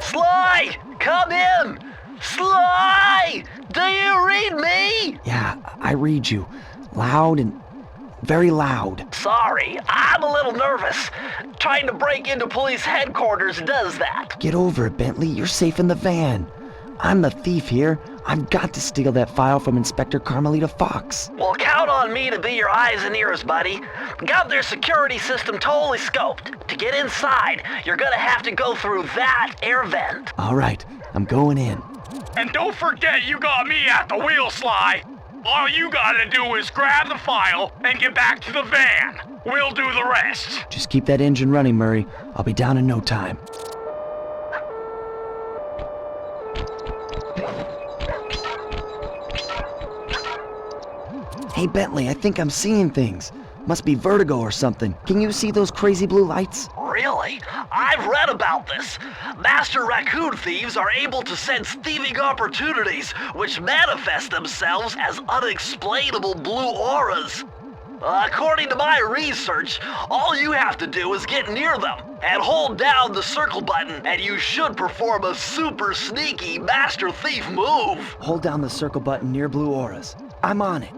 Sly! Come in! Sly! Do you read me? Yeah, I read you. Loud and very loud. Sorry, I'm a little nervous. Trying to break into police headquarters does that. Get over it, Bentley. You're safe in the van. I'm the thief here. I've got to steal that file from Inspector Carmelita Fox. Well, count on me to be your eyes and ears, buddy. Got their security system totally scoped. To get inside, you're gonna have to go through that air vent. All right, I'm going in. And don't forget you got me at the wheel, Sly. All you gotta do is grab the file and get back to the van. We'll do the rest. Just keep that engine running, Murray. I'll be down in no time. Hey, Bentley, I think I'm seeing things. Must be vertigo or something. Can you see those crazy blue lights? Really? I've read about this. Master raccoon thieves are able to sense thieving opportunities, which manifest themselves as unexplainable blue auras. According to my research, all you have to do is get near them and hold down the circle button, and you should perform a super sneaky master thief move. Hold down the circle button near blue auras. I'm on it.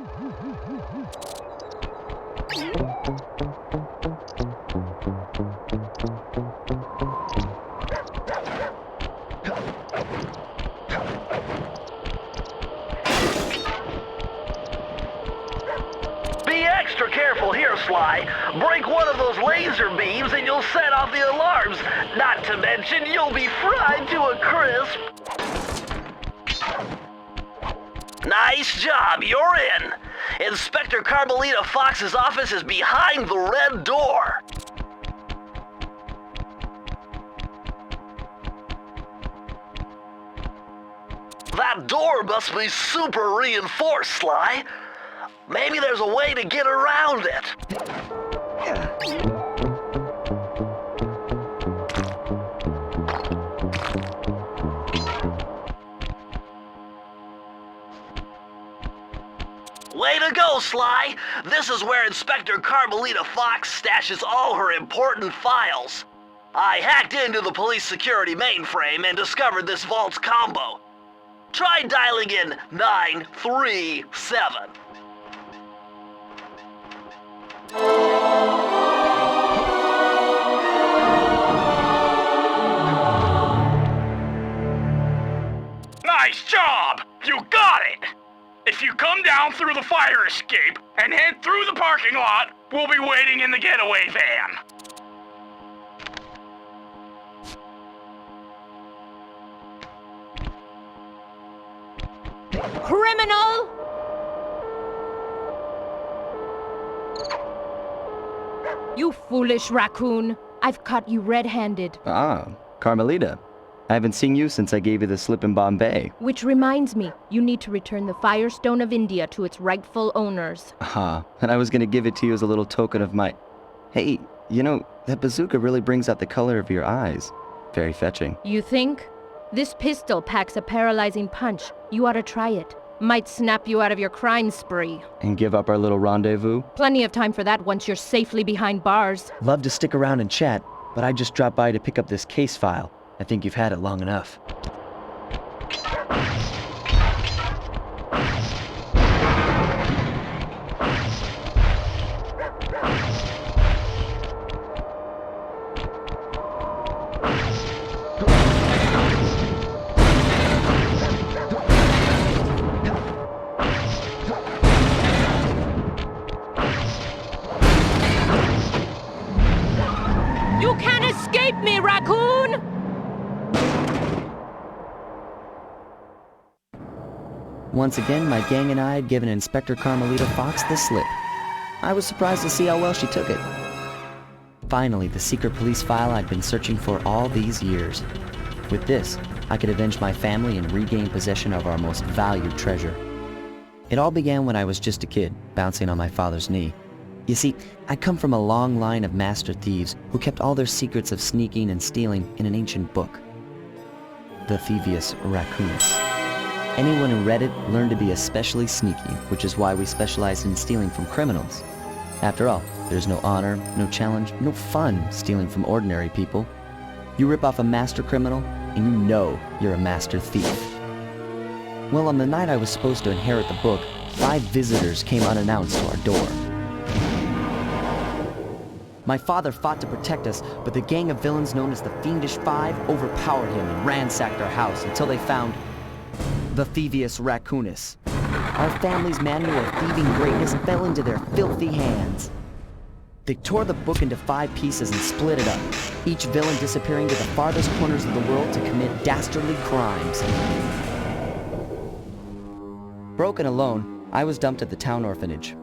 Be extra careful here, Sly. Break one of those laser beams and you'll set off the alarms. Not to mention, you'll be fried to a crisp. Nice job, you're in. Inspector Carmelita Fox's office is behind the red door. That door must be super reinforced, Sly. Maybe there's a way to get around it. Way to go, Sly! This is where Inspector Carmelita Fox stashes all her important files. I hacked into the police security mainframe and discovered this vault's combo. Try dialing in 937. Nice job! You got it! If you come down through the fire escape and head through the parking lot, we'll be waiting in the getaway van. Criminal! You foolish raccoon. I've caught you red-handed. Ah, Carmelita. I haven't seen you since I gave you the slip in Bombay. Which reminds me, you need to return the Firestone of India to its rightful owners. And I was gonna give it to you as a little token of my... Hey, you know, that bazooka really brings out the color of your eyes. Very fetching. You think? This pistol packs a paralyzing punch. You ought to try it. Might snap you out of your crime spree. And give up our little rendezvous? Plenty of time for that once you're safely behind bars. Love to stick around and chat, but I just dropped by to pick up this case file. I think you've had it long enough. You can't escape me, raccoon! Once again, my gang and I had given Inspector Carmelita Fox the slip. I was surprised to see how well she took it. Finally, the secret police file I'd been searching for all these years. With this, I could avenge my family and regain possession of our most valued treasure. It all began when I was just a kid, bouncing on my father's knee. You see, I come from a long line of master thieves who kept all their secrets of sneaking and stealing in an ancient book. The Thievius Raccoonus. Anyone who read it learned to be especially sneaky, which is why we specialized in stealing from criminals. After all, there's no honor, no challenge, no fun stealing from ordinary people. You rip off a master criminal, and you know you're a master thief. Well, on the night I was supposed to inherit the book, 5 visitors came unannounced to our door. My father fought to protect us, but the gang of villains known as the Fiendish Five overpowered him and ransacked our house until they found the Thievius Raccoonus. Our family's manual of thieving greatness fell into their filthy hands. They tore the book into 5 pieces and split it up, each villain disappearing to the farthest corners of the world to commit dastardly crimes. Broken alone, I was dumped at the town orphanage.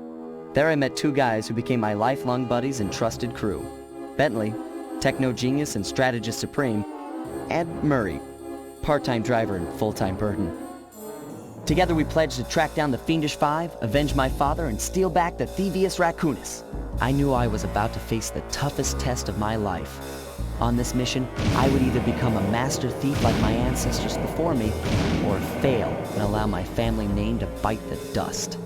There I met 2 guys who became my lifelong buddies and trusted crew. Bentley, techno genius and strategist supreme, and Murray, part-time driver and full-time burden. Together we pledged to track down the Fiendish Five, avenge my father, and steal back the Thievius Raccoonus. I knew I was about to face the toughest test of my life. On this mission, I would either become a master thief like my ancestors before me, or fail and allow my family name to bite the dust.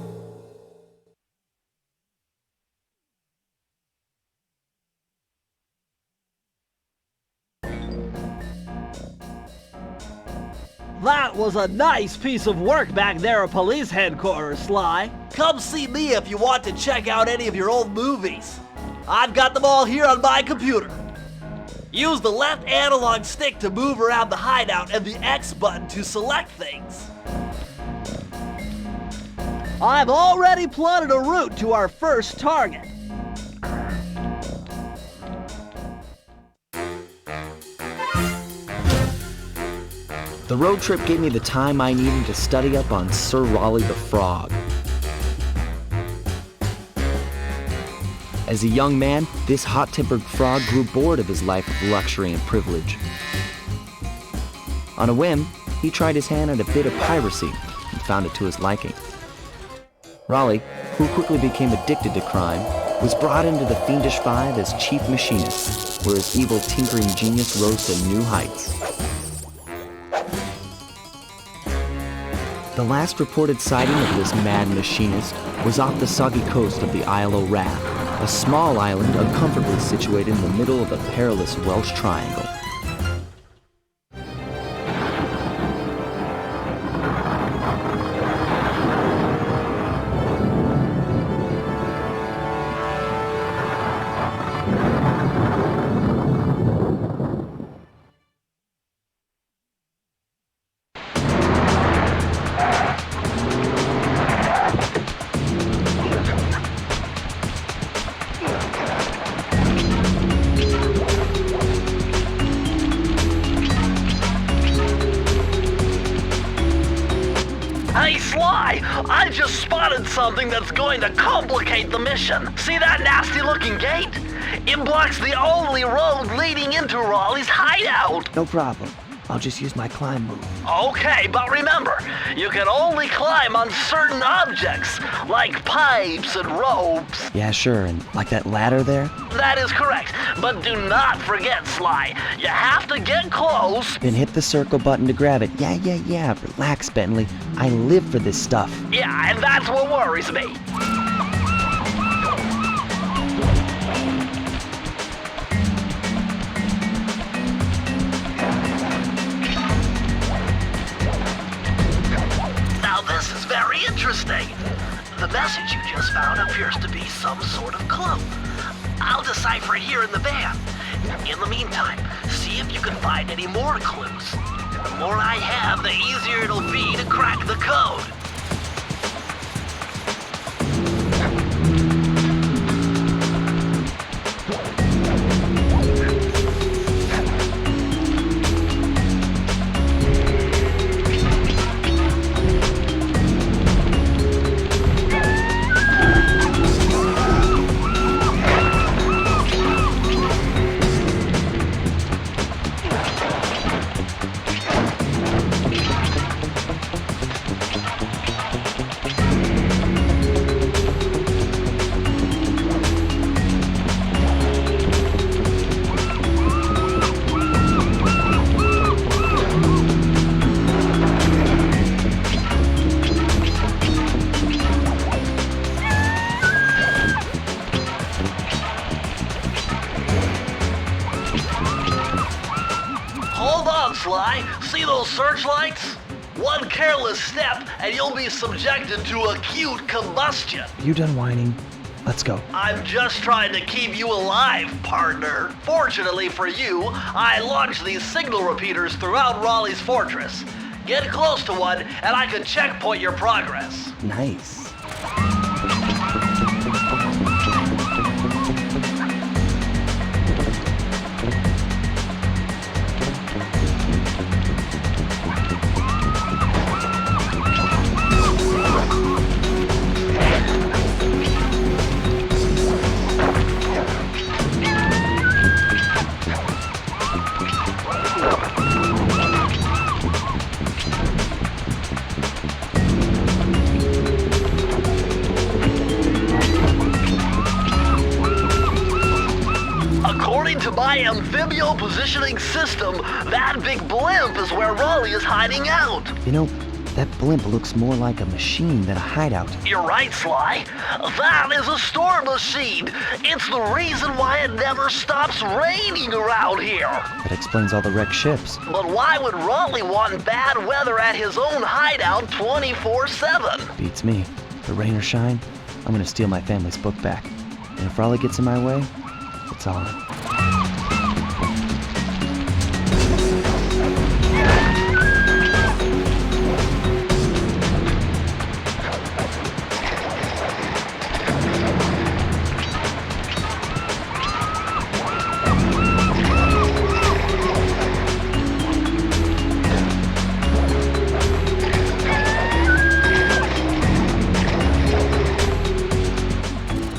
That was a nice piece of work back there at police headquarters, Sly. Come see me if you want to check out any of your old movies. I've got them all here on my computer. Use the left analog stick to move around the hideout and the X button to select things. I've already plotted a route to our first target. The road trip gave me the time I needed to study up on Sir Raleigh the Frog. As a young man, this hot-tempered frog grew bored of his life of luxury and privilege. On a whim, he tried his hand at a bit of piracy and found it to his liking. Raleigh, who quickly became addicted to crime, was brought into the Fiendish Five as chief machinist, where his evil tinkering genius rose to new heights. The last reported sighting of this mad machinist was off the soggy coast of the Isle o' Wrath, a small island uncomfortably situated in the middle of the perilous Welsh Triangle. Hey, Sly! I just spotted something that's going to complicate the mission. See that nasty-looking gate? It blocks the only road leading into Raleigh's hideout. No problem. I'll just use my climb move. Okay, but remember, you can only climb on certain objects, like pipes and ropes. Yeah, sure, and like that ladder there? That is correct, but do not forget, Sly. You have to get close. Then hit the circle button to grab it. Yeah. Relax, Bentley. I live for this stuff. Yeah, and that's what worries me. This is very interesting. The message you just found appears to be some sort of clue. I'll decipher it here in the van. In the meantime, see if you can find any more clues. The more I have, the easier it'll be to crack the code. on, Sly. See those searchlights? One careless step, and you'll be subjected to acute combustion. You done whining? Let's go. I'm just trying to keep you alive, partner. Fortunately for you, I launched these signal repeaters throughout Raleigh's fortress. Get close to one, and I can checkpoint your progress. Nice. According to my amphibio positioning system, that big blimp is where Raleigh is hiding out. You know, that blimp looks more like a machine than a hideout. You're right, Sly. That is a storm machine. It's the reason why it never stops raining around here. That explains all the wrecked ships. But why would Raleigh want bad weather at his own hideout 24/7? Beats me. The rain or shine, I'm gonna steal my family's book back. And if Raleigh gets in my way, it's on.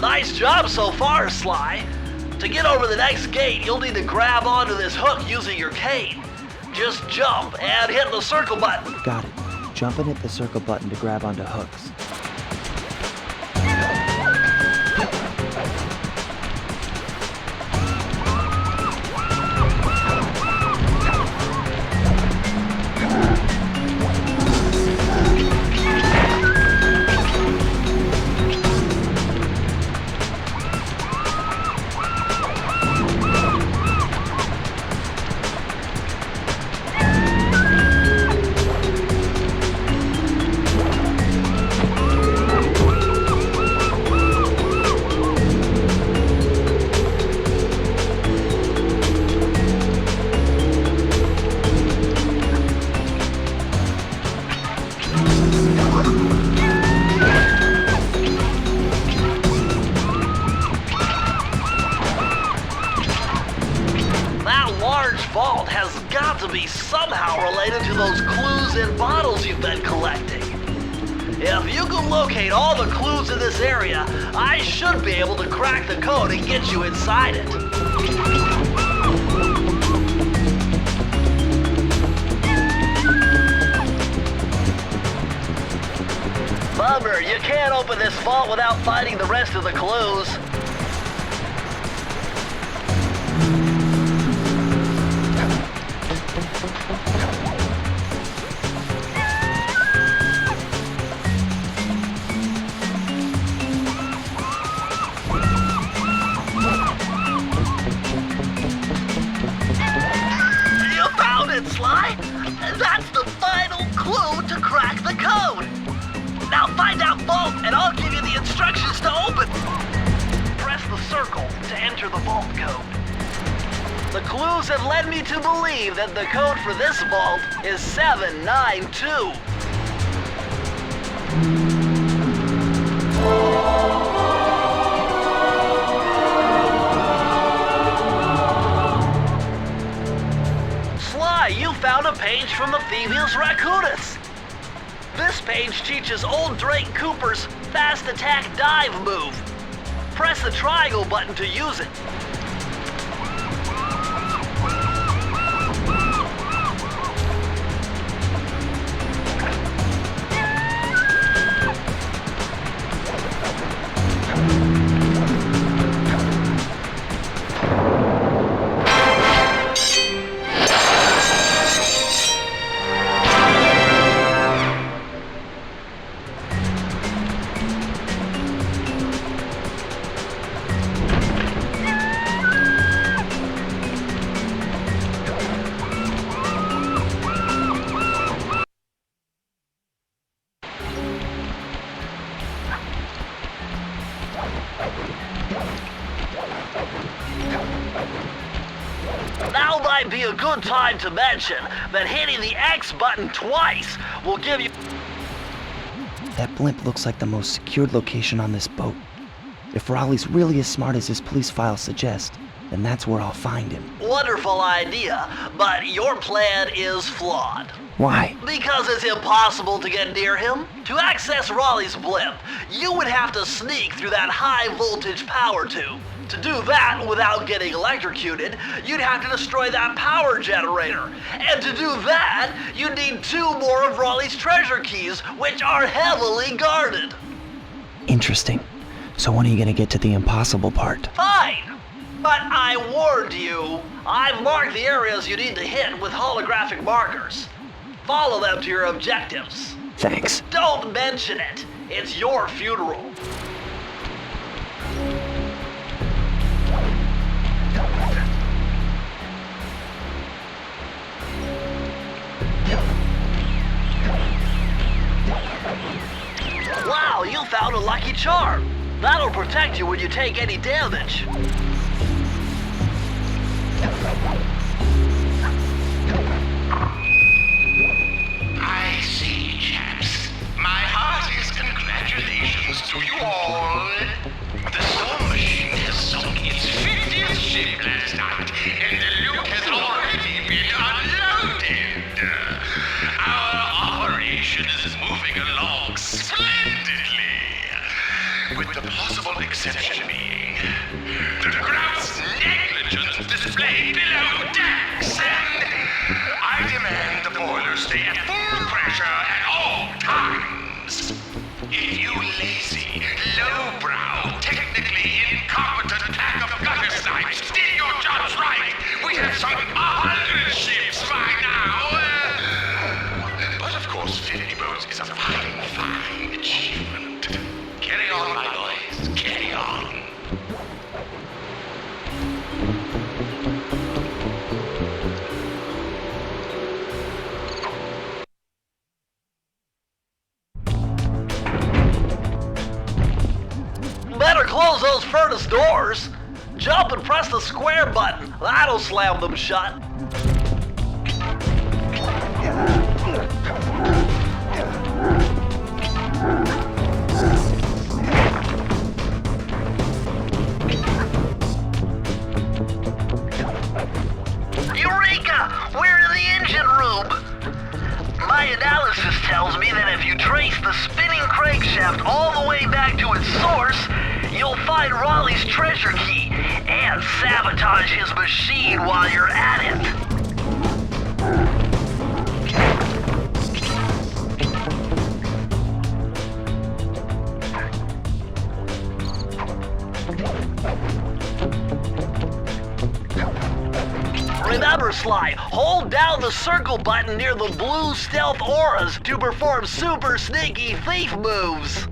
Nice job so far, Sly. To get over the next gate, you'll need to grab onto this hook using your cane. Just jump and hit the circle button. Got it. Jump and hit the circle button to grab onto hooks. Those clues and bottles you've been collecting. If you can locate all the clues in this area, I should be able to crack the code and get you inside it. Bummer, you can't open this vault without finding the rest of the clues. Sly, that's the final clue to crack the code. Now find out vault and I'll give you the instructions to open. Press the circle to enter the vault code. The clues have led me to believe that the code for this vault is 792. You found a page from the Thievius Raccoonus. This page teaches old Drake Cooper's fast attack dive move. Press the triangle button to use it. might be a good time to mention that hitting the X button twice will give you... That blimp looks like the most secured location on this boat. If Raleigh's really as smart as his police files suggest, then that's where I'll find him. Wonderful idea, but your plan is flawed. Why? Because it's impossible to get near him. To access Raleigh's blimp, you would have to sneak through that high-voltage power tube. To do that without getting electrocuted, you'd have to destroy that power generator. And to do that, you'd need 2 more of Raleigh's treasure keys, which are heavily guarded. Interesting. So when are you gonna get to the impossible part? Fine. But I warned you. I've marked the areas you need to hit with holographic markers. Follow them to your objectives. Thanks. Don't mention it. It's your funeral. Wow, you found a lucky charm. That'll protect you when you take any damage. I see, chaps. My heartiest congratulations to you all. The storm machine has sunk its 50th ship last night, and the loot has already been unloaded. Our operation is moving along splendidly, with the possible exception being the gross negligence displayed below decks, and I demand the boilers stay at full pressure at all times. If you lazy, lowbrow, technically incompetent pack of gutter snipes did your jobs right, we'd have sunk 100 ships by now. But of course, 50 boats is a fine, fine achievement. Carry on, my boys, carry on. Better close those furnace doors. Jump and press the square button. That'll slam them shut. Eureka! We're in the engine room. My analysis tells me that if you trace the spinning crankshaft all the way back to its source, you'll find Raleigh's treasure key and sabotage his machine while you're at it. Remember, Sly, hold down the circle button near the blue stealth auras to perform super sneaky thief moves.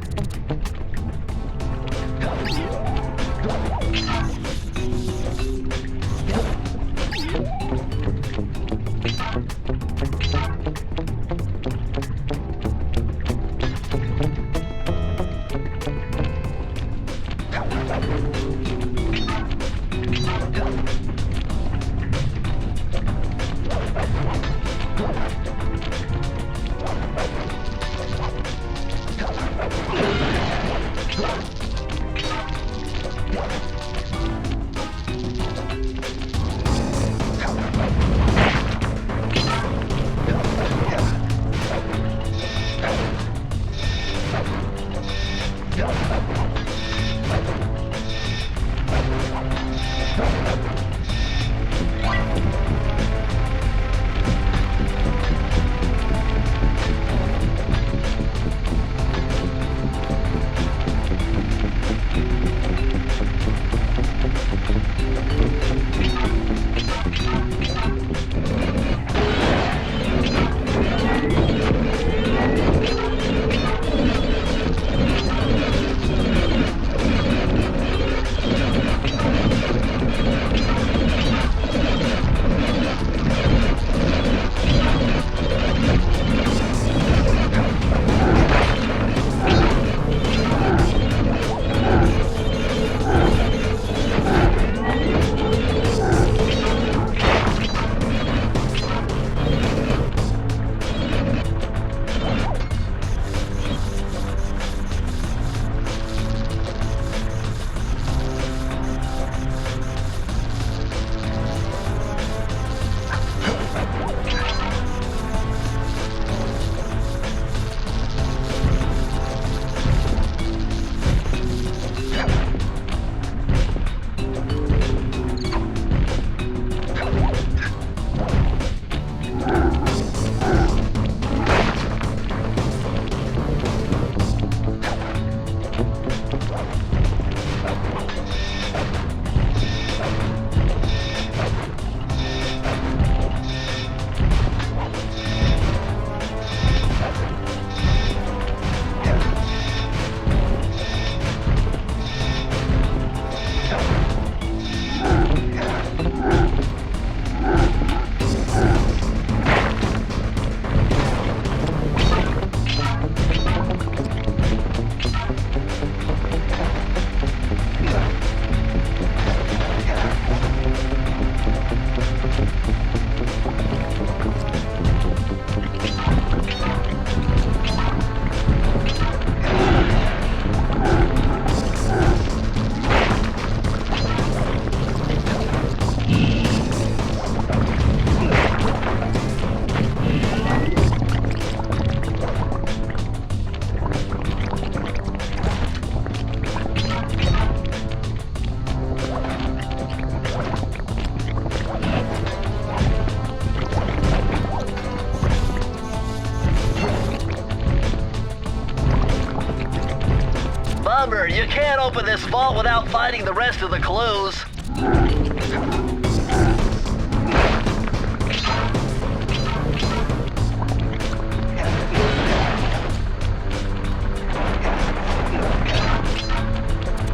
You can't open this vault without finding the rest of the clues.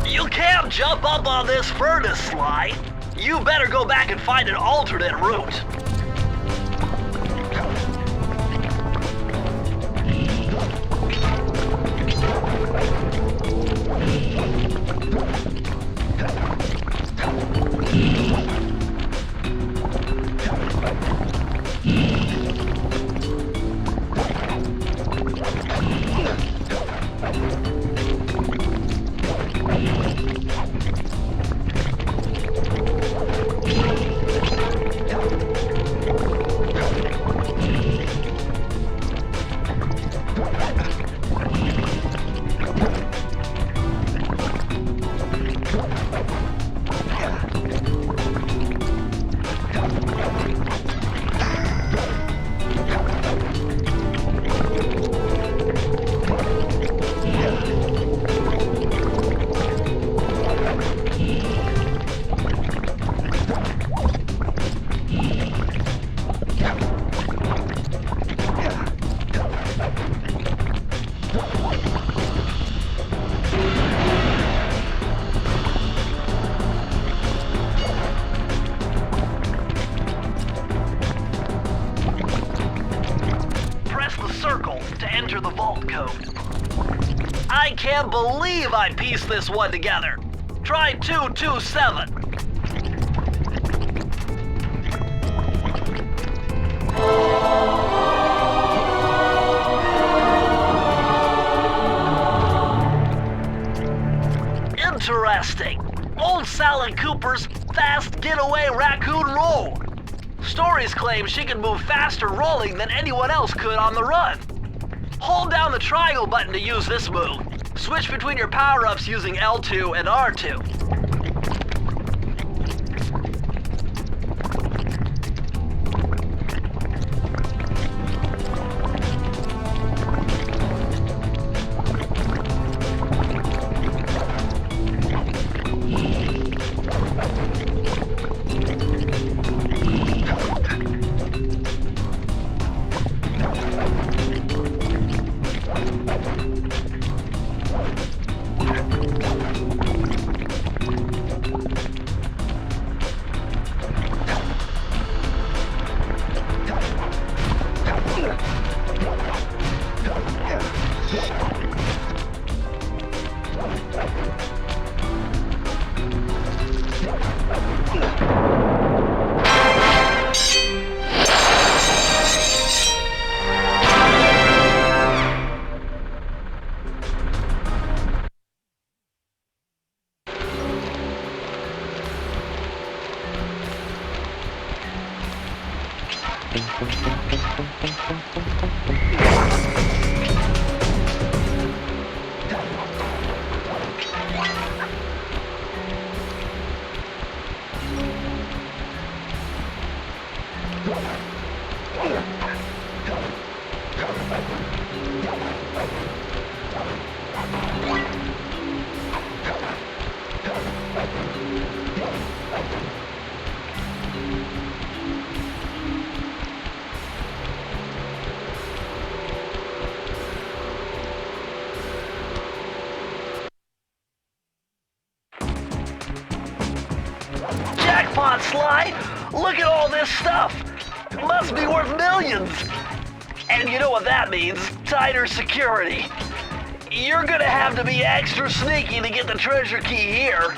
You can't jump up on this furnace, Sly. You better go back and find an alternate route. I can't believe I pieced this one together. Try 227. Interesting. Old Sly Cooper's fast getaway raccoon roll. Stories claim she can move faster rolling than anyone else could on the run. Hold down the triangle button to use this move. Switch between your power-ups using L2 and R2. Jackpot, Sly! Look at all this stuff! It must be worth millions! And you know what that means? Tighter security. You're gonna have to be extra sneaky to get the treasure key here.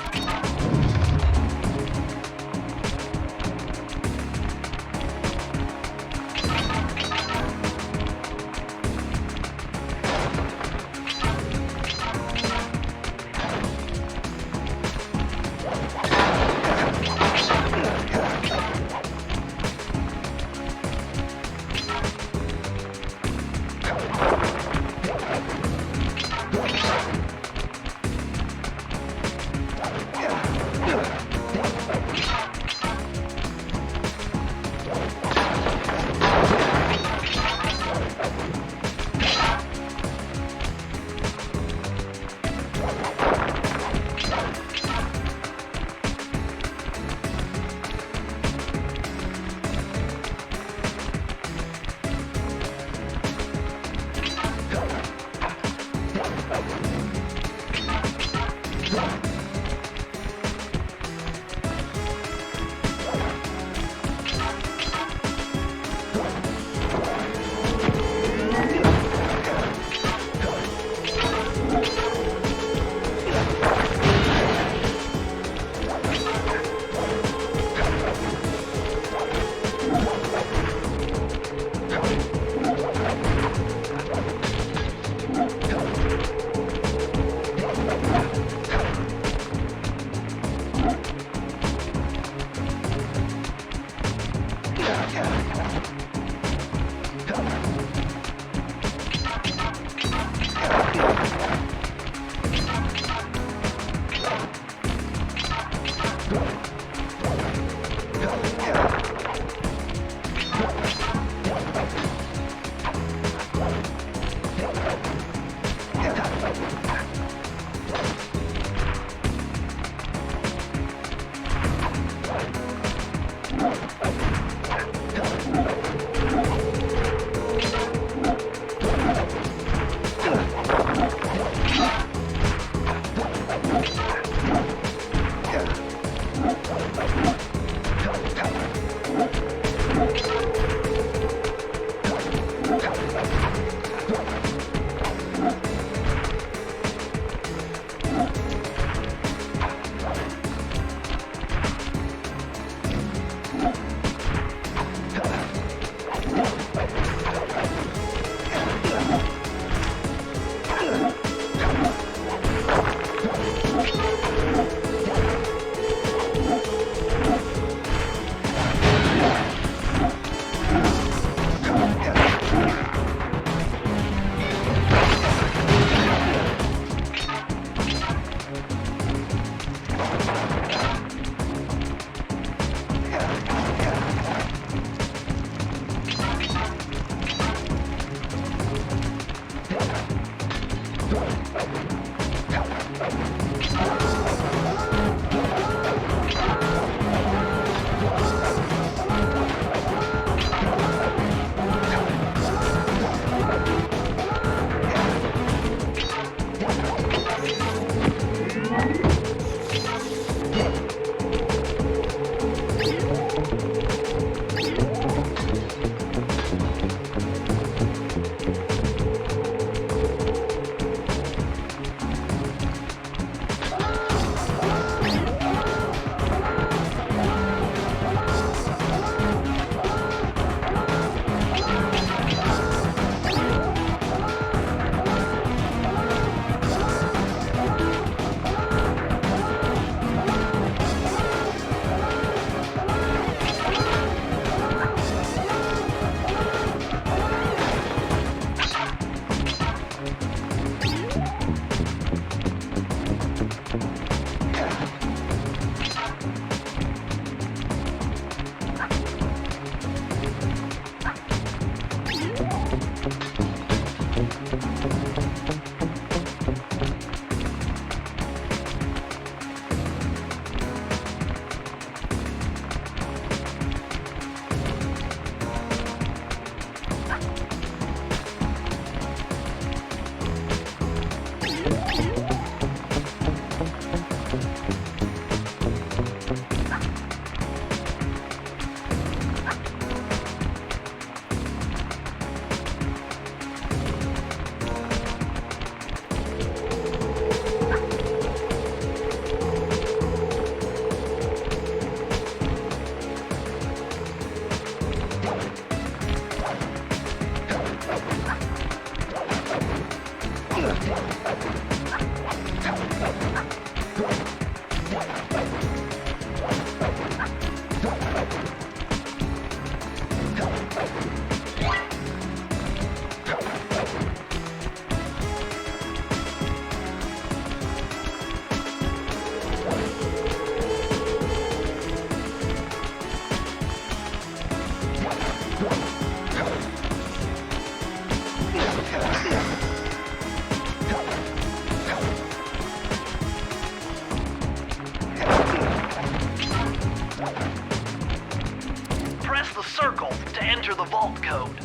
the circle to enter the vault code.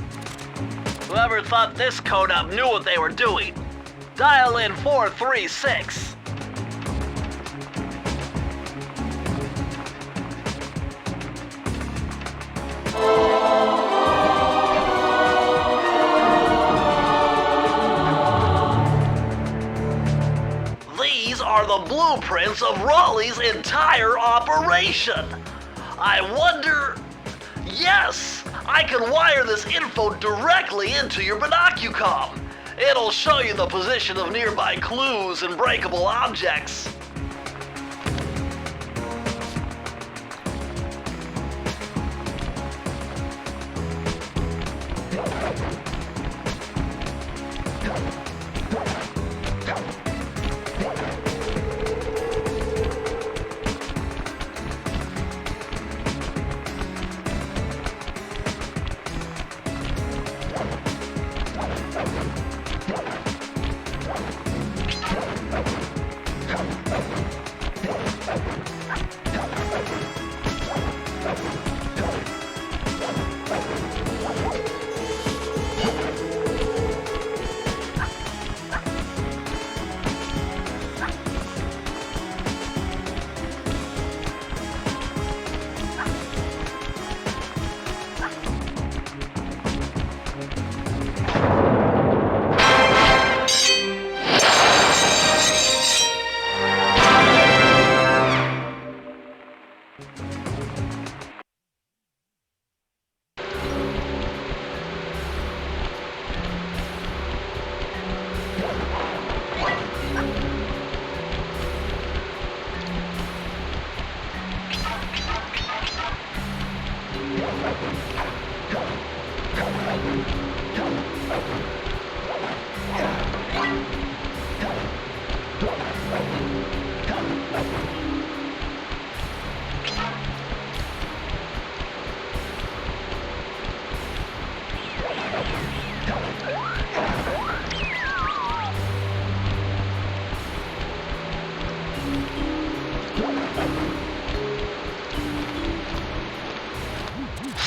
Whoever thought this code up knew what they were doing. Dial in 436. These are the blueprints of Raleigh's entire operation. I wonder... Yes! I can wire this info directly into your binocucom. It'll show you the position of nearby clues and breakable objects.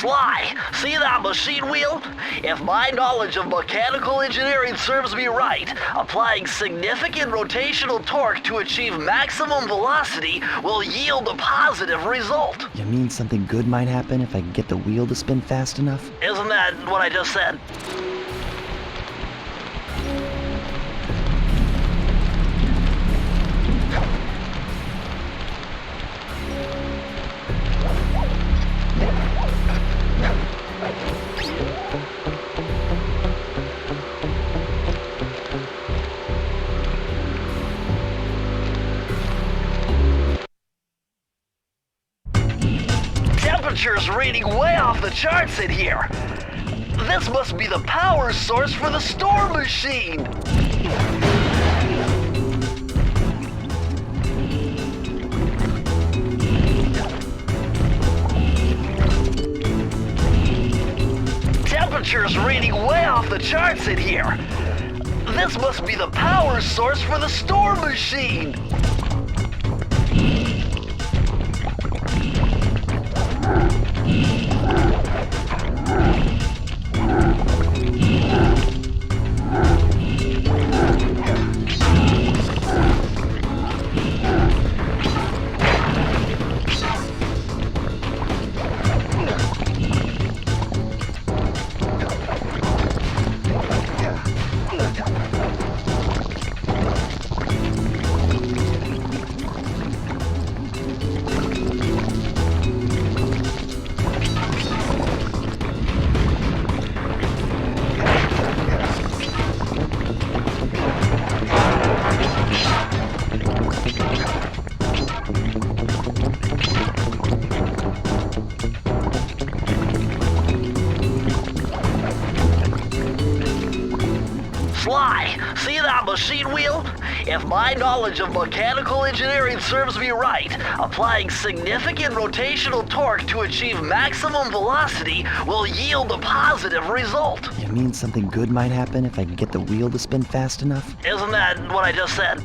Sly, see that machine wheel? If my knowledge of mechanical engineering serves me right, applying significant rotational torque to achieve maximum velocity will yield a positive result. You mean something good might happen if I can get the wheel to spin fast enough? Isn't that what I just said? Temperature's reading way off the charts in here. This must be the power source for the storm machine. Temperature's reading way off the charts in here. This must be the power source for the storm machine. Sly, see that machine wheel? If my knowledge of mechanical engineering serves me right, applying significant rotational torque to achieve maximum velocity will yield a positive result. You mean something good might happen if I can get the wheel to spin fast enough? Isn't that what I just said?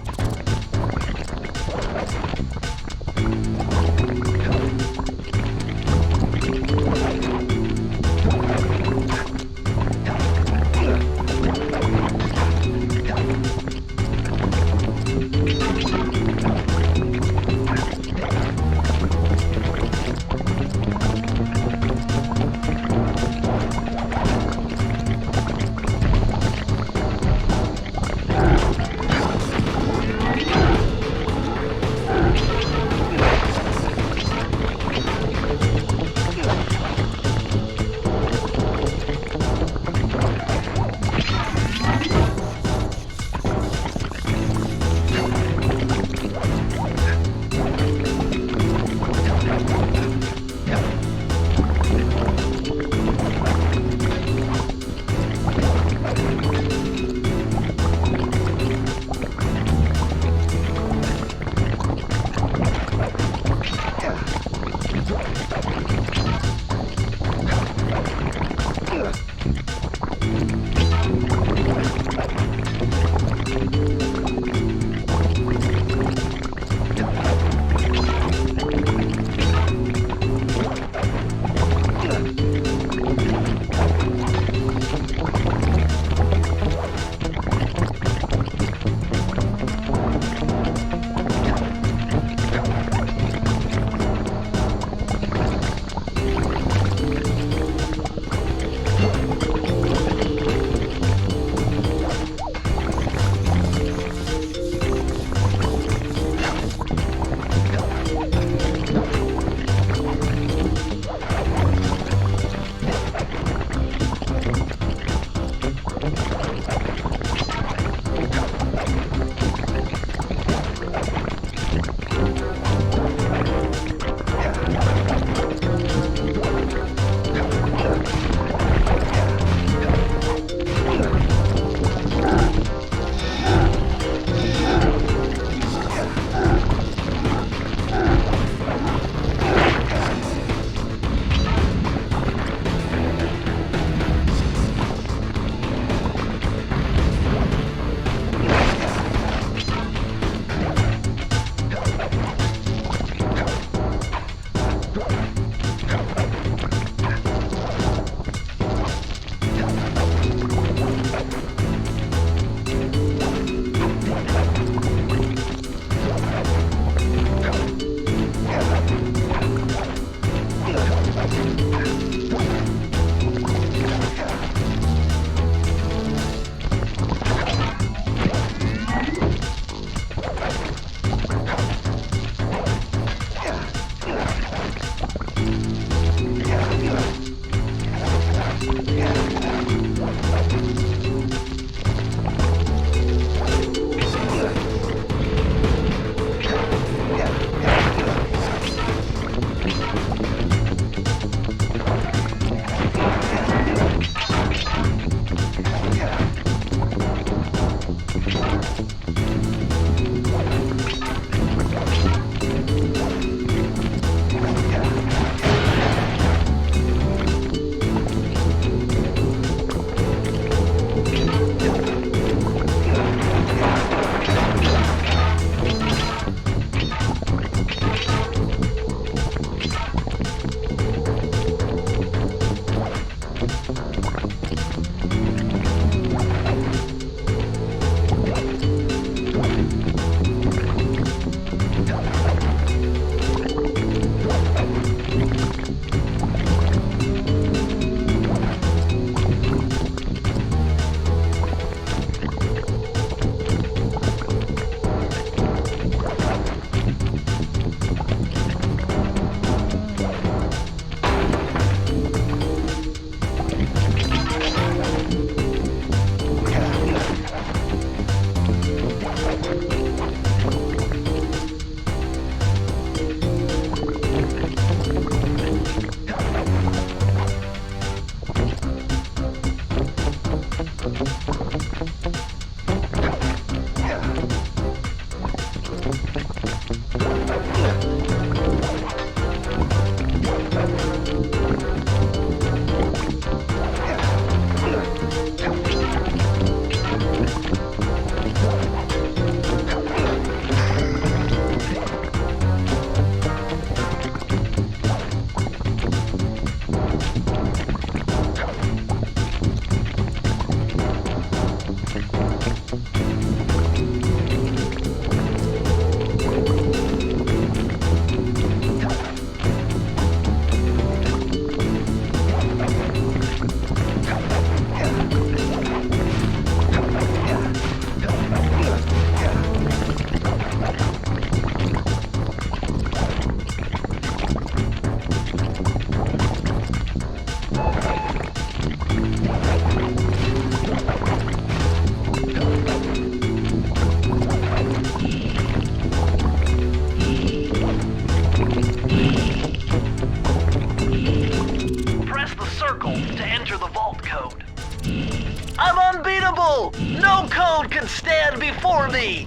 No code can stand before me!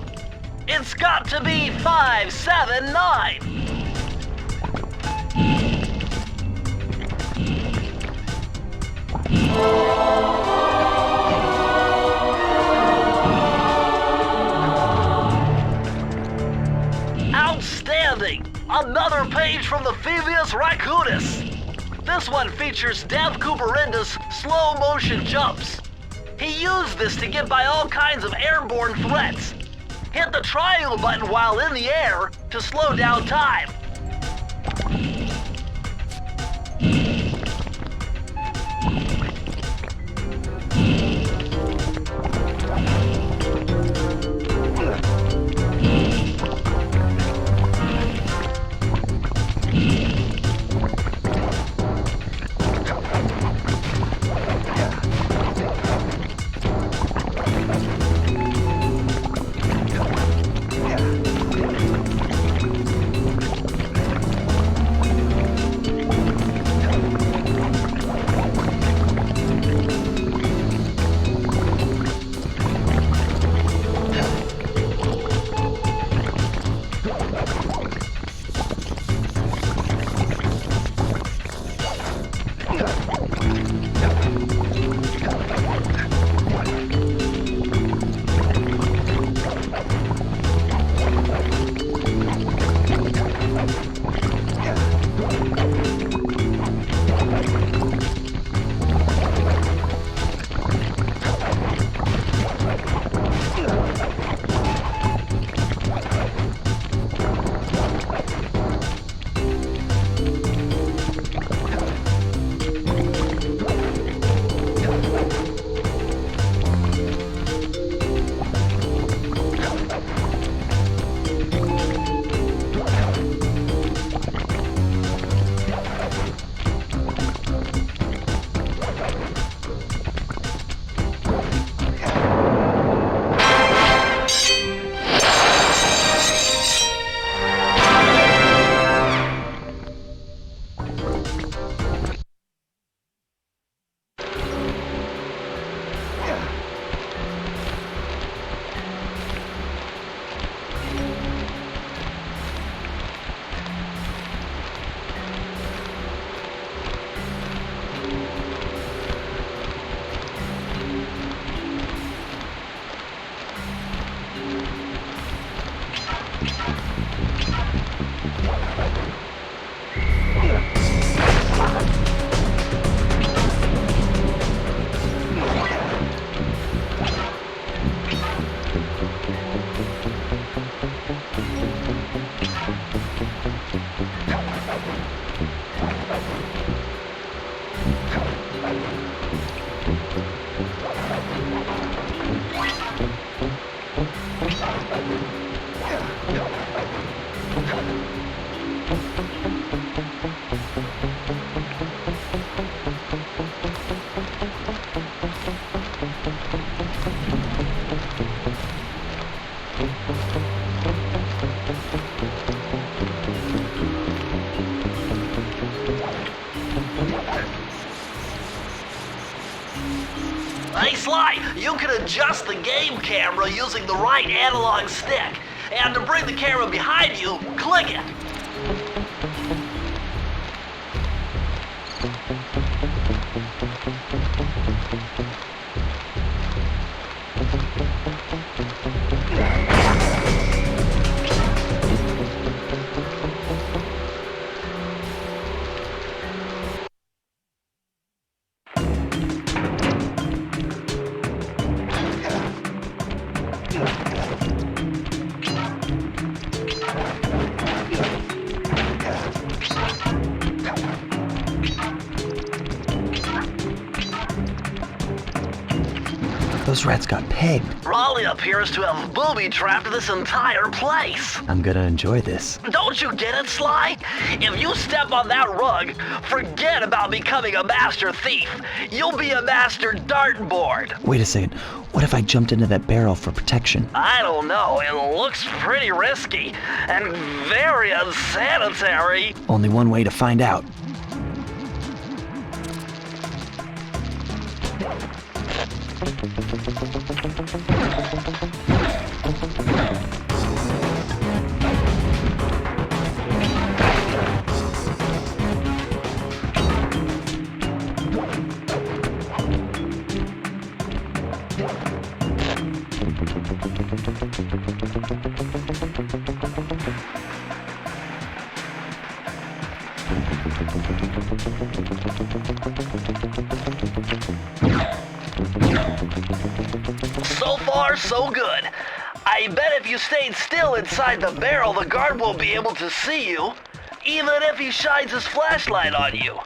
It's got to be 579! from the Thievius Raccoonus. This one features Dev Cooperenda's slow motion jumps. He used this to get by all kinds of airborne threats. Hit the triangle button while in the air to slow down time. Hey Sly, you can adjust the game camera using the right analog stick. And to bring the camera behind you, click it. Those rats got pegged. Raleigh appears to have booby-trapped this entire place. I'm gonna enjoy this. Don't you get it, Sly? If you step on that rug, forget about becoming a master thief. You'll be a master dartboard. Wait a second. What if I jumped into that barrel for protection? I don't know. It looks pretty risky and very unsanitary. Only one way to find out. So far, so good. I bet if you stayed still inside the barrel, the guard won't be able to see you, even if he shines his flashlight on you.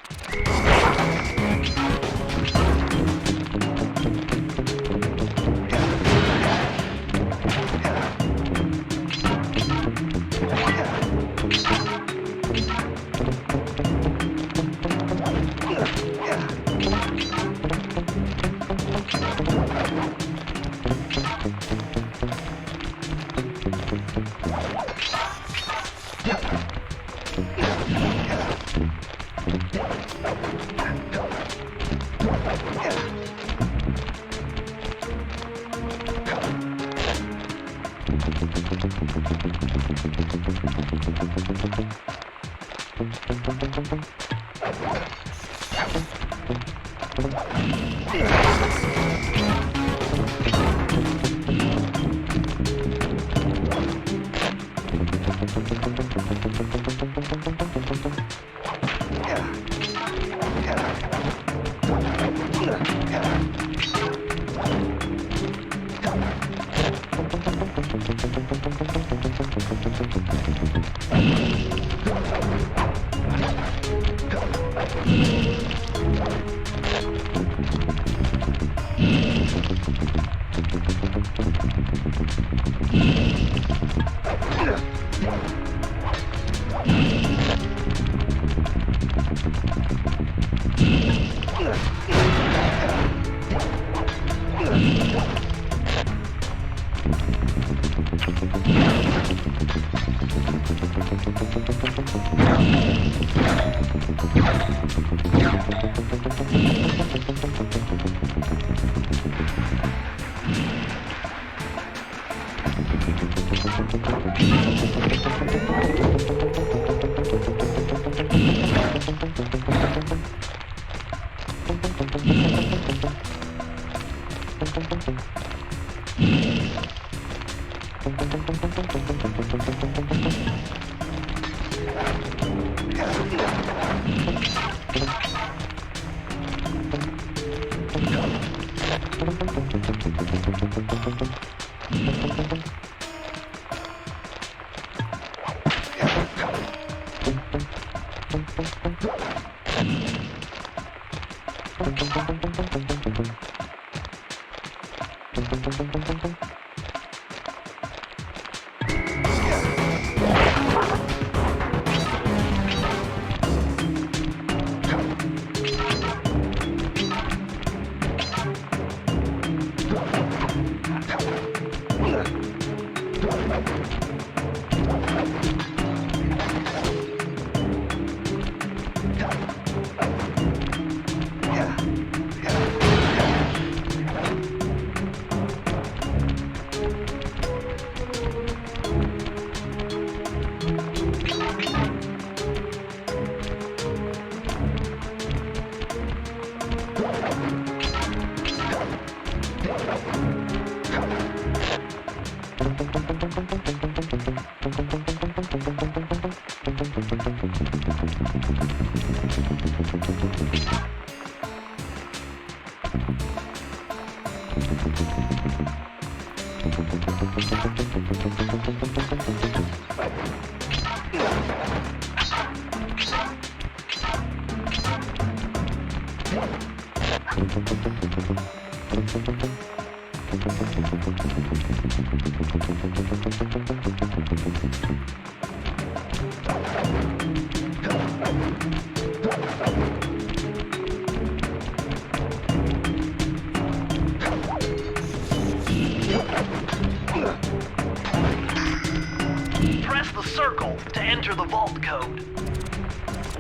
Press the circle to enter the vault code.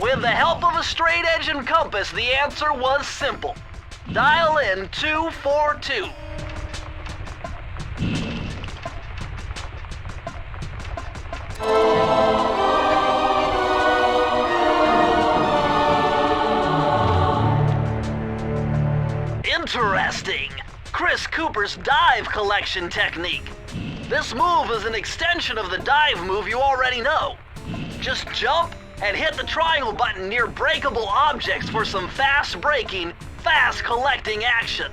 With the help of a straight edge and compass, the answer was simple. Dial in 242. Interesting. Chris Cooper's dive collection technique. This move is an extension of the dive move you already know. Just jump, and hit the triangle button near breakable objects for some fast braking, fast collecting action.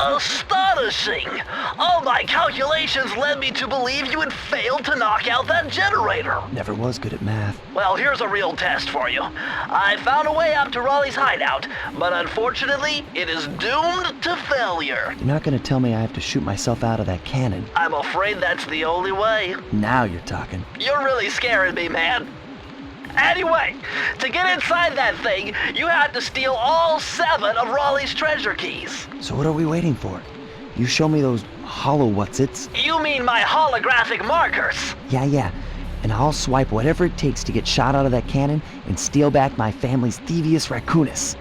Astonishing! All my calculations led me to believe you had failed to knock out that generator. Never was good at math. Well, here's a real test for you. I found a way up to Raleigh's hideout, but unfortunately, it is doomed to failure. You're not gonna tell me I have to shoot myself out of that cannon. I'm afraid that's the only way. Now you're talking. You're really scaring me, man. Anyway, to get inside that thing, you had to steal all 7 of Raleigh's treasure keys. So what are we waiting for? You show me those hollow what's-its? You mean my holographic markers? Yeah. And I'll swipe whatever it takes to get shot out of that cannon and steal back my family's Thievius Raccoonus.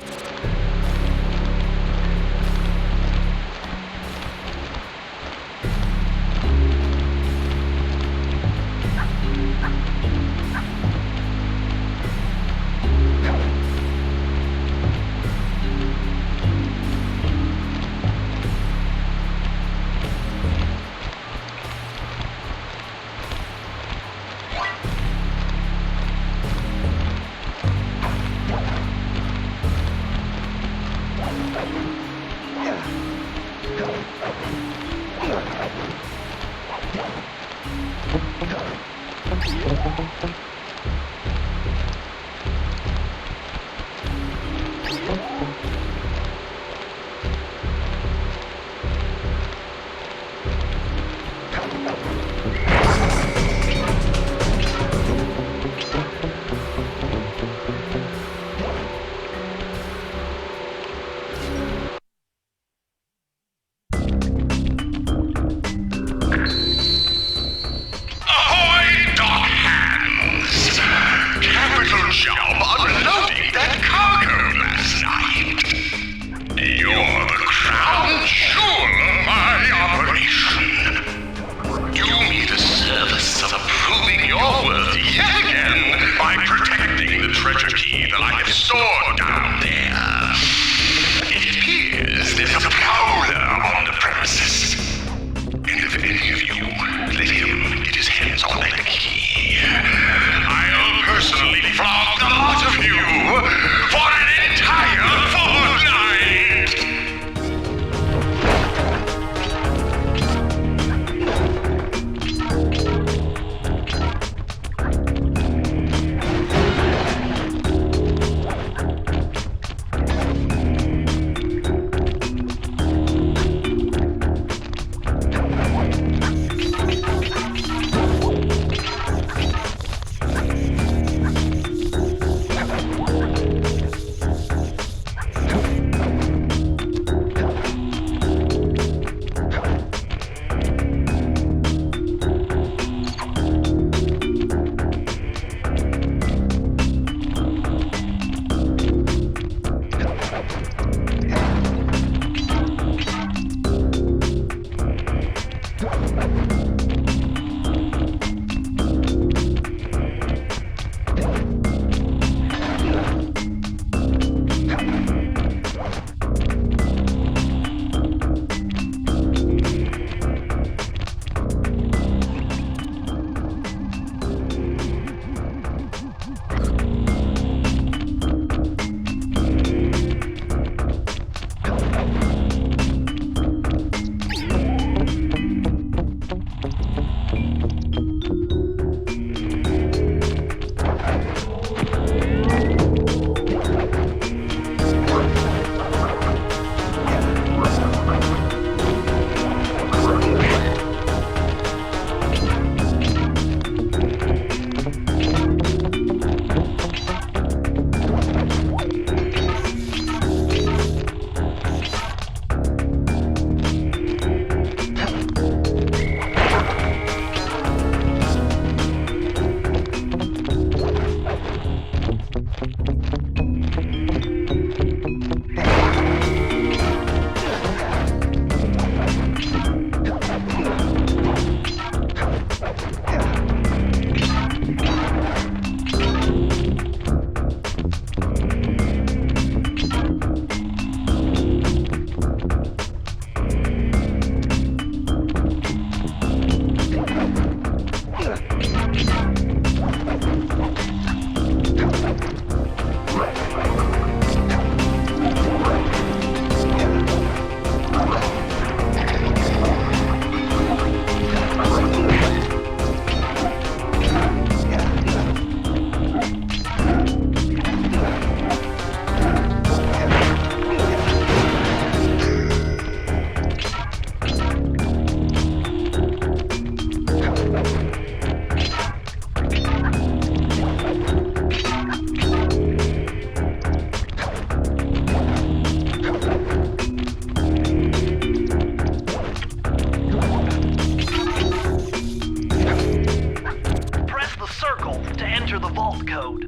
enter the vault code.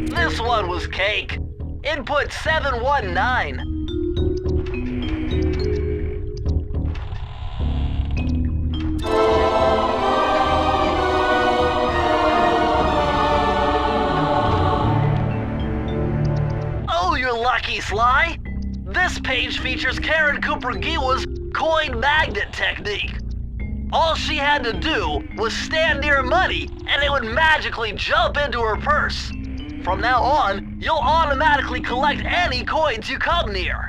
This one was cake. Input 719. Oh, you're lucky, Sly. This page features Karen Cooper-Giwa's coin magnet technique. All she had to do was stand near money, and it would magically jump into her purse. From now on, you'll automatically collect any coins you come near.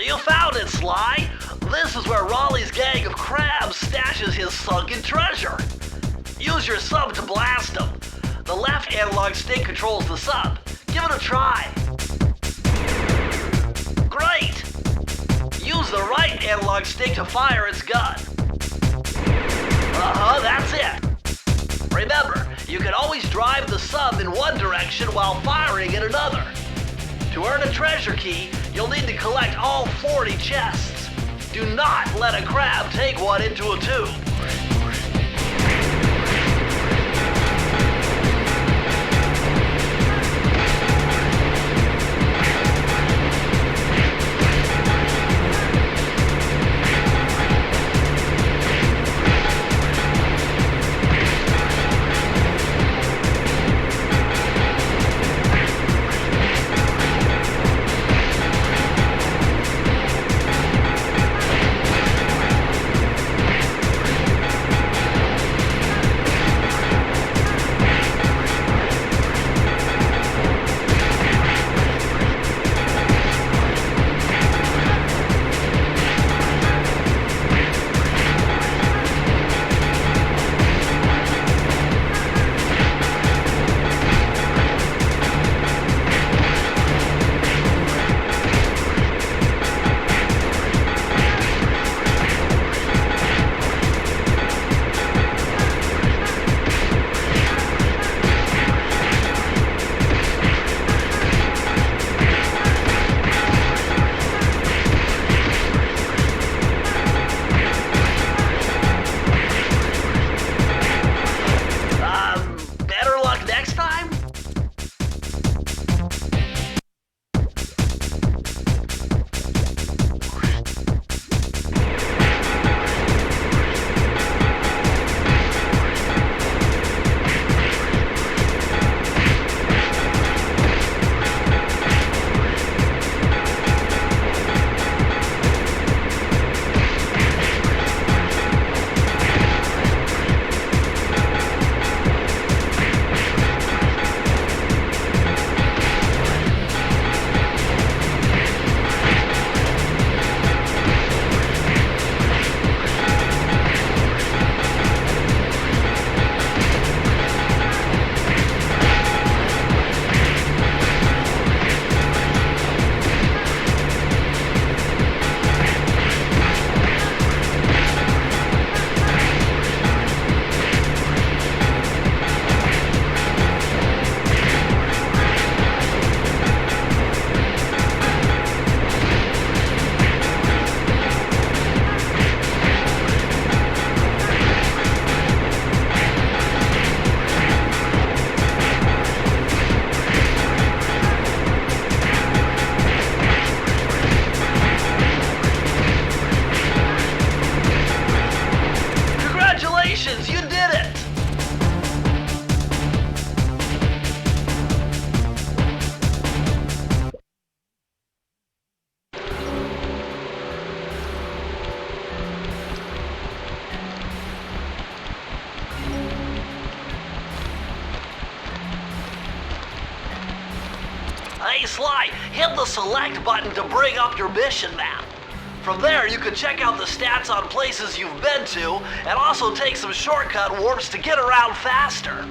You found it, Sly! This is where Raleigh's gang of crabs stashes his sunken treasure. Use your sub to blast them. The left analog stick controls the sub. Give it a try. Great! Use the right analog stick to fire its gun. That's it. Remember, you can always drive the sub in one direction while firing in another. To earn a treasure key, you'll need to collect all 40 chests. Do not let a crab take one into a tube. Hey Sly, hit the select button to bring up your mission map. From there, you can check out the stats on places you've been to, and also take some shortcut warps to get around faster.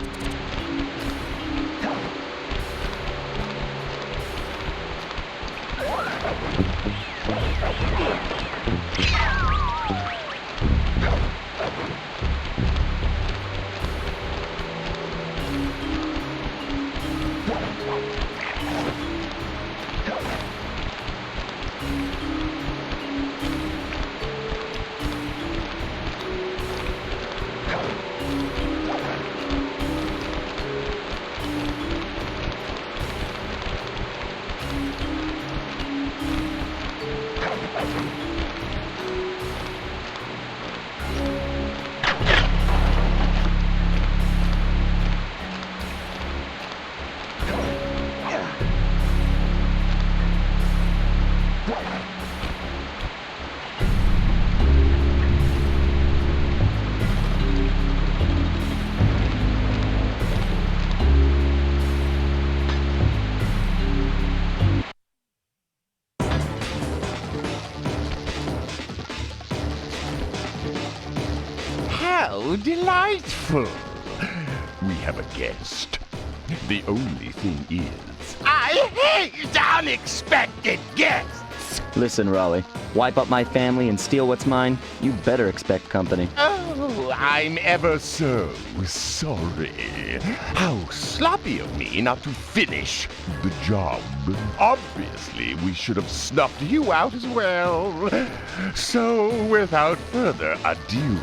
How delightful! We have a guest. The only thing is, I hate unexpected guests! Listen, Raleigh, wipe up my family and steal what's mine? You better expect company. Oh, I'm ever so sorry. How sloppy of me not to finish the job. Obviously, we should have snuffed you out as well. So, without further ado,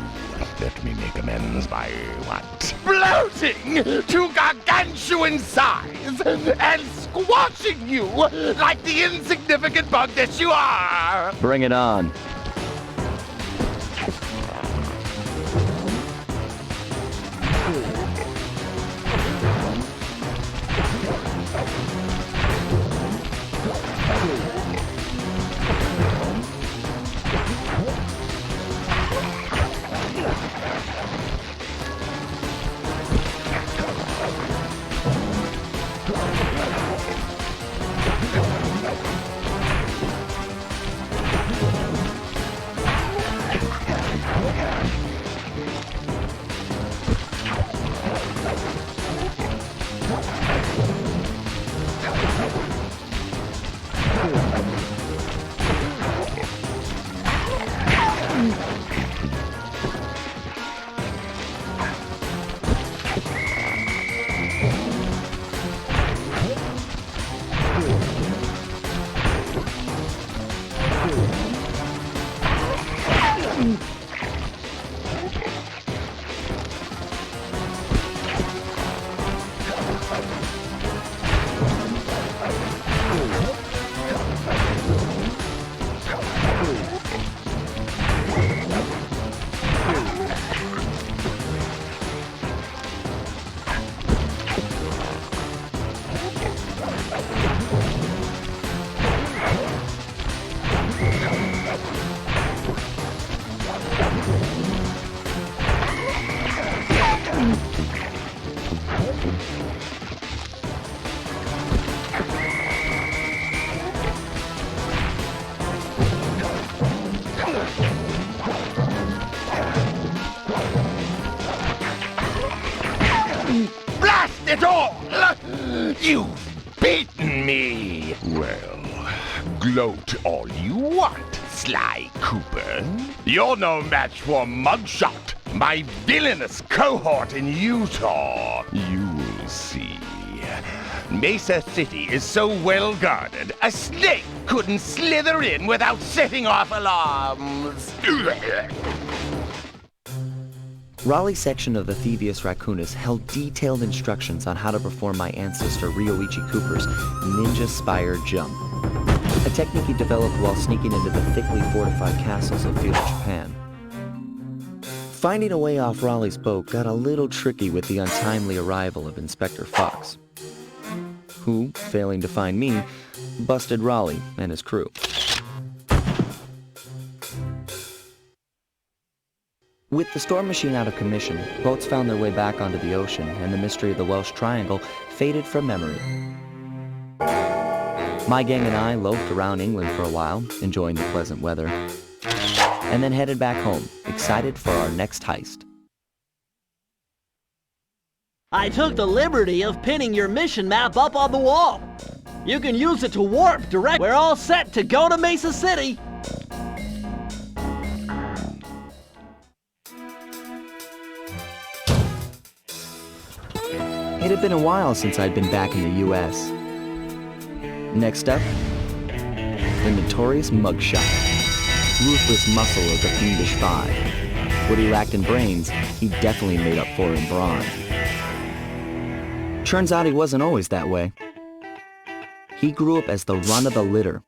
let me make amends by what? Bloating to gargantuan size and squashing you like the insignificant bug that you are! Bring it on. It all! You've beaten me! Well, gloat all you want, Sly Cooper. You're no match for Mugshot, my villainous cohort in Utah. You will see. Mesa City is so well guarded, a snake couldn't slither in without setting off alarms. Raleigh's section of the Thievius Raccoonus held detailed instructions on how to perform my ancestor Ryoichi Cooper's Ninja Spire Jump, a technique he developed while sneaking into the thickly fortified castles of feudal Japan. Finding a way off Raleigh's boat got a little tricky with the untimely arrival of Inspector Fox, who, failing to find me, busted Raleigh and his crew. With the storm machine out of commission, boats found their way back onto the ocean, and the mystery of the Welsh Triangle faded from memory. My gang and I loafed around England for a while, enjoying the pleasant weather, and then headed back home, excited for our next heist. I took the liberty of pinning your mission map up on the wall. You can use it to warp direct. We're all set to go to Mesa City. It had been a while since I'd been back in the U.S. Next up, the notorious Mugshot. Ruthless muscle of the fiendish five. What he lacked in brains, he definitely made up for in brawn. Turns out he wasn't always that way. He grew up as the run of the litter.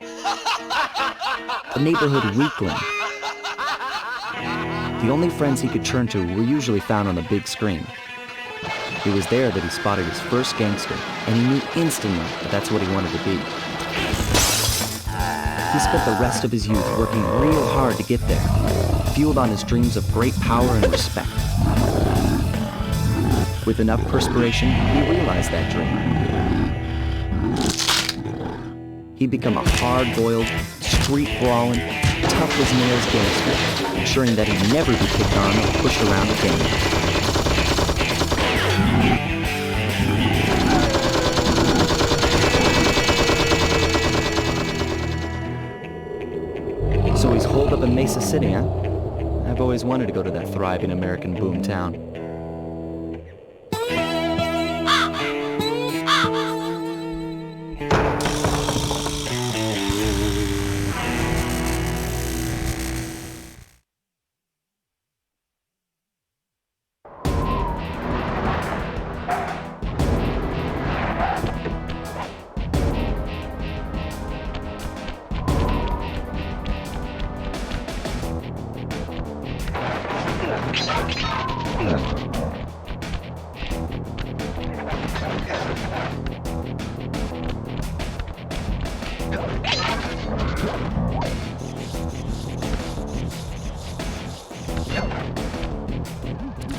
A neighborhood weakling. The only friends he could turn to were usually found on the big screen. It was there that he spotted his first gangster, and he knew instantly that that's what he wanted to be. He spent the rest of his youth working real hard to get there, fueled on his dreams of great power and respect. With enough perspiration, he realized that dream. He'd become a hard-boiled, street-brawling, tough-as-nails gangster, ensuring that he'd never be kicked on or pushed around again. So he's holed up in Mesa City, huh? I've always wanted to go to that thriving American boom town.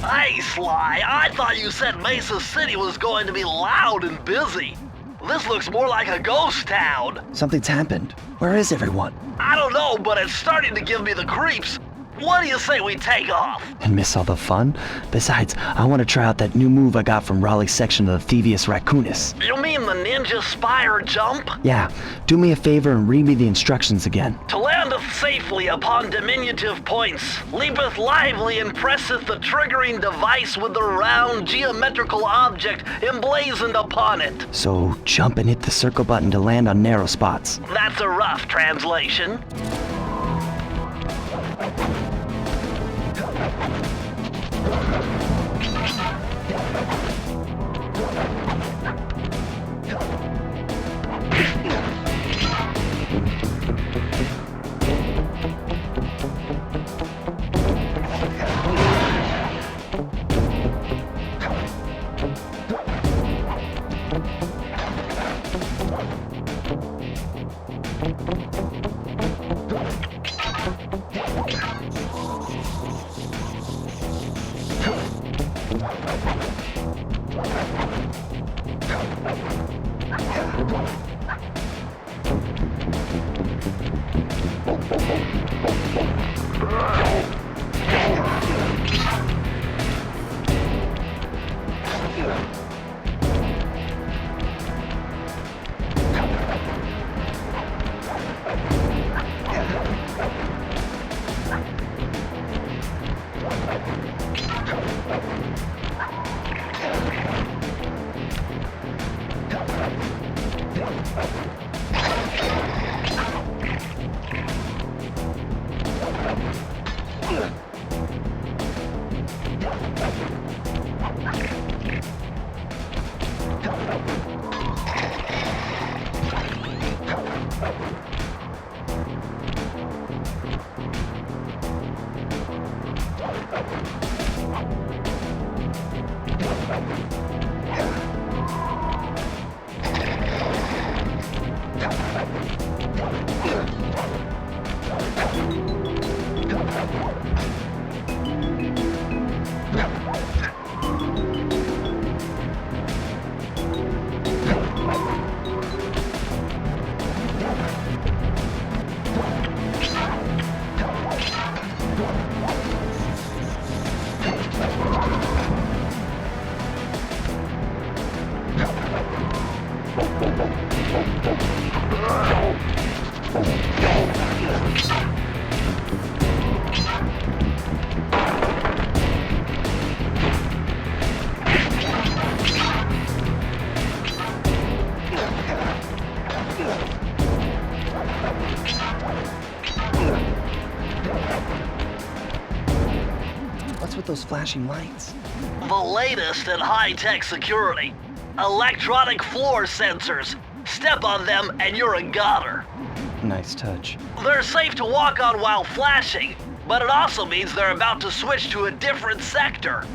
Hey, Sly, I thought you said Mesa City was going to be loud and busy. This looks more like a ghost town. Something's happened. Where is everyone? I don't know, but it's starting to give me the creeps. What do you say we take off? And miss all the fun? Besides, I want to try out that new move I got from Raleigh's section of the Thievius Raccoonus. You mean the ninja spire jump? Yeah, do me a favor and read me the instructions again. To landeth safely upon diminutive points, leapeth lively and presseth the triggering device with the round geometrical object emblazoned upon it. So jump and hit the circle button to land on narrow spots. That's a rough translation. flashing lights? The latest in high-tech security. Electronic floor sensors. Step on them and you're a goner. Nice touch. They're safe to walk on while flashing, but it also means they're about to switch to a different sector.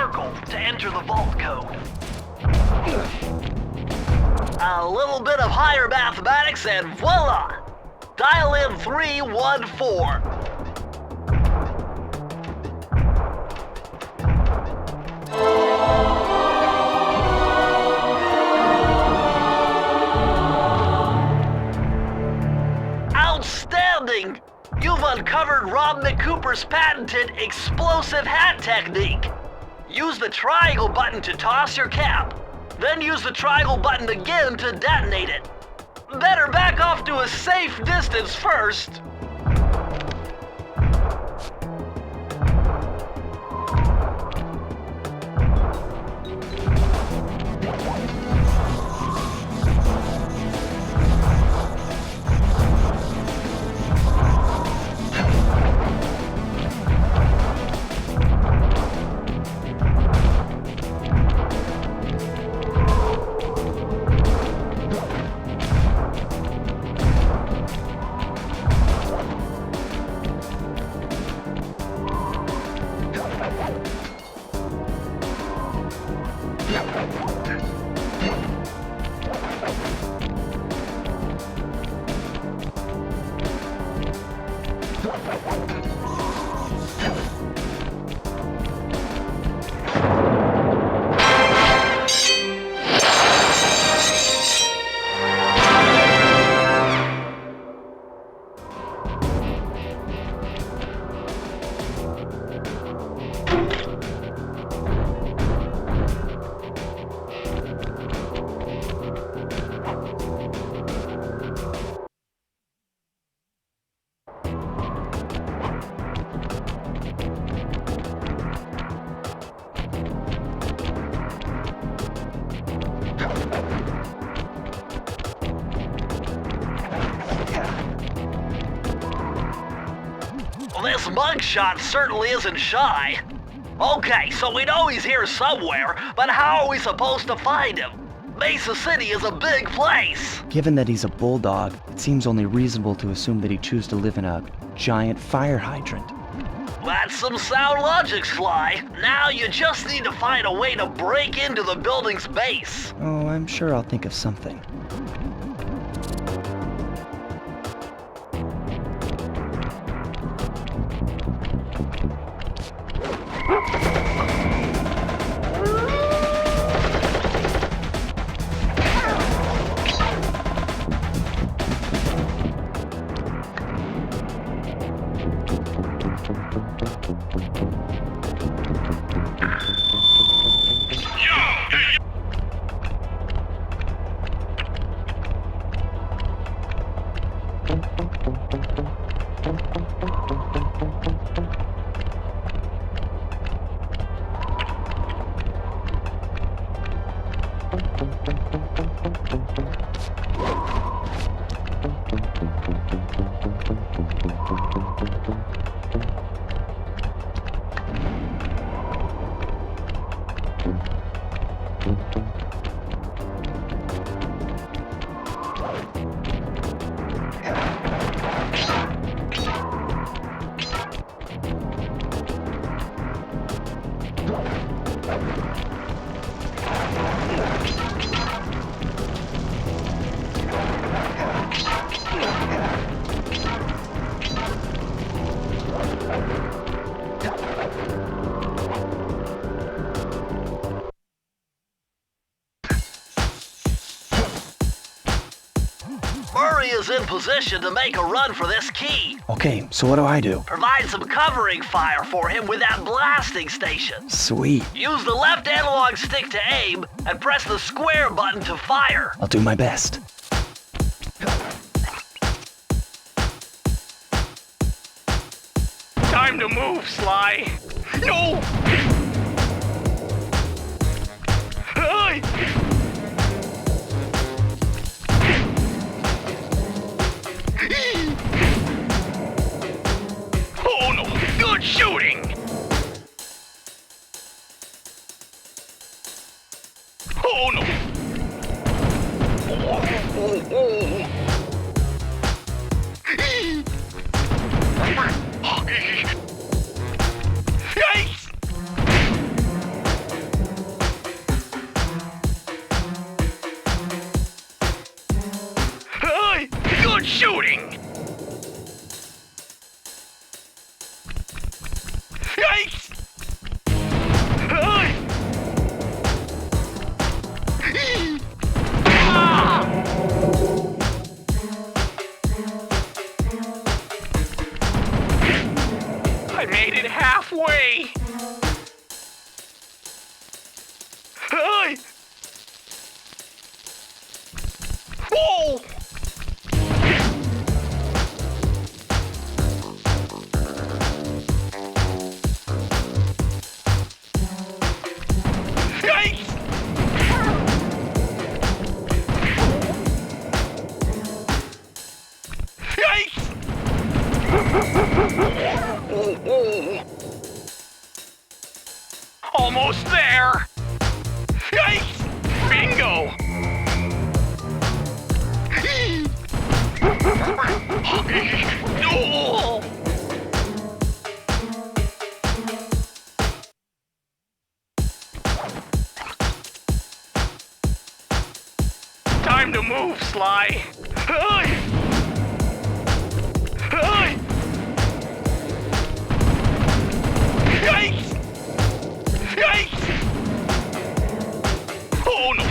Circle to enter the vault code. A little bit of higher mathematics and voila! Dial in 314. Outstanding! You've uncovered Rob McCooper's patented explosive hat technique. Use the triangle button to toss your cap. Then use the triangle button again to detonate it. Better back off to a safe distance first. This Mugshot certainly isn't shy. Okay, so we know he's here somewhere, but how are we supposed to find him? Mesa City is a big place. Given that he's a bulldog, it seems only reasonable to assume that he'd choose to live in a giant fire hydrant. That's some sound logic, Sly. Now you just need to find a way to break into the building's base. Oh, I'm sure I'll think of something. Is in position to make a run for this key. Okay, so what do I do? Provide some covering fire for him with that blasting station. Sweet. Use the left analog stick to aim and press the square button to fire. I'll do my best. Time to move, Sly. No! Hey! Oh no! Good shooting! Oh no! Yikes! halfway! Hey! Whoa! Yikes! Yikes! Almost there! Yikes! Bingo! No! Time to move, Sly! Hey! Hey! Yikes! Yikes! Oh no!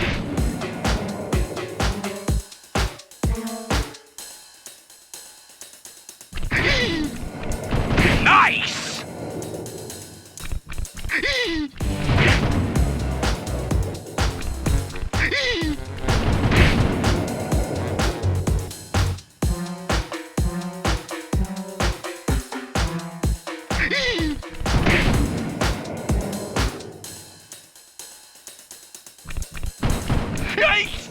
Nice! Yikes!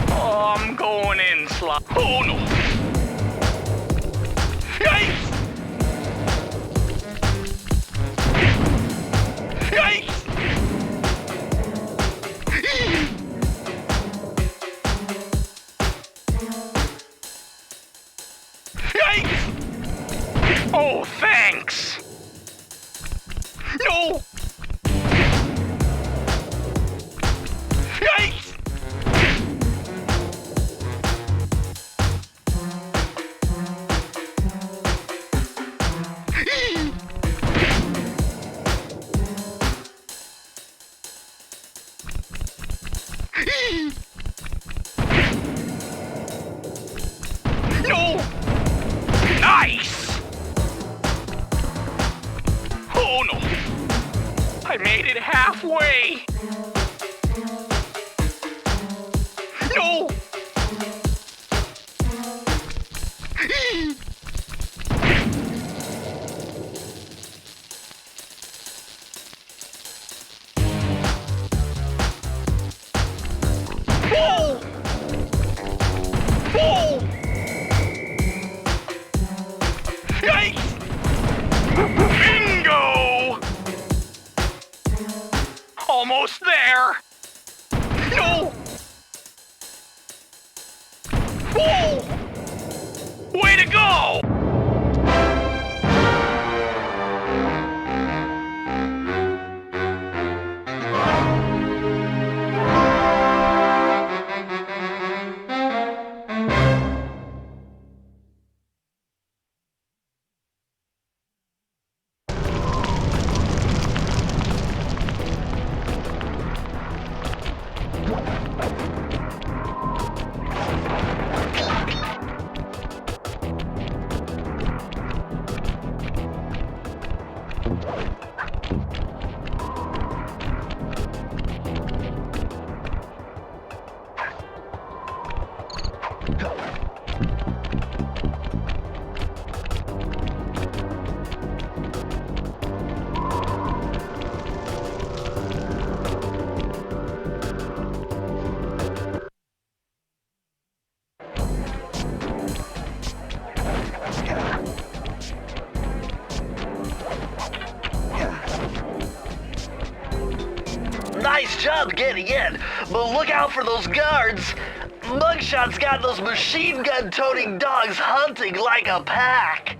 Oh, I'm going in, Sly. Oh no! Yikes! Yikes! Yikes! Oh, thanks! No! Yikes! No! Nice! Oh no! I made it halfway! No! Whoa! Whoa! Yikes! Bingo! Almost there! No! Whoa! Way to go! Nice job getting in, but look out for those guards. Mugshot's got those machine gun toting dogs hunting like a pack.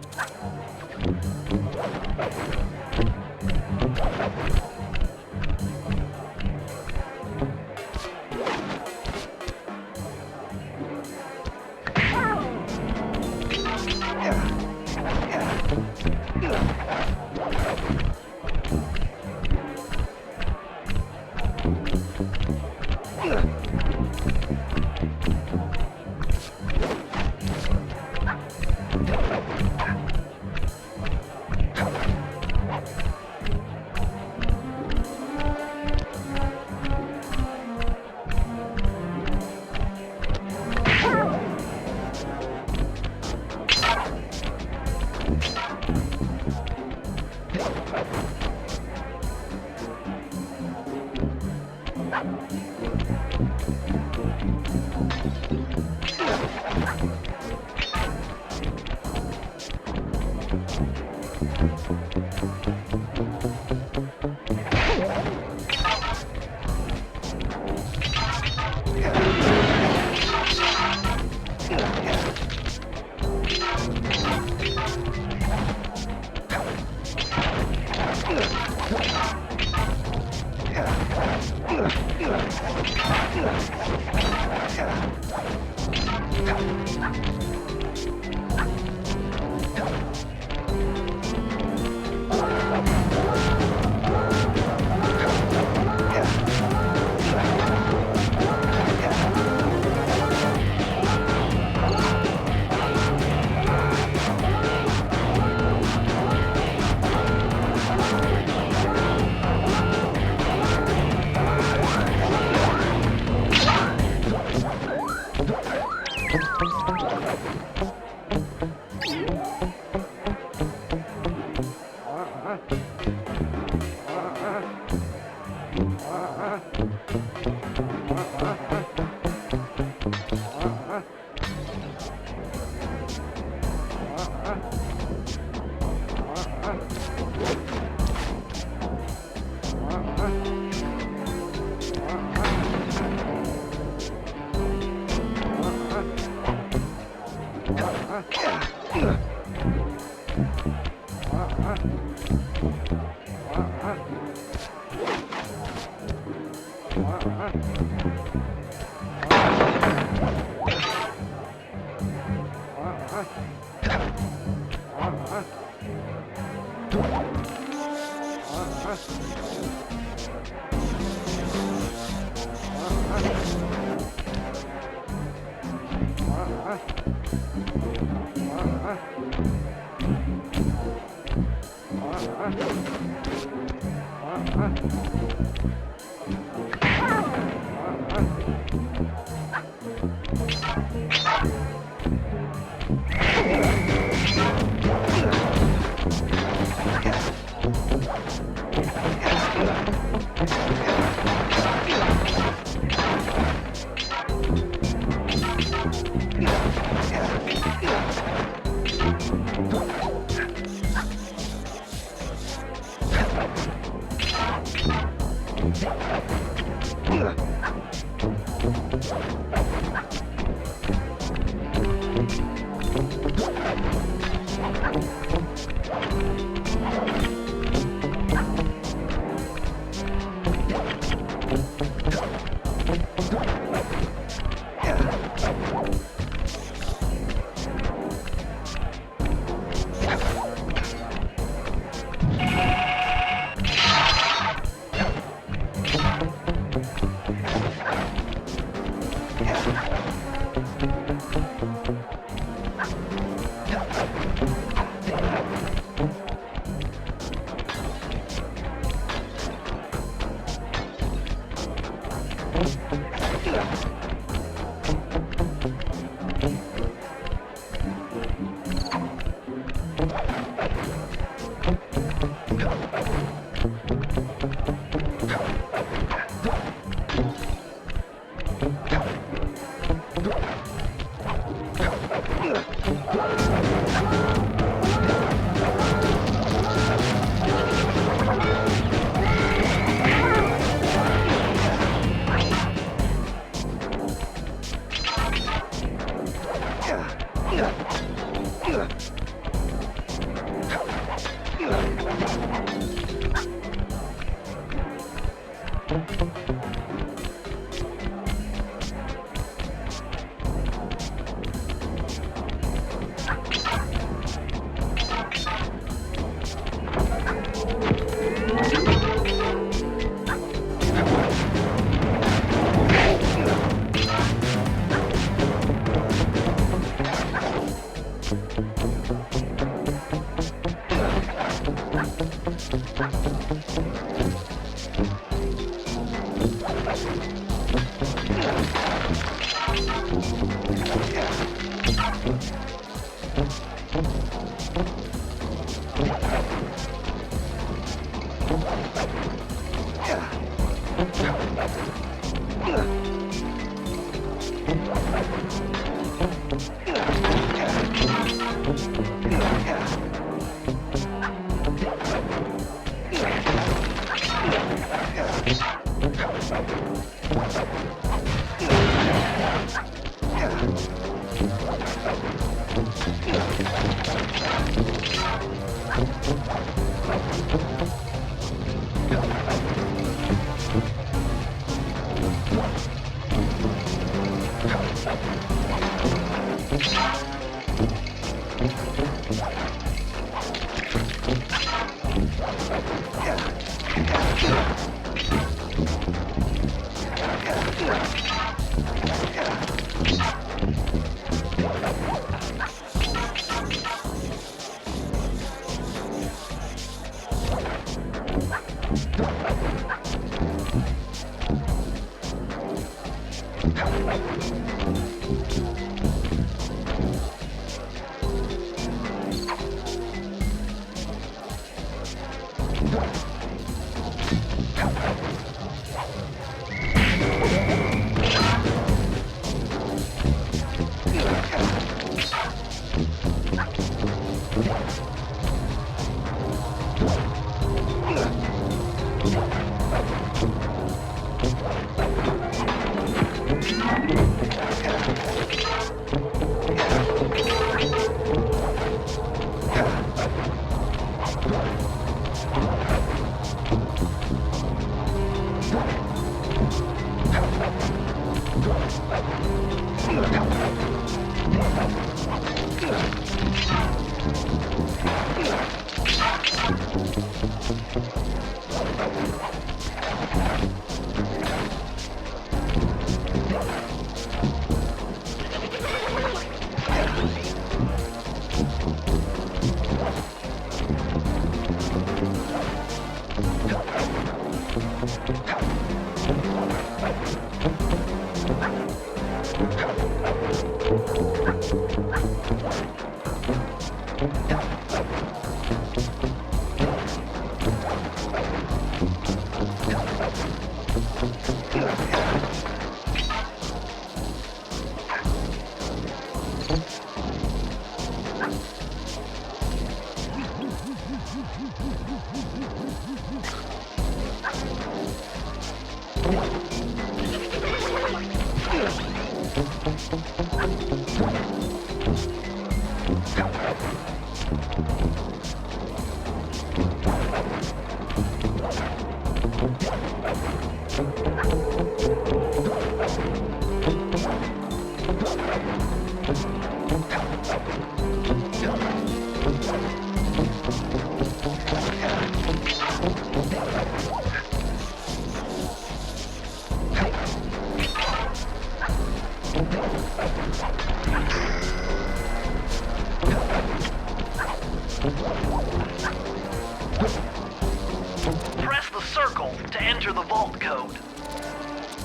Press the circle to enter the vault code.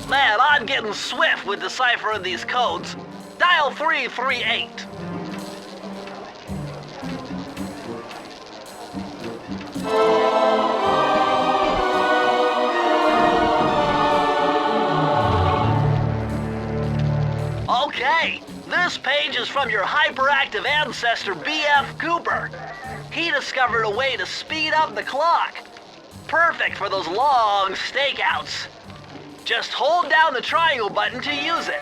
Man, I'm getting swift with deciphering these codes. Dial 338. Okay, this page is from your hyperactive ancestor, B.F. Cooper. He discovered a way to speed up the clock. Perfect for those long stakeouts. Just hold down the triangle button to use it.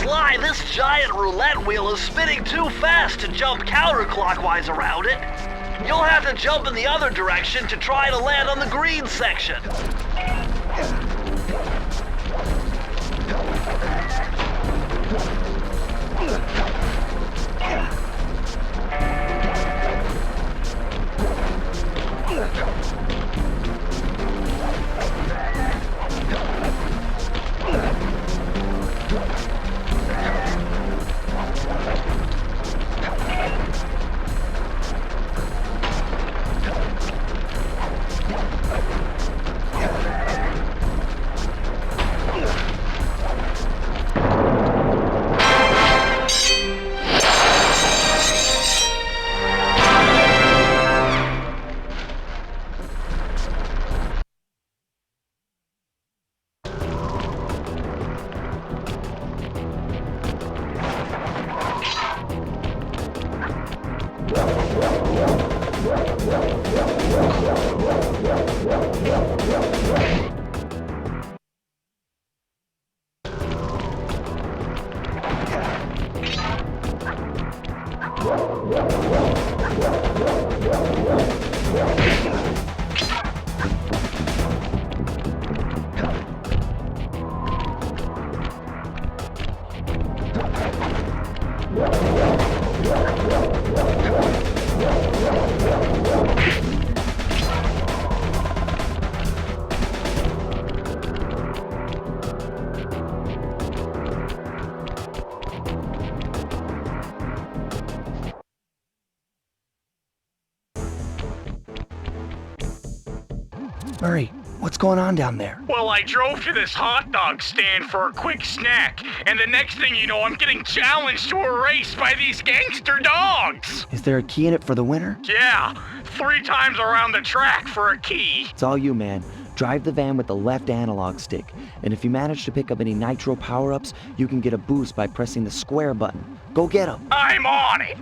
Sly, this giant roulette wheel is spinning too fast to jump counterclockwise around it. You'll have to jump in the other direction to try to land on the green section. Murray, what's going on down there? Well, I drove to this hot dog stand for a quick snack, and the next thing you know, I'm getting challenged to a race by these gangster dogs. Is there a key in it for the winner? Yeah, 3 times around the track for a key. It's all you, man. Drive the van with the left analog stick, and if you manage to pick up any nitro power-ups, you can get a boost by pressing the square button. Go get 'em. I'm on it.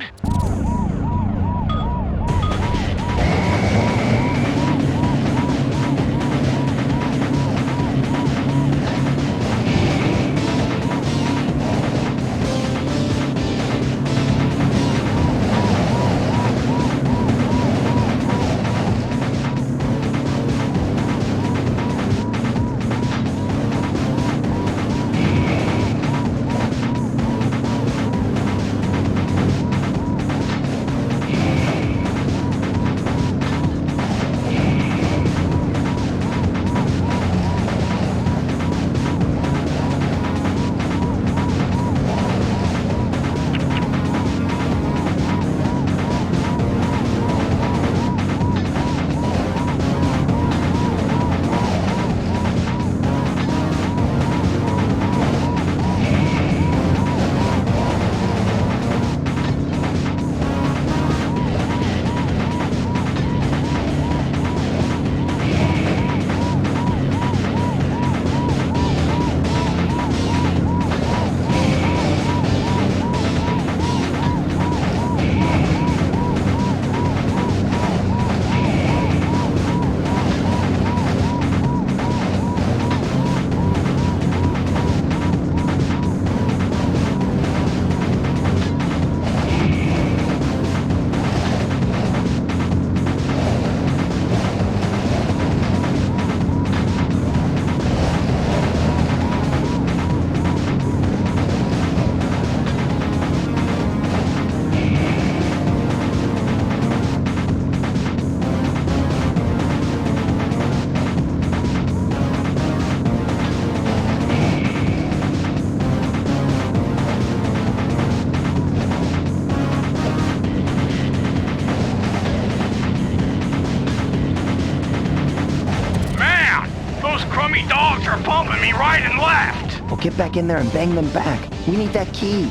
Dogs are bumping me right and left. Well, get back in there and bang them back. We need that key.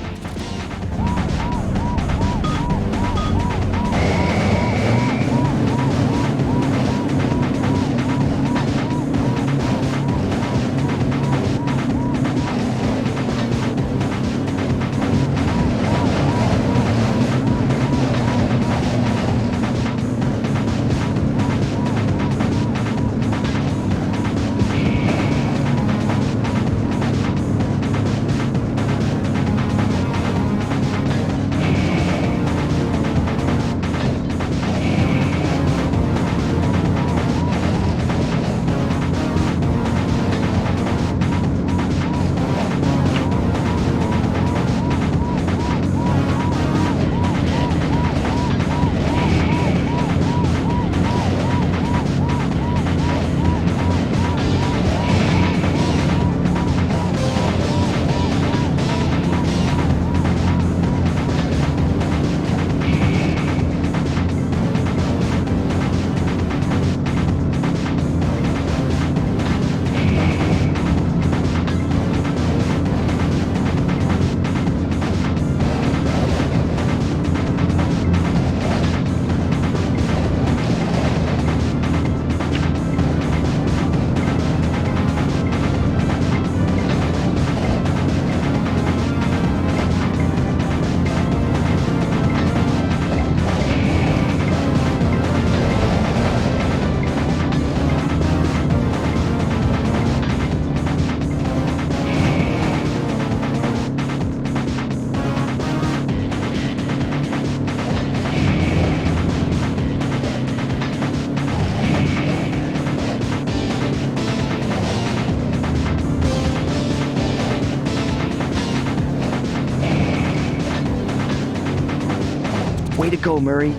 Way to go, Murray.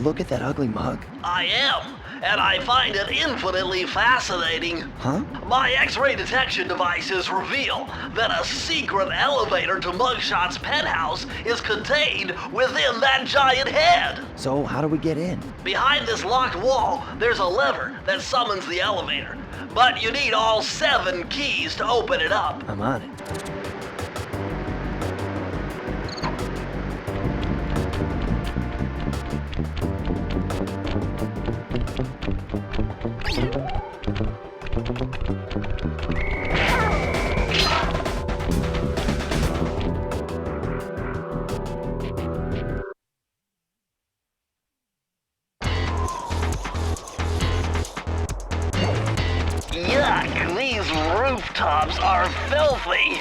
Look at that ugly mug. I am, and I find it infinitely fascinating. Huh? My X-ray detection devices reveal that a secret elevator to Mugshot's penthouse is contained within that giant head. So how do we get in? Behind this locked wall, there's a lever that summons the elevator. But you need all 7 keys to open it up. I'm on it. Yuck, these rooftops are filthy.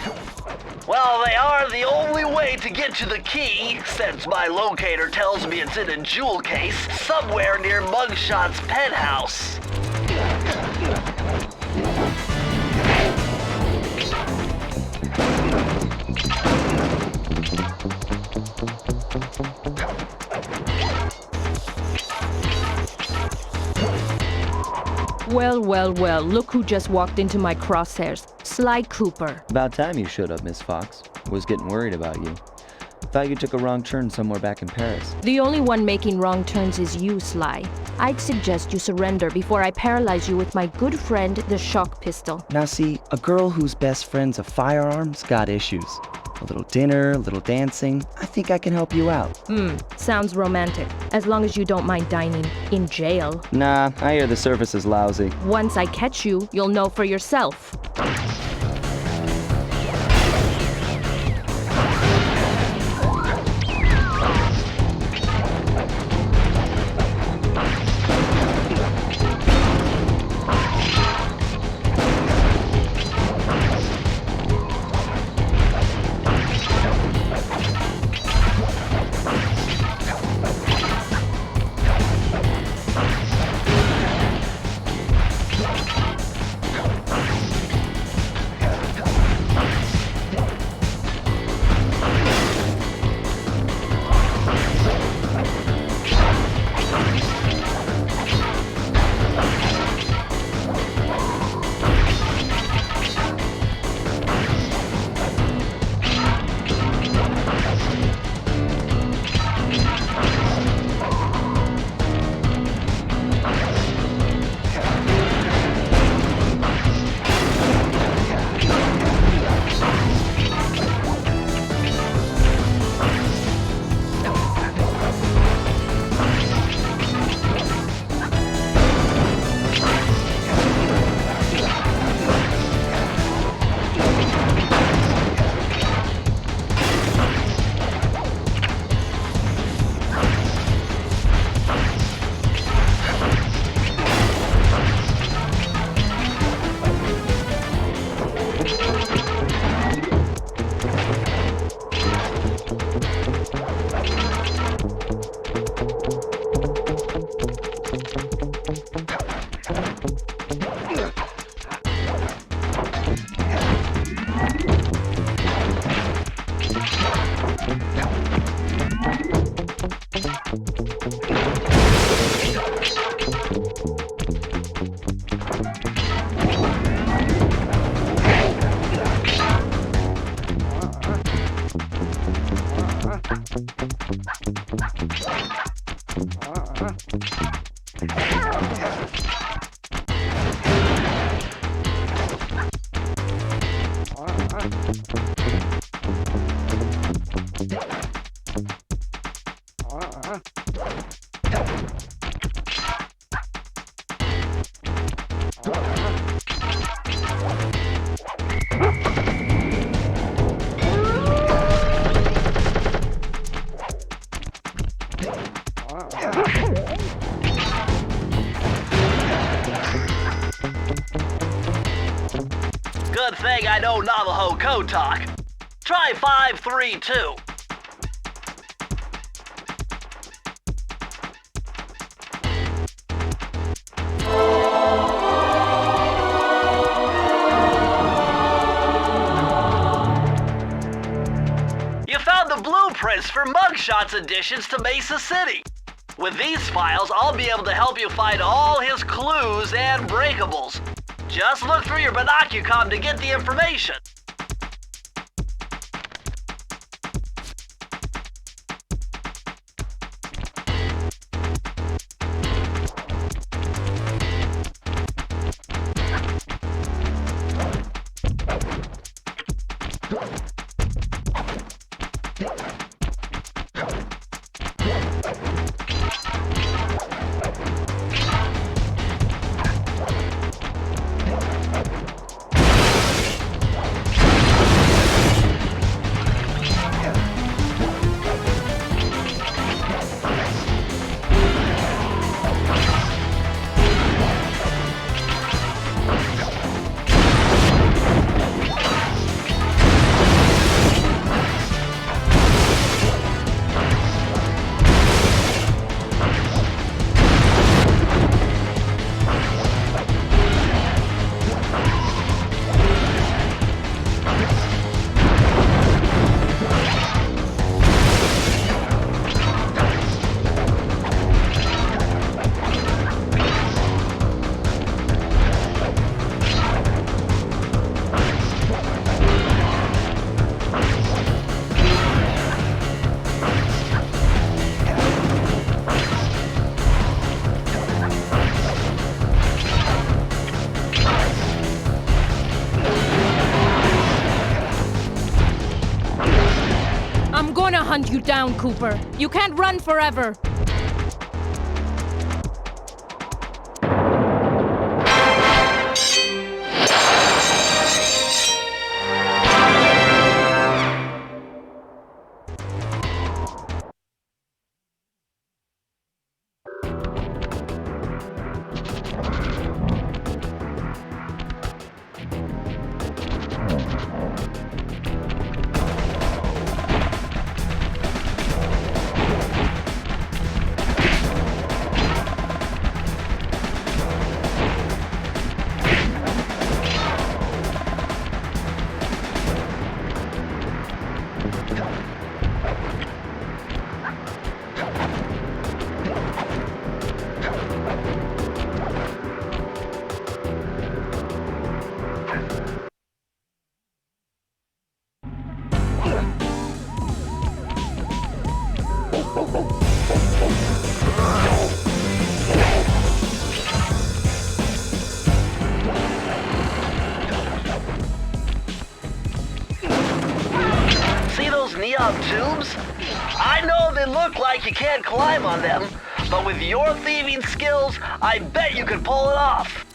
Well, they are the only way to get to the key, since my locator tells me it's in a jewel case somewhere near Mugshot's penthouse. Well, well, well, look who just walked into my crosshairs. Sly Cooper. About time you showed up, Miss Fox. Was getting worried about you. Thought you took a wrong turn somewhere back in Paris. The only one making wrong turns is you, Sly. I'd suggest you surrender before I paralyze you with my good friend, the shock pistol. Now see, a girl whose best friend's a firearm's got issues. A little dinner, a little dancing. I think I can help you out. Sounds romantic. As long as you don't mind dining in jail. Nah, I hear the service is lousy. Once I catch you, you'll know for yourself. Good thing I know Navajo code talk. Try 532. You found the blueprints for Mugshot's additions to Mesa City. With these files, I'll be able to help you find all his clues and breakables. Just look through your binocucom to get the information. Hunt you down, Cooper. You can't run forever. neon tubes? I know they look like you can't climb on them, but with your thieving skills, I bet you could pull it off.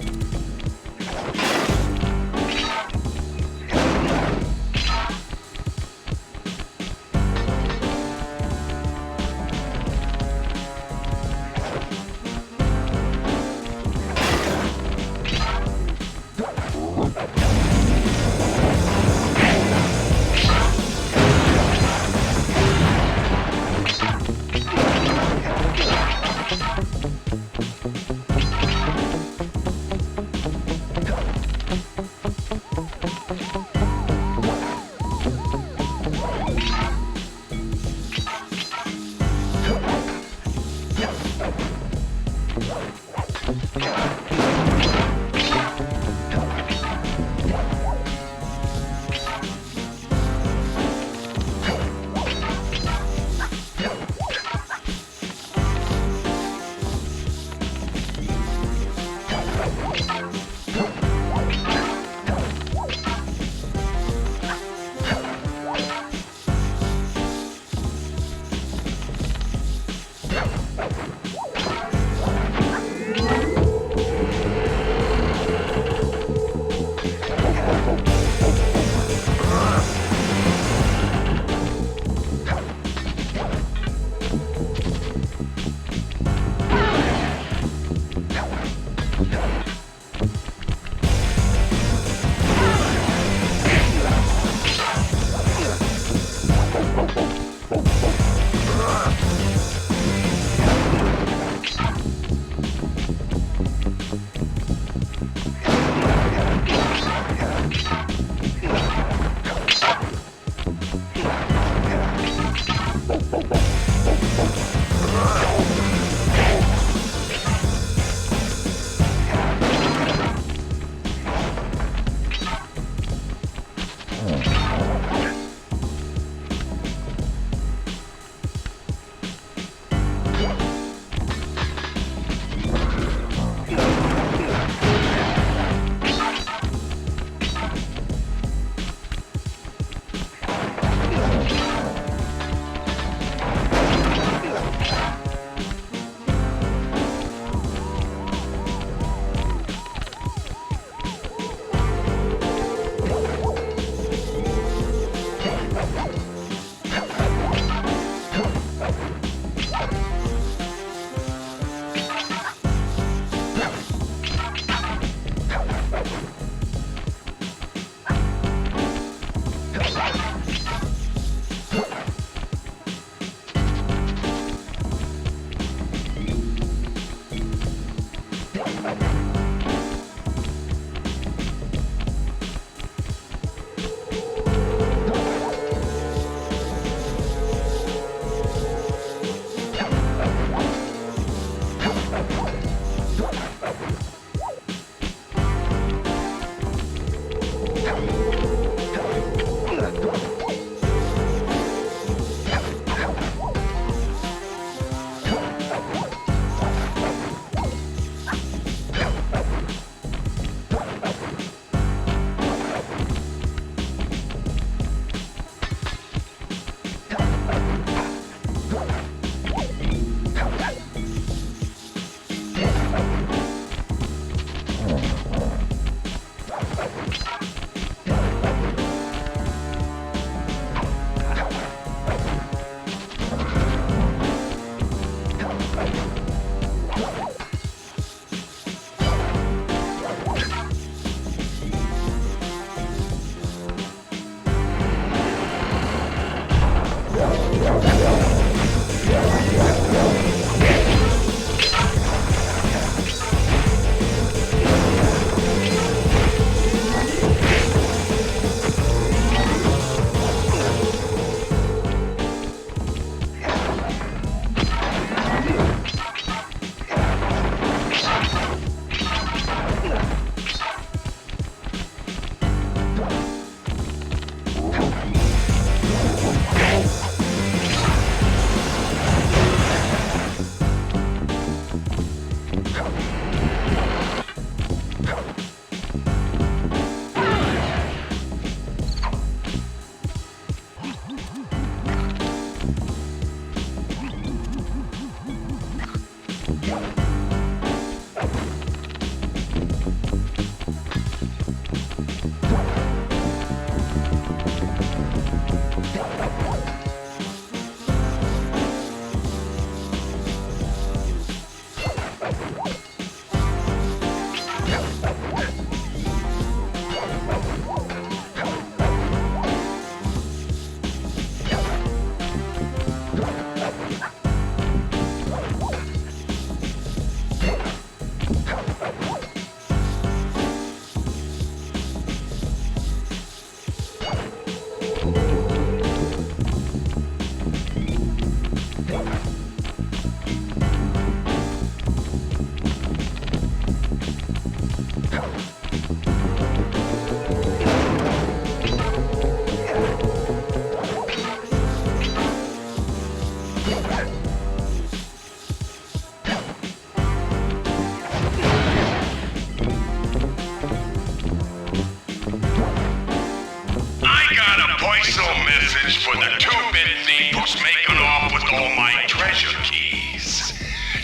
For the two-bit thief who's making off with all my treasure keys.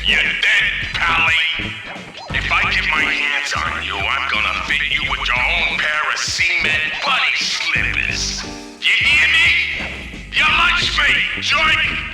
You're dead, Pally. If I get my hands on you, I'm gonna fit you with your own pair of cement bunny slippers. You hear me? Your lunch mate, joint!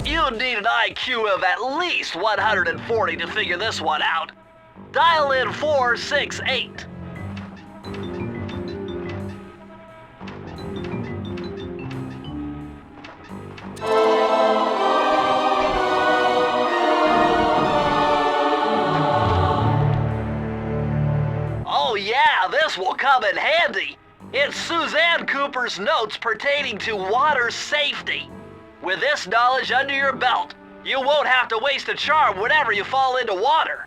You'd need an IQ of at least 140 to figure this one out. Dial in 468. Oh yeah, this will come in handy. It's Suzanne Cooper's notes pertaining to water safety. With this knowledge under your belt, you won't have to waste a charm whenever you fall into water.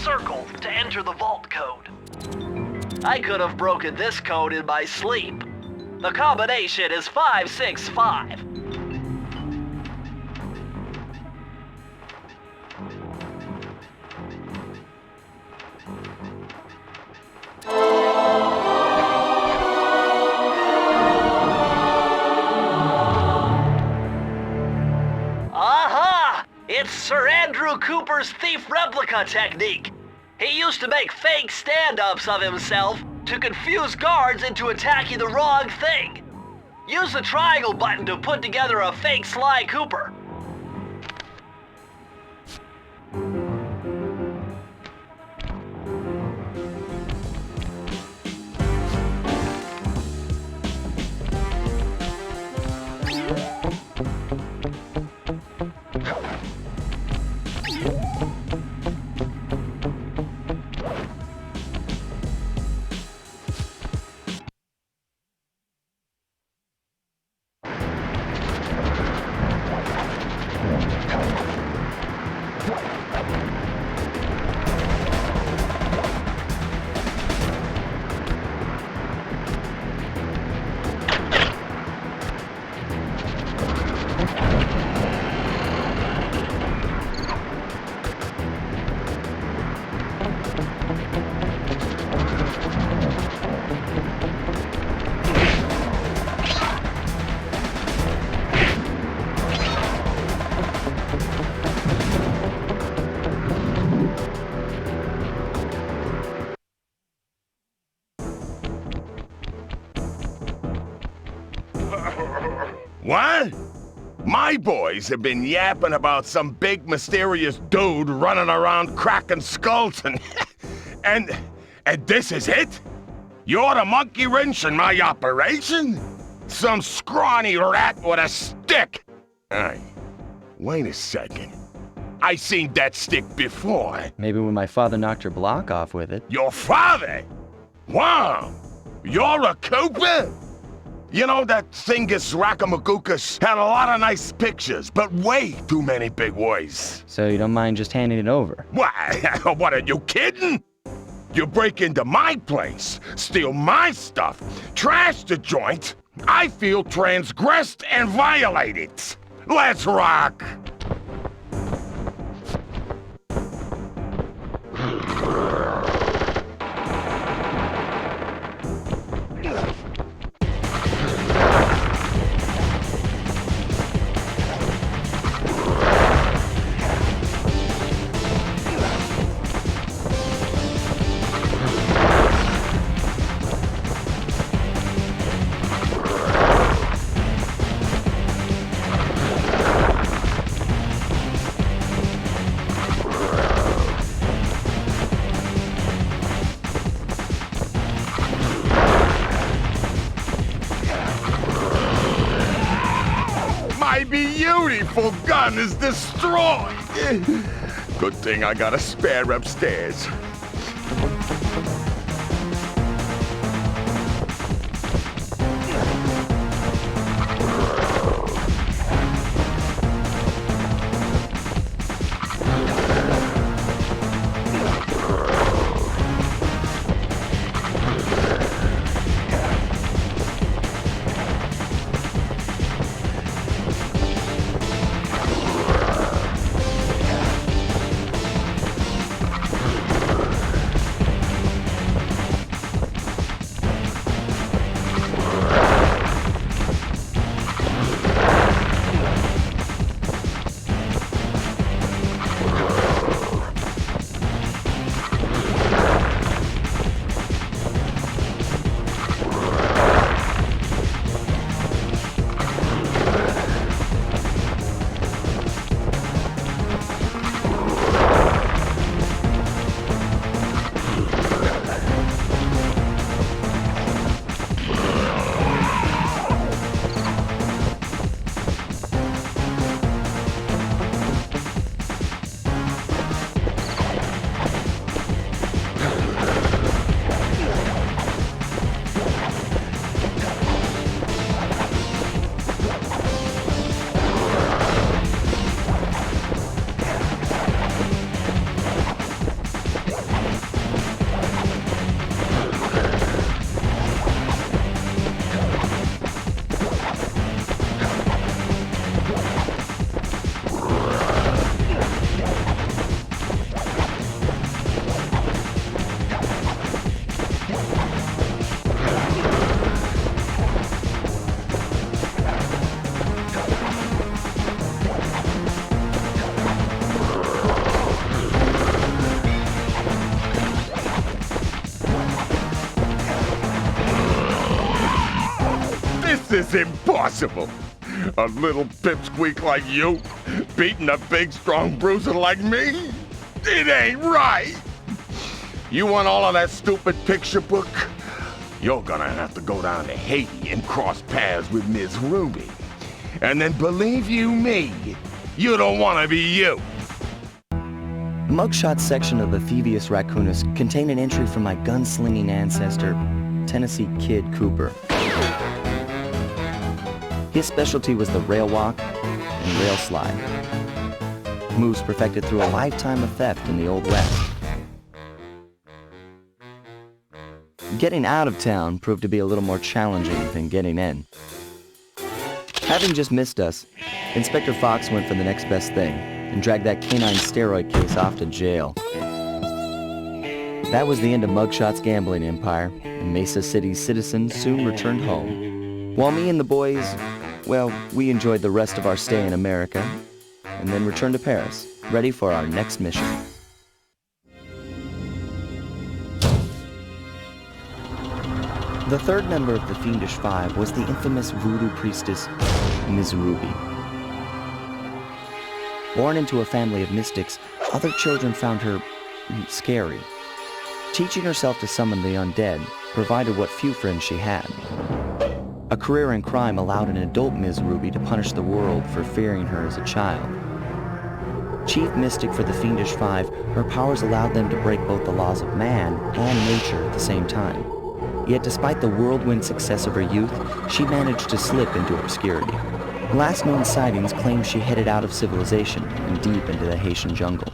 Circle to enter the vault code. I could have broken this code in my sleep. The combination is 565. Aha! It's Sir Andrew Cooper's thief replica technique. He used to make fake stand-ups of himself to confuse guards into attacking the wrong thing. Use the triangle button to put together a fake Sly Cooper. What? My boys have been yapping about some big mysterious dude running around cracking skulls and this is it? You're the monkey wrench in my operation? Some scrawny rat with a stick? Hey, wait a second. I seen that stick before. Maybe when my father knocked your block off with it. Your father? Wow! You're a Cooper? You know, that Thievius Raccoon had a lot of nice pictures, but way too many big words. So you don't mind just handing it over? Why? What, are you kidding? You break into my place, steal my stuff, trash the joint. I feel transgressed and violated. Let's rock! My beautiful gun is destroyed! Good thing I got a spare upstairs. This is impossible. A little pipsqueak like you, beating a big, strong bruiser like me? It ain't right. You want all of that stupid picture book? You're gonna have to go down to Haiti and cross paths with Ms. Ruby. And then believe you me, you don't want to be you. The Mugshot section of the Thievius Raccoonus contained an entry from my gunslinging ancestor, Tennessee Kid Cooper. His specialty was the rail walk and rail slide, moves perfected through a lifetime of theft in the Old West. Getting out of town proved to be a little more challenging than getting in. Having just missed us, Inspector Fox went for the next best thing and dragged that canine steroid case off to jail. That was the end of Mugshot's gambling empire, and Mesa City's citizens soon returned home. While me and the boys, well, we enjoyed the rest of our stay in America, and then returned to Paris, ready for our next mission. The third member of the Fiendish Five was the infamous voodoo priestess, Ms. Ruby. Born into a family of mystics, other children found her scary. Teaching herself to summon the undead provided what few friends she had. A career in crime allowed an adult Ms. Ruby to punish the world for fearing her as a child. Chief mystic for the Fiendish Five, her powers allowed them to break both the laws of man and nature at the same time. Yet despite the whirlwind success of her youth, she managed to slip into obscurity. Last known sightings claim she headed out of civilization and deep into the Haitian jungle.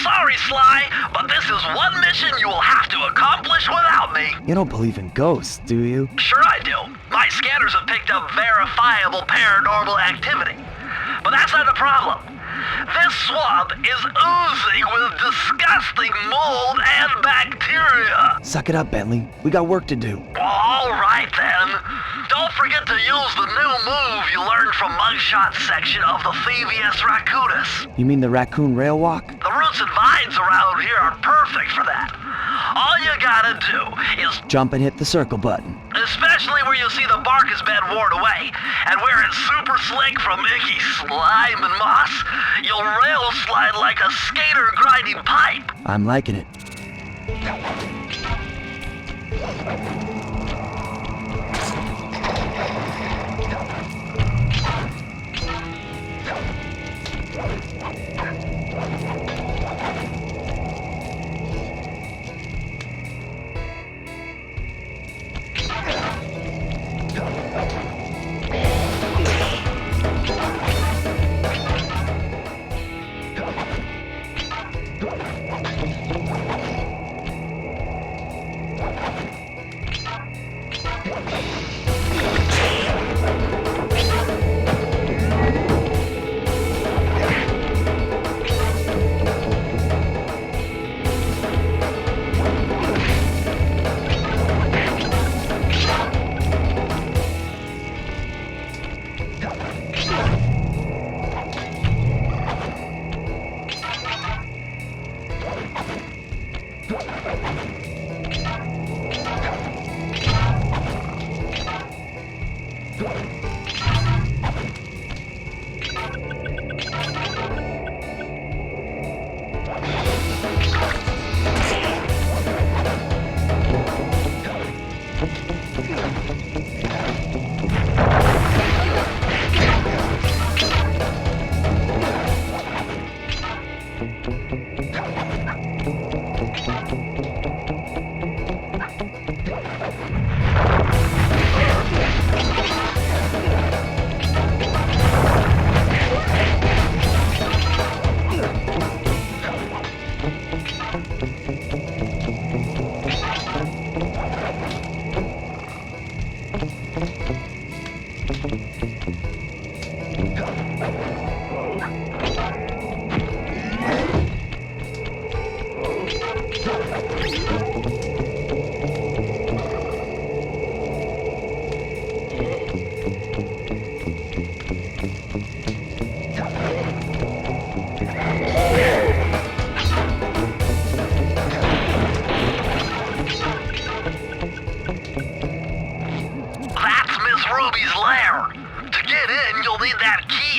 Sorry, Sly, but this is one mission you will have to accomplish without me. You don't believe in ghosts, do you? Sure I do. My scanners have picked up verifiable paranormal activity. But that's not the problem. This swamp is oozing with disgusting mold and bacteria. Suck it up, Bentley. We got work to do. Well, all right then. Don't forget to use the new move you learned from Mugshot section of the Thievius Raccoonus. You mean the raccoon rail walk? The roots and vines around here are perfect for that. All you gotta do is Jump and hit the circle button. especially where you see the bark has been worn away, and where it's super slick from icky slime and moss, you'll rail slide like a skater grinding pipe. I'm liking it.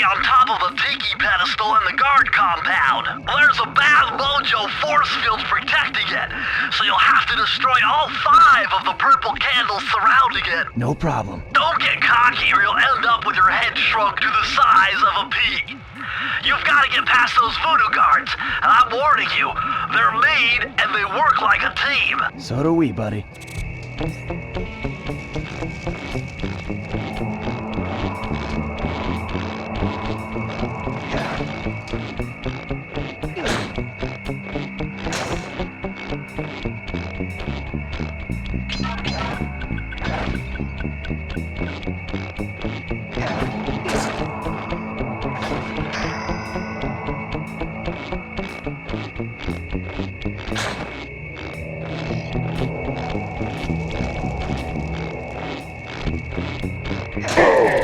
on top of a tiki pedestal in the guard compound. There's a bad mojo force field protecting it, so you'll have to destroy all 5 of the purple candles surrounding it. No problem. Don't get cocky or you'll end up with your head shrunk to the size of a pea. You've got to get past those voodoo guards, and I'm warning you, they're mean and they work like a team. So do we, buddy.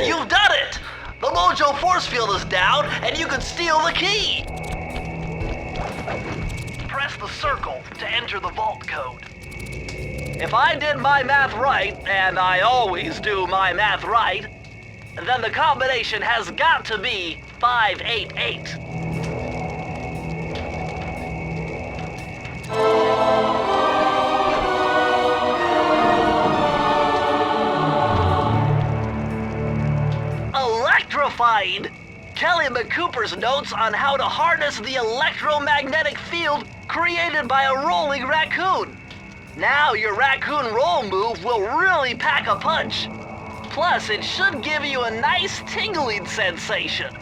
You've done it! The mojo force field is down, and you can steal the key! Press the circle to enter the vault code. If I did my math right, and I always do my math right, then the combination has got to be 588. Electrified! Kelly McCooper's notes on how to harness the electromagnetic field created by a rolling raccoon. Now your raccoon roll move will really pack a punch. Plus, it should give you a nice tingling sensation.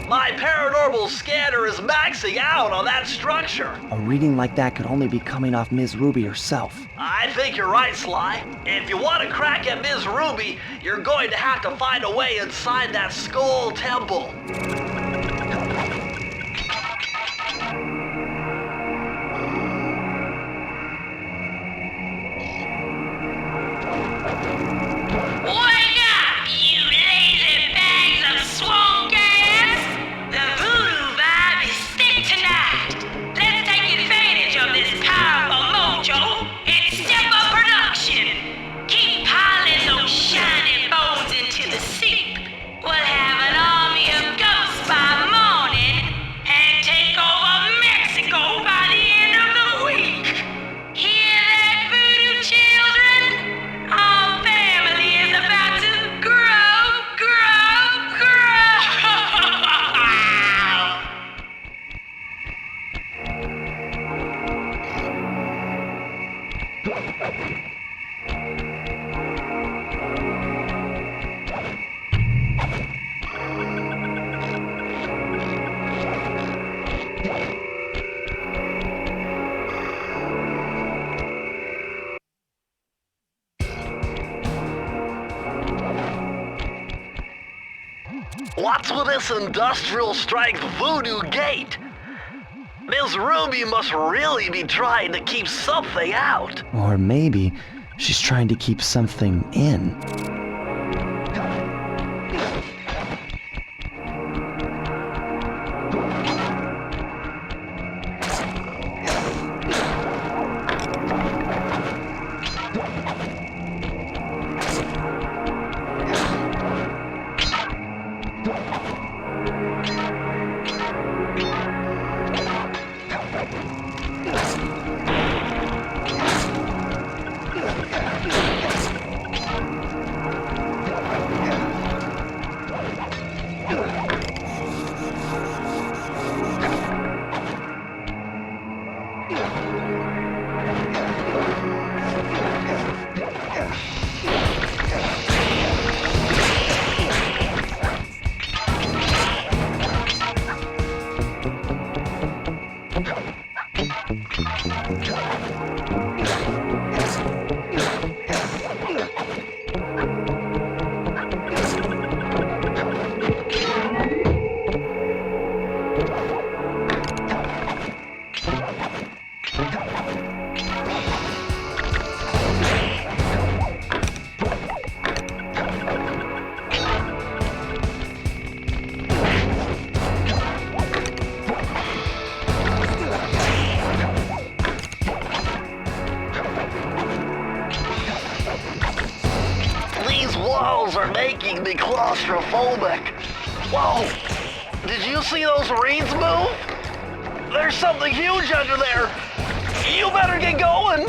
My paranormal scanner is maxing out on that structure. A reading like that could only be coming off Ms. Ruby herself. I think you're right, Sly. If you want to crack at Ms. Ruby, you're going to have to find a way inside that skull temple. Wake up, you lazy bags of swamp gas! The Vodoo vibe is thick tonight. Let's take advantage of this powerful mojo and step up production. Keep piling those shiny bones into the soup. We'll have an army of ghosts by morning and take over Mexico by the end of the week. Hear that, Vodoo children? Our family is about to grow. What's with this industrial strength voodoo gate? Ms. Ruby must really be trying to keep something out. Or maybe she's trying to keep something in. Are making me claustrophobic. Whoa! Did you see those reeds move? There's something huge under there. You better get going.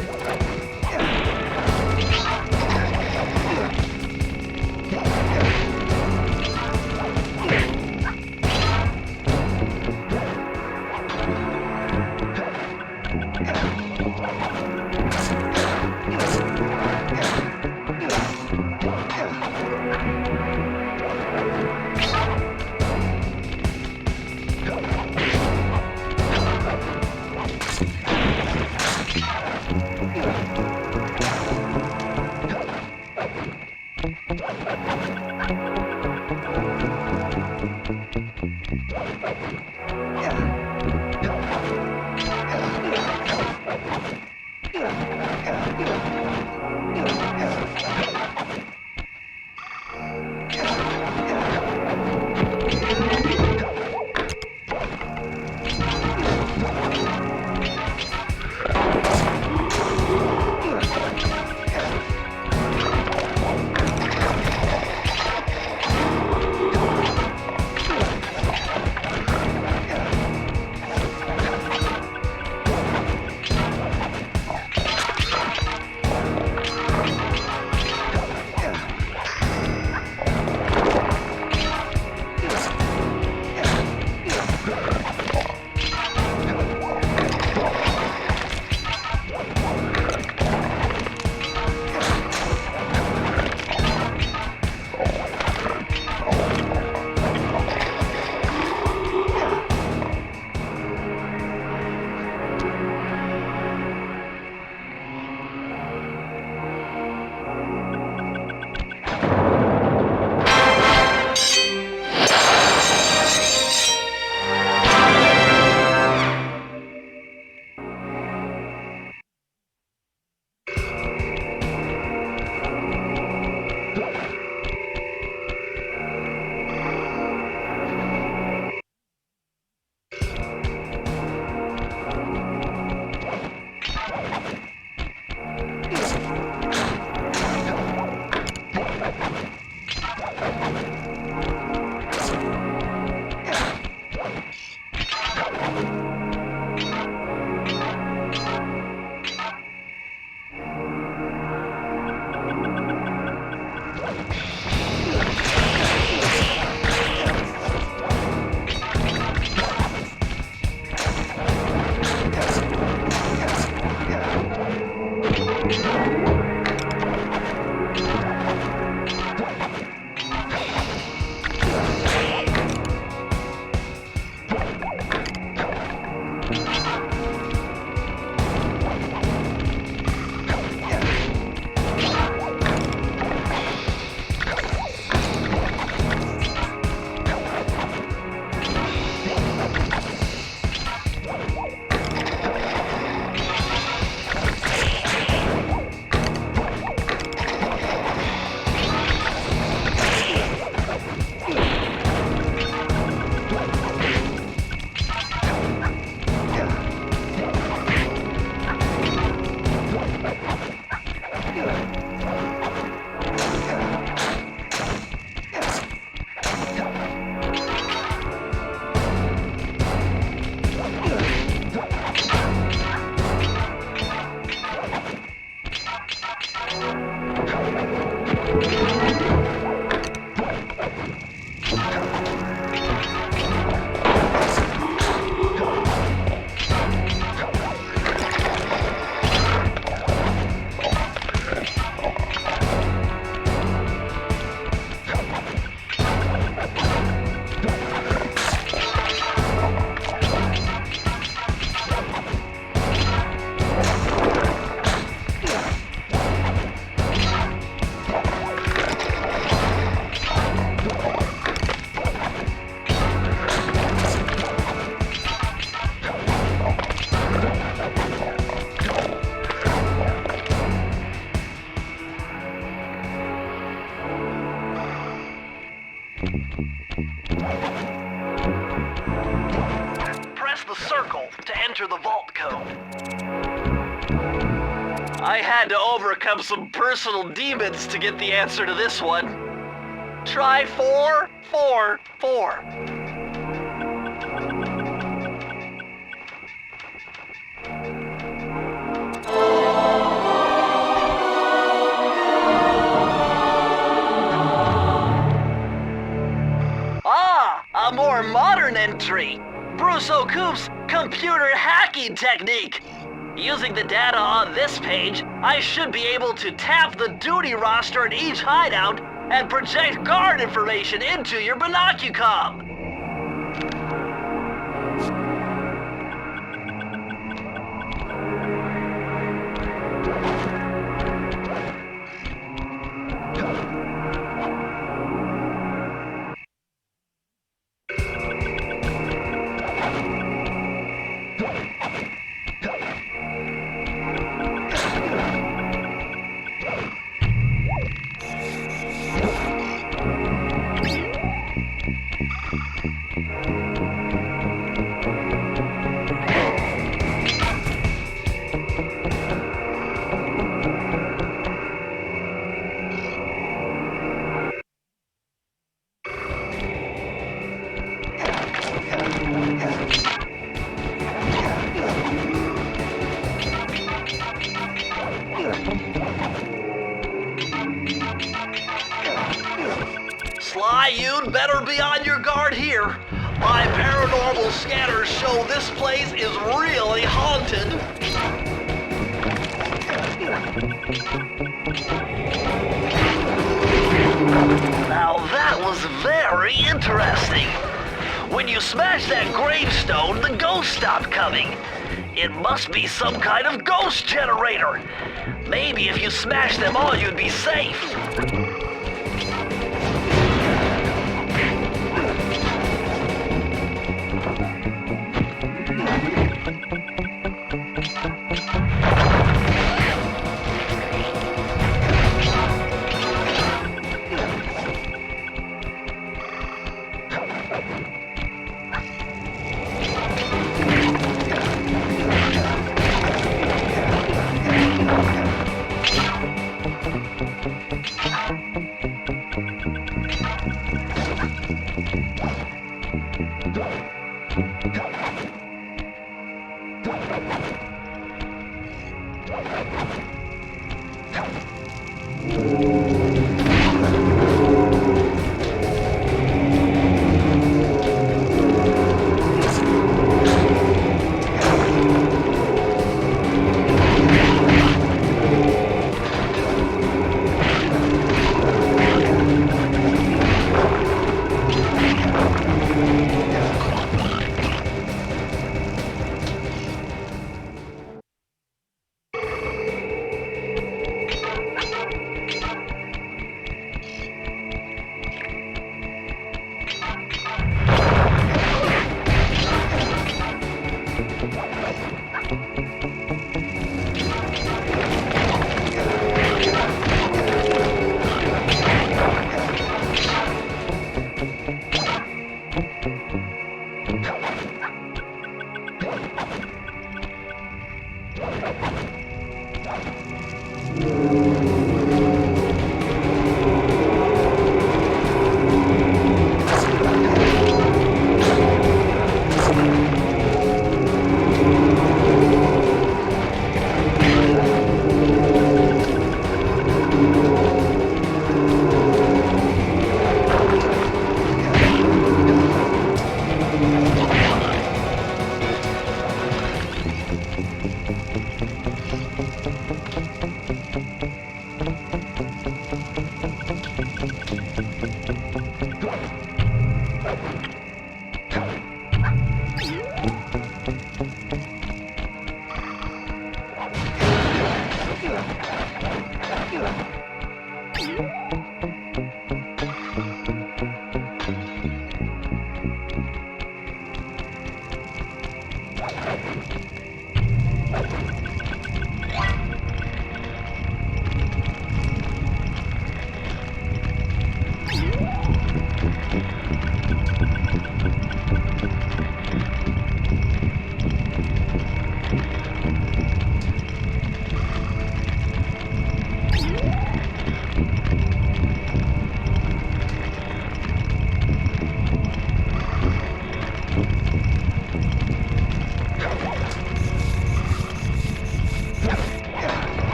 Press the circle to enter the vault code. I had to overcome some personal demons to get the answer to this one. Try 444. A more modern entry, Bruce O'Coop's computer hacking technique. Using the data on this page, I should be able to tap the duty roster in each hideout and project guard information into your binocucom. Sly, you'd better be on your guard here. My paranormal scanners show this place is really haunted. Now that was very interesting. When you smashed that gravestone, the ghosts stopped coming. It must be some kind of ghost generator. Maybe if you smashed them all, you'd be safe.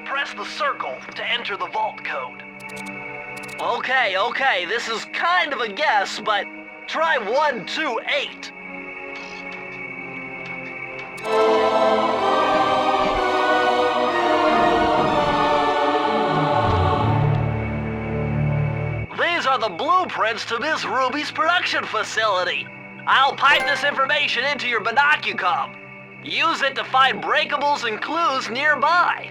Press the circle to enter the vault code. Okay, this is kind of a guess, but try 128. These are the blueprints to Miss Ruby's production facility. I'll pipe this information into your binocucom. Use it to find breakables and clues nearby.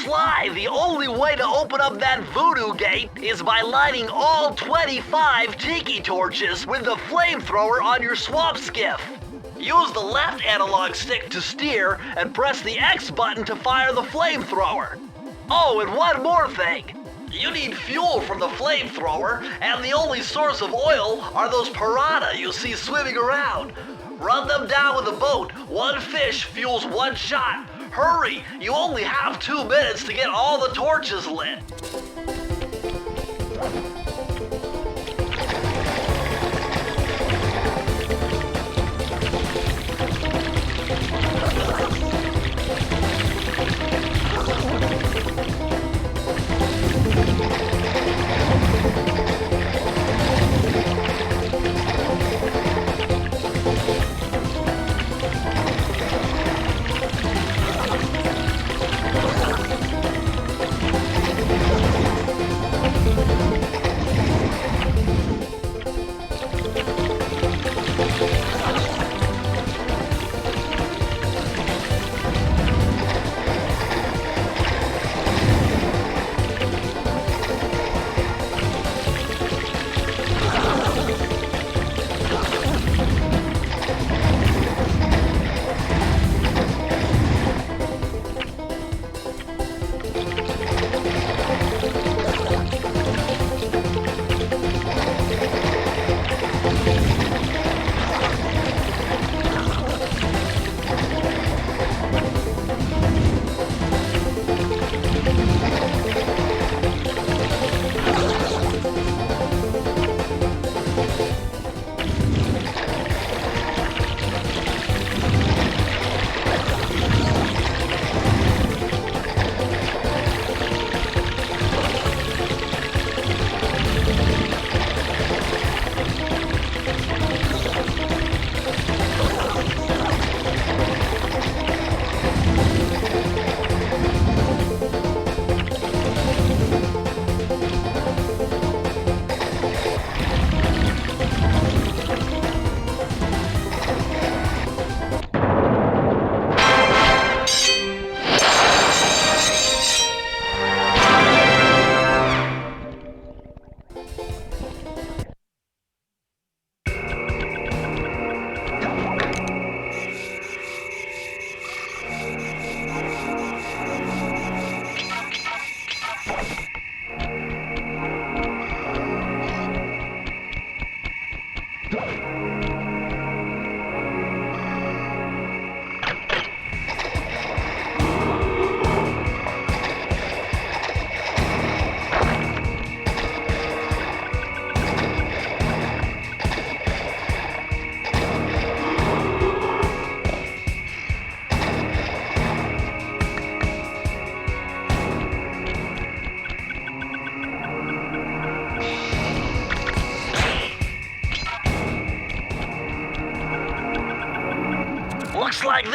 Sly, the only way to open up that voodoo gate is by lighting all 25 tiki torches with the flamethrower on your swamp skiff. Use the left analog stick to steer and press the X button to fire the flamethrower. Oh, and one more thing. You need fuel from the flamethrower, and the only source of oil are those piranha you see swimming around. Run them down with a boat. One fish fuels one shot. Hurry! You only have 2 minutes to get all the torches lit.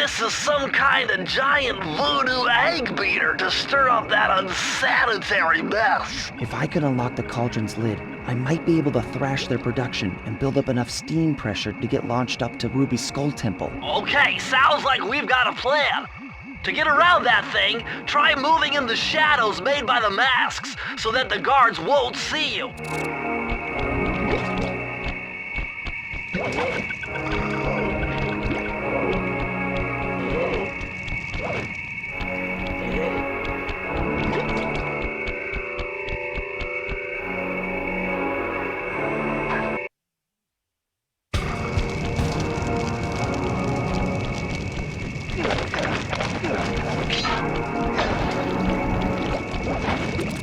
this is some kind of giant voodoo egg beater to stir up that unsanitary mess. If I could unlock the cauldron's lid, I might be able to thrash their production and build up enough steam pressure to get launched up to Ruby's Skull Temple. Okay, sounds like we've got a plan. To get around that thing, try moving in the shadows made by the masks so that the guards won't see you.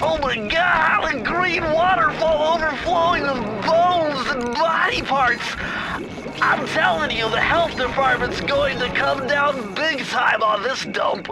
Oh my god, a green waterfall overflowing with bones and body parts. I'm telling you, the health department's going to come down big time on this dump.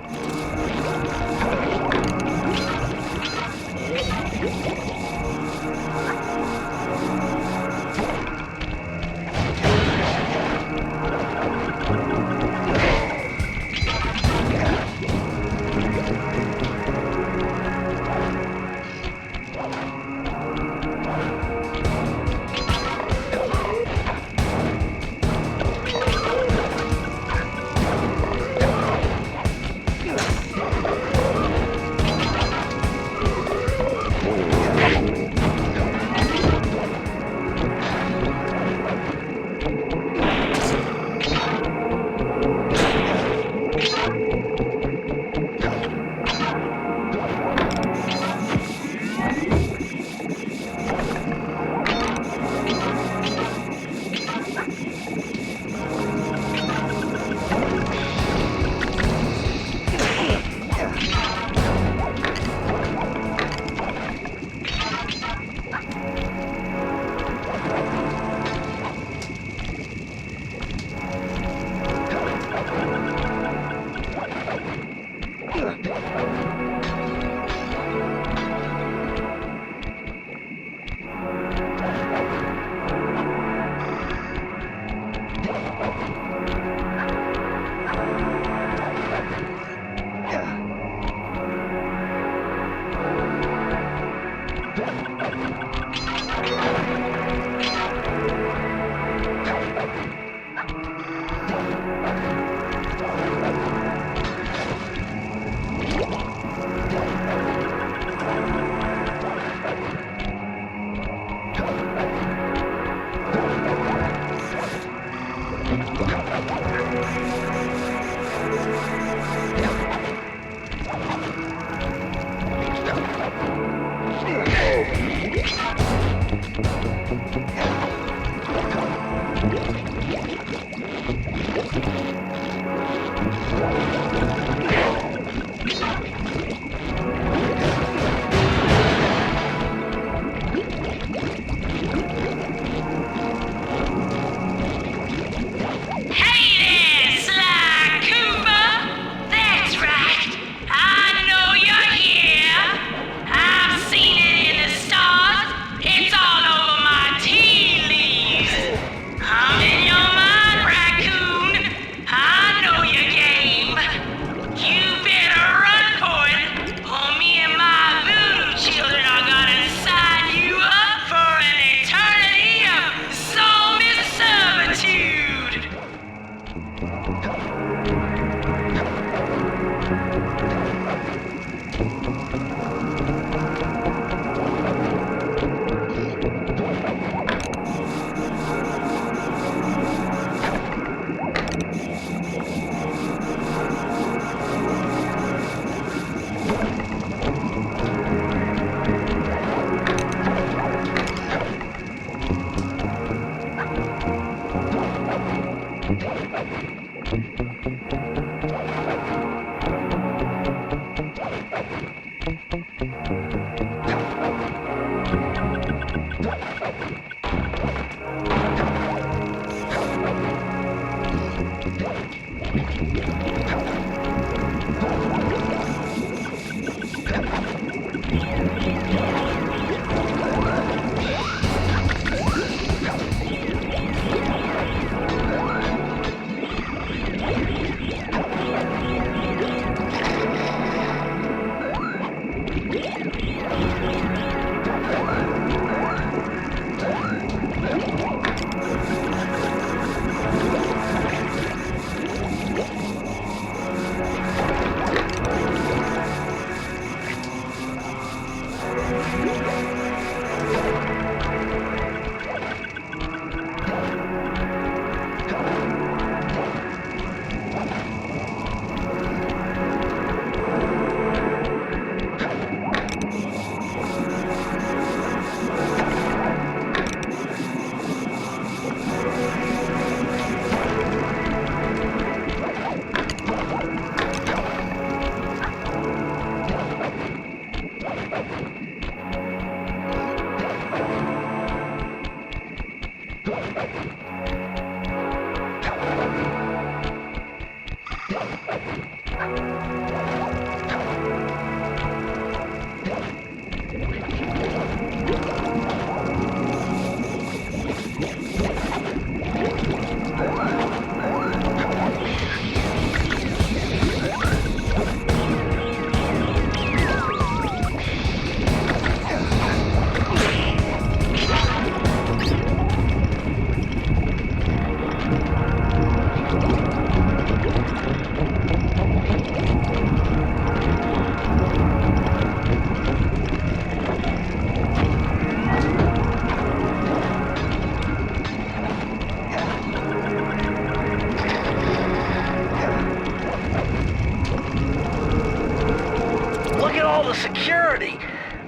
Security.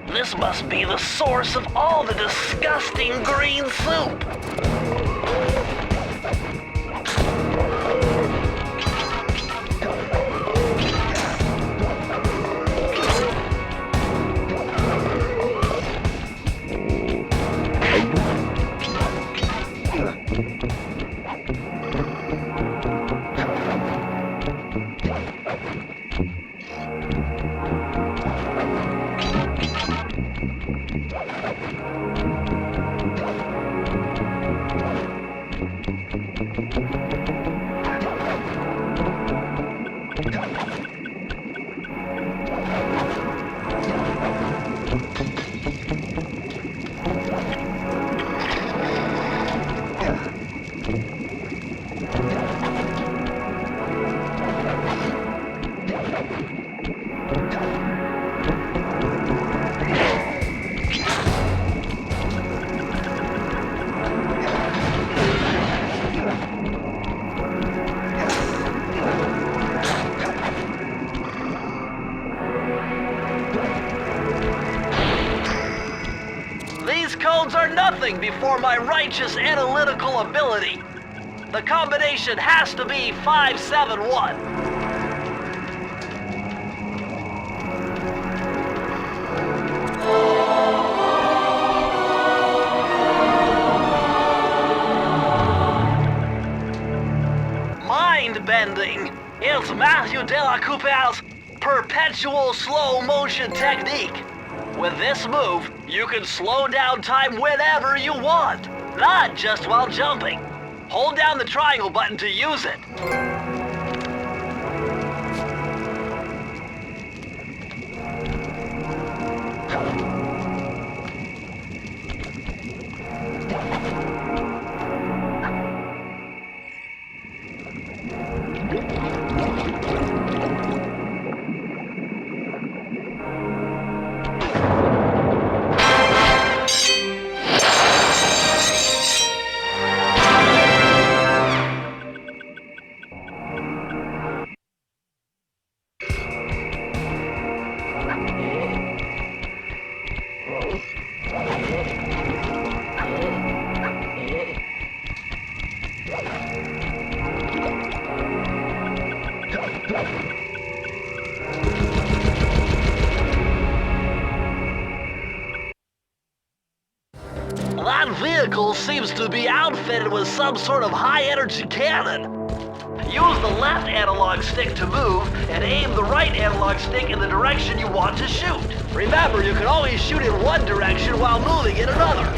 This must be the source of all the disgusting green soup. Before my righteous analytical ability. The combination has to be 571. Mind bending. It's Matthew de la Coupe's perpetual slow motion technique. With this move, you can slow down time whenever you want, not just while jumping. Hold down the triangle button to use it. That vehicle seems to be outfitted with some sort of high-energy cannon. Use the left analog stick to move, and aim the right analog stick in the direction you want to shoot. Remember, you can always shoot in one direction while moving in another.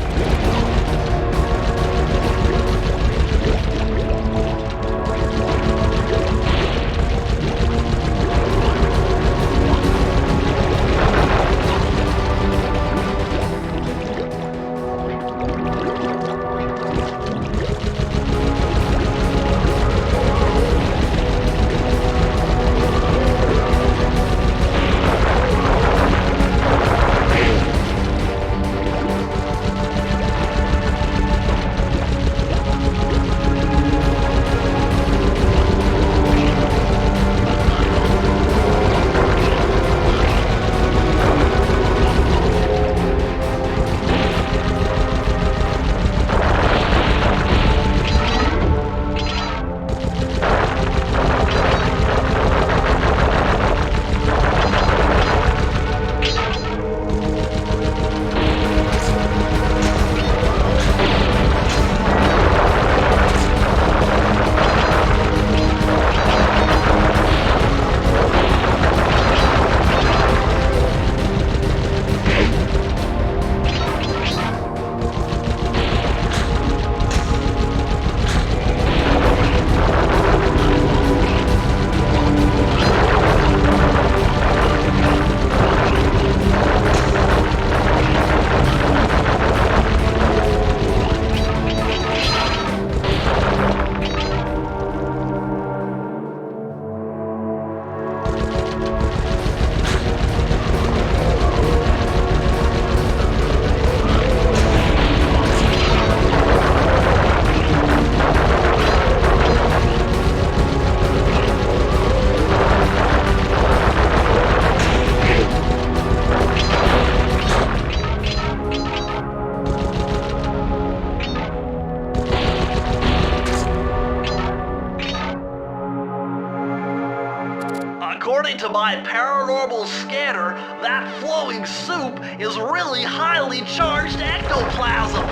there, that flowing soup is really highly charged ectoplasm.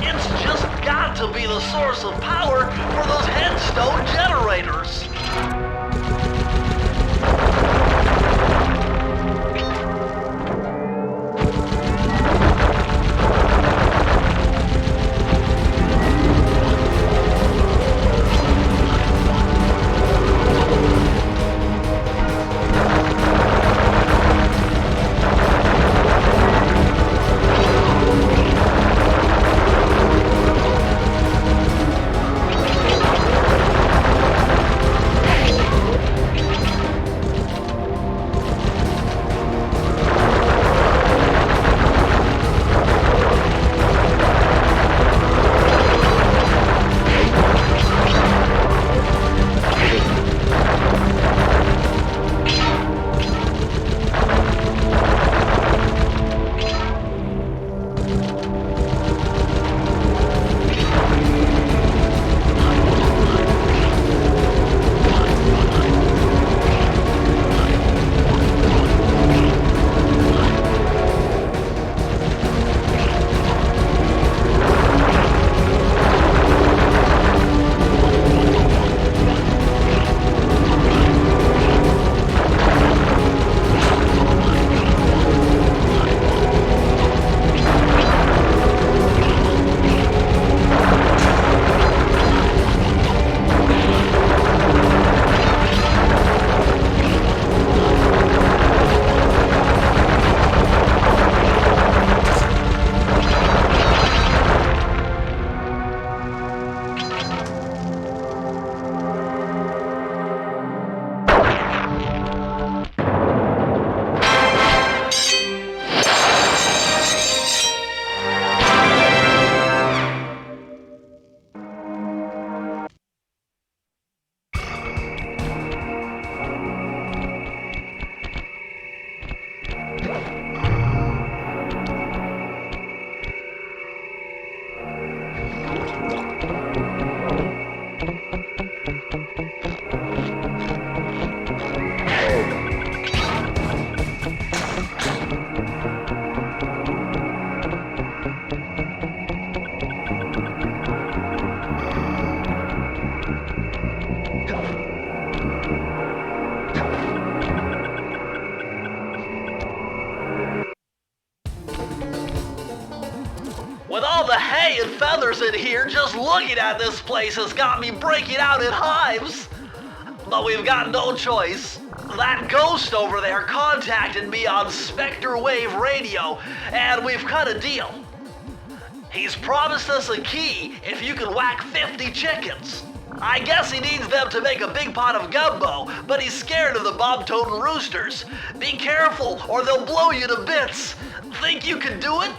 It's just got to be the source of power for those headstone generators. With all the hay and feathers in here, just looking at this place has got me breaking out in hives. But we've got no choice. That ghost over there contacted me on Spectre Wave Radio, and we've cut a deal. He's promised us a key if you can whack 50 chickens. I guess he needs them to make a big pot of gumbo, but he's scared of the bob-toting roosters. Be careful, or they'll blow you to bits. Think you can do it?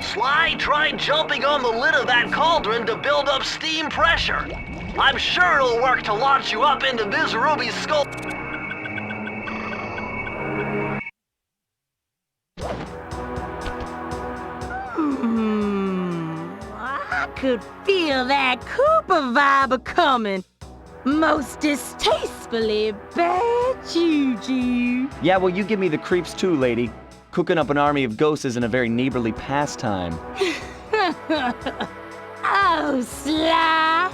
Sly tried jumping on the lid of that cauldron to build up steam pressure. I'm sure it'll work to launch you up into Ms. Ruby's skull. I could feel that Cooper vibe a-coming. Most distastefully bad juju. Yeah, well, you give me the creeps too, lady. Cooking up an army of ghosts isn't a very neighborly pastime. Oh, Sly.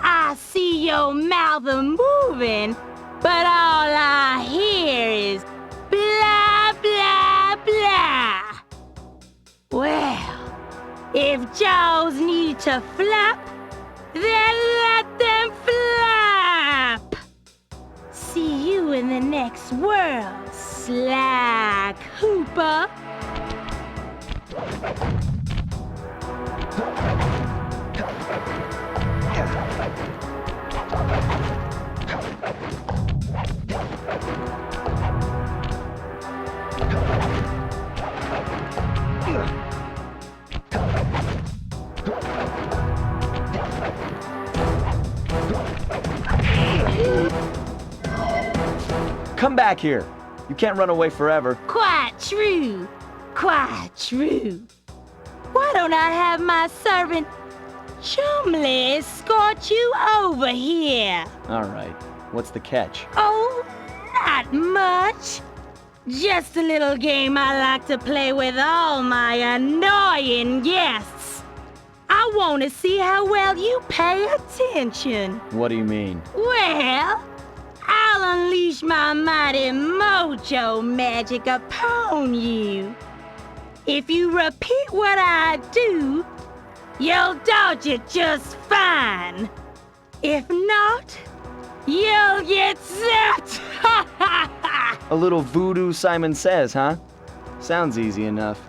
I see your mouth a-moving, but all I hear is blah, blah, blah. Well, if jaws need to flap, then let them flap. See you in the next world, Sly Cooper. Come back here. You can't run away forever. Quite true. Quite true. Why don't I have my servant Chumley escort you over here? All right. What's the catch? Oh, not much. Just a little game I like to play with all my annoying guests. I want to see how well you pay attention. What do you mean? Well, I'll unleash my mighty mojo magic upon you. If you repeat what I do, you'll dodge it just fine. If not, you'll get zapped! A little voodoo, Simon Says, huh? Sounds easy enough.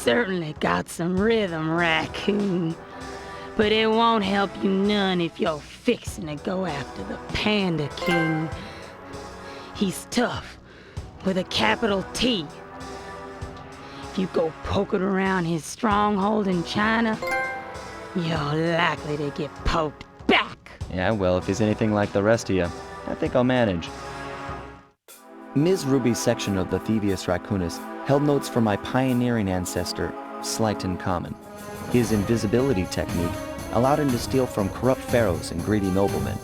Certainly got some rhythm, Raccoon. But it won't help you none if you're fixing to go after the Panda King. He's tough, with a capital T. If you go poking around his stronghold in China, you're likely to get poked back. Yeah, well, if he's anything like the rest of you, I think I'll manage. Ms. Ruby's section of the Thievius Raccoonus held notes from my pioneering ancestor, Sly Common. His invisibility technique allowed him to steal from corrupt pharaohs and greedy noblemen.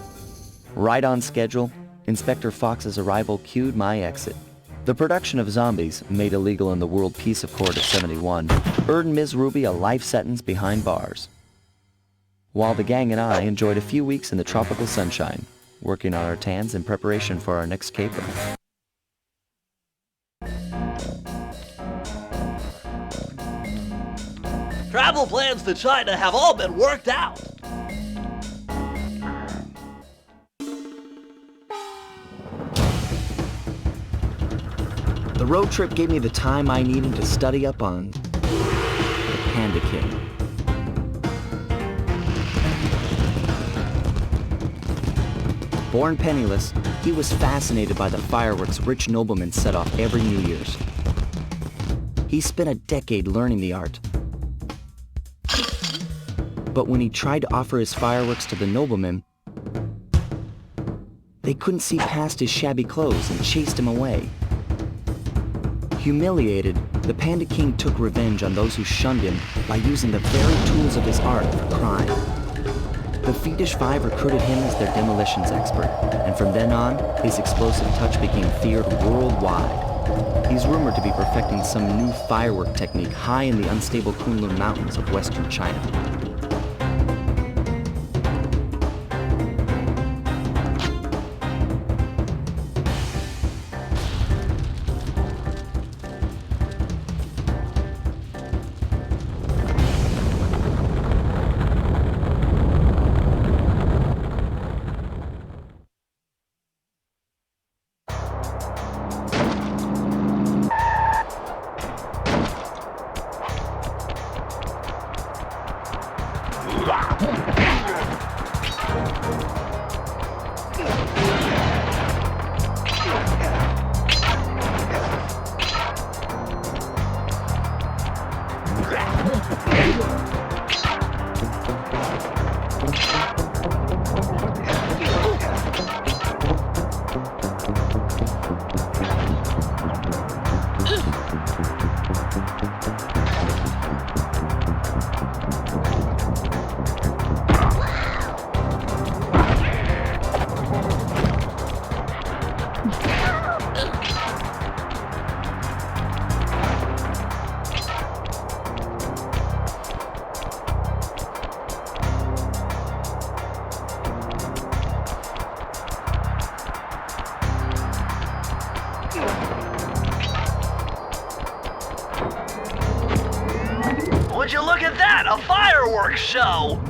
Right on schedule, Inspector Fox's arrival cued my exit. The production of zombies, made illegal in the World Peace Accord of '71, earned Ms. Ruby a life sentence behind bars. While the gang and I enjoyed a few weeks in the tropical sunshine, working on our tans in preparation for our next caper. Travel plans to China have all been worked out. The road trip gave me the time I needed to study up on the Panda King. Born penniless, he was fascinated by the fireworks rich noblemen set off every New Year's. He spent a decade learning the art. But when he tried to offer his fireworks to the noblemen, they couldn't see past his shabby clothes and chased him away. Humiliated, the Panda King took revenge on those who shunned him by using the very tools of his art for crime. The Fiendish Five recruited him as their demolitions expert, and from then on, his explosive touch became feared worldwide. He's rumored to be perfecting some new firework technique high in the unstable Kunlun Mountains of western China. Would you look at that? A fireworks show!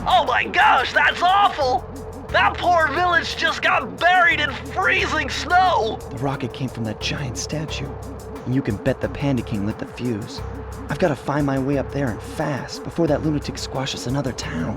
Oh my gosh, that's awful! That poor village just got buried in freezing snow! The rocket came from that giant statue, and you can bet the Panda King lit the fuse. I've got to find my way up there and fast before that lunatic squashes another town.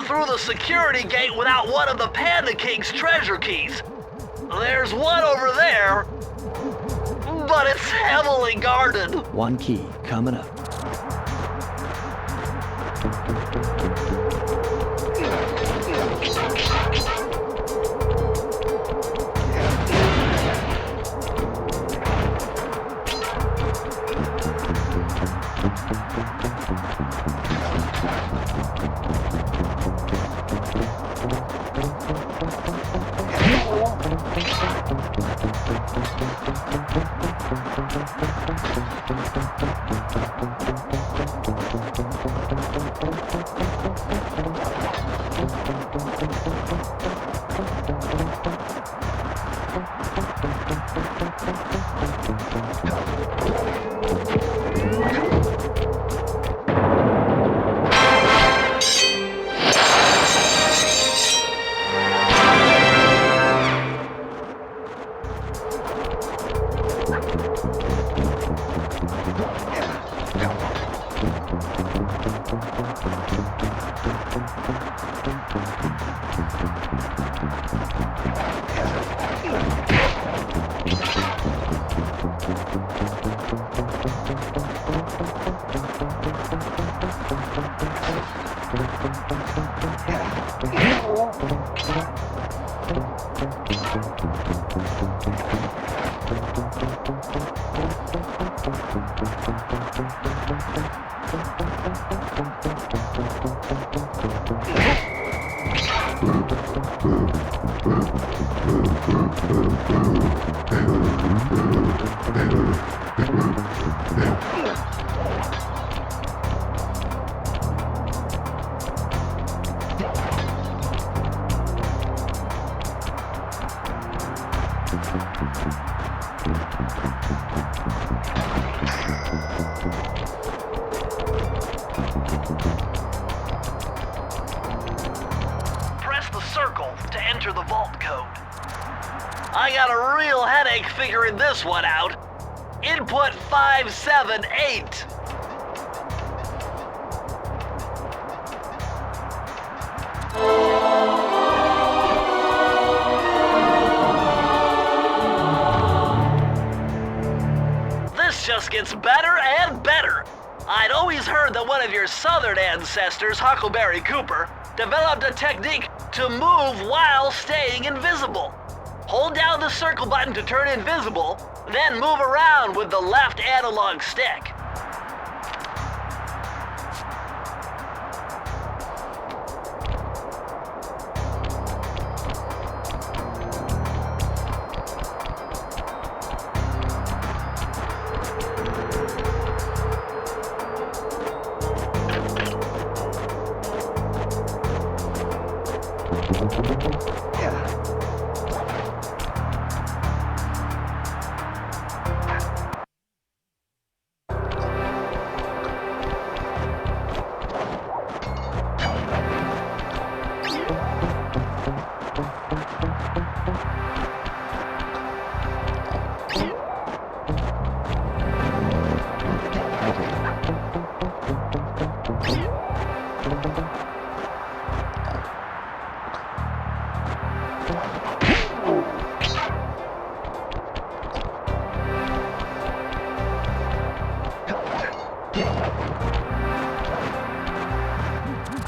Through the security gate without one of the Panda King's treasure keys. There's one over there, but it's heavily guarded. One key coming up. Press the circle to enter the vault code. I got a real headache figuring this one out. Input 578. This just gets better and better. I'd always heard that one of your southern ancestors, Huckleberry Cooper, developed a technique to move while staying invisible. Hold down the circle button to turn invisible, then move around with the left analog stick.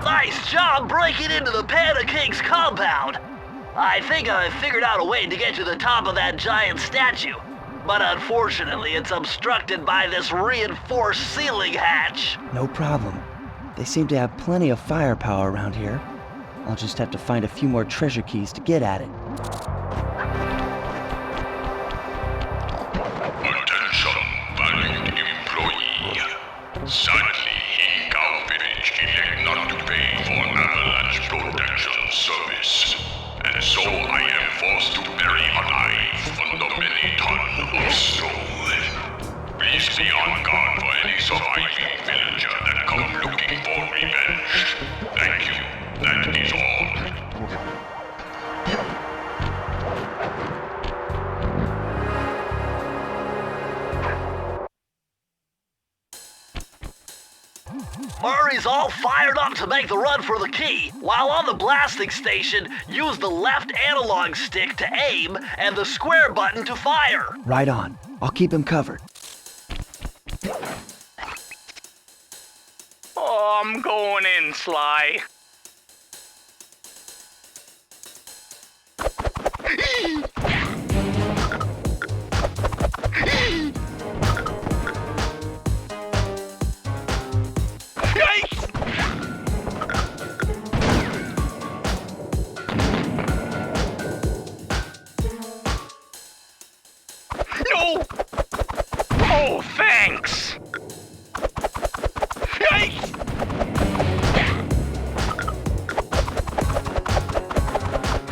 Nice job breaking into the Panda King's compound. I think I figured out a way to get to the top of that giant statue. But unfortunately, it's obstructed by this reinforced ceiling hatch. No problem. They seem to have plenty of firepower around here. I'll just have to find a few more treasure keys to get at it. Attention, valued employee. Sadly, in Gal Village, elect not to pay for avalanche protection service. And so I am forced to bury alive under many tons of snow. Please be on guard for any surviving villager that come looking for revenge. Thank you. That is all. Murray's all fired up to make the run for the key. While on the blasting station, use the left analog stick to aim and the square button to fire. Right on. I'll keep him covered. Oh, I'm going in, Sly. No! Oh, thanks!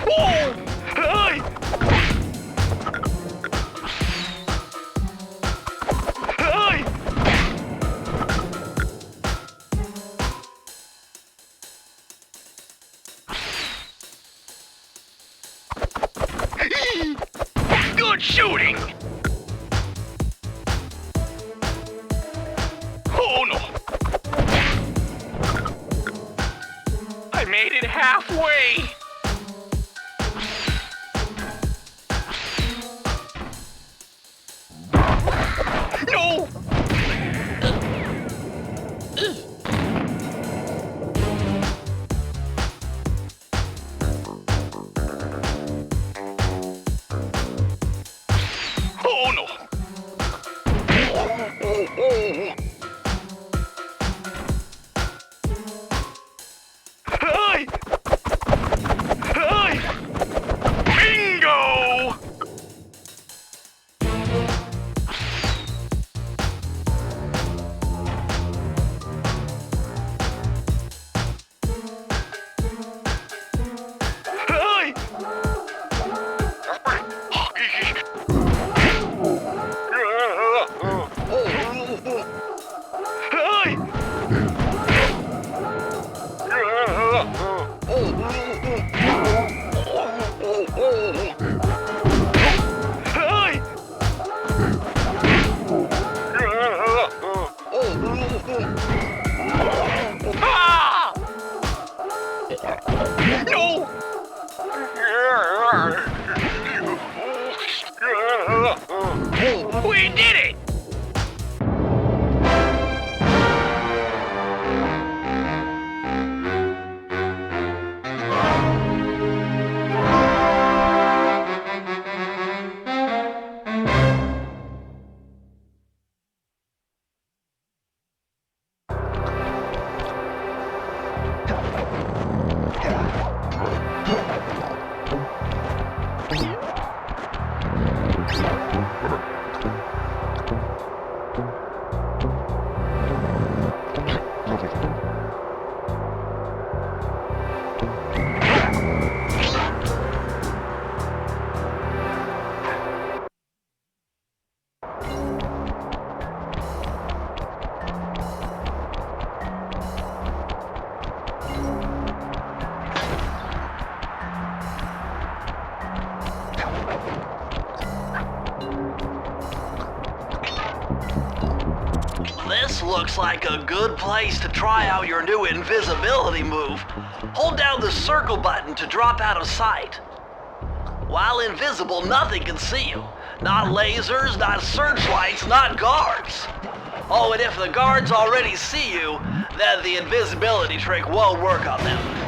Whoa! Hey! Hey! Good shooting! Oh no! I made it halfway! No! Oh no! Hey! Hey! Bingo! Hey! Hey! Hey! Ah! No! We did it! This looks like a good place to try out your new invisibility move. Hold down the circle button to drop out of sight. While invisible, nothing can see you. Not lasers, not searchlights, not guards. Oh, and if the guards already see you, then the invisibility trick won't work on them.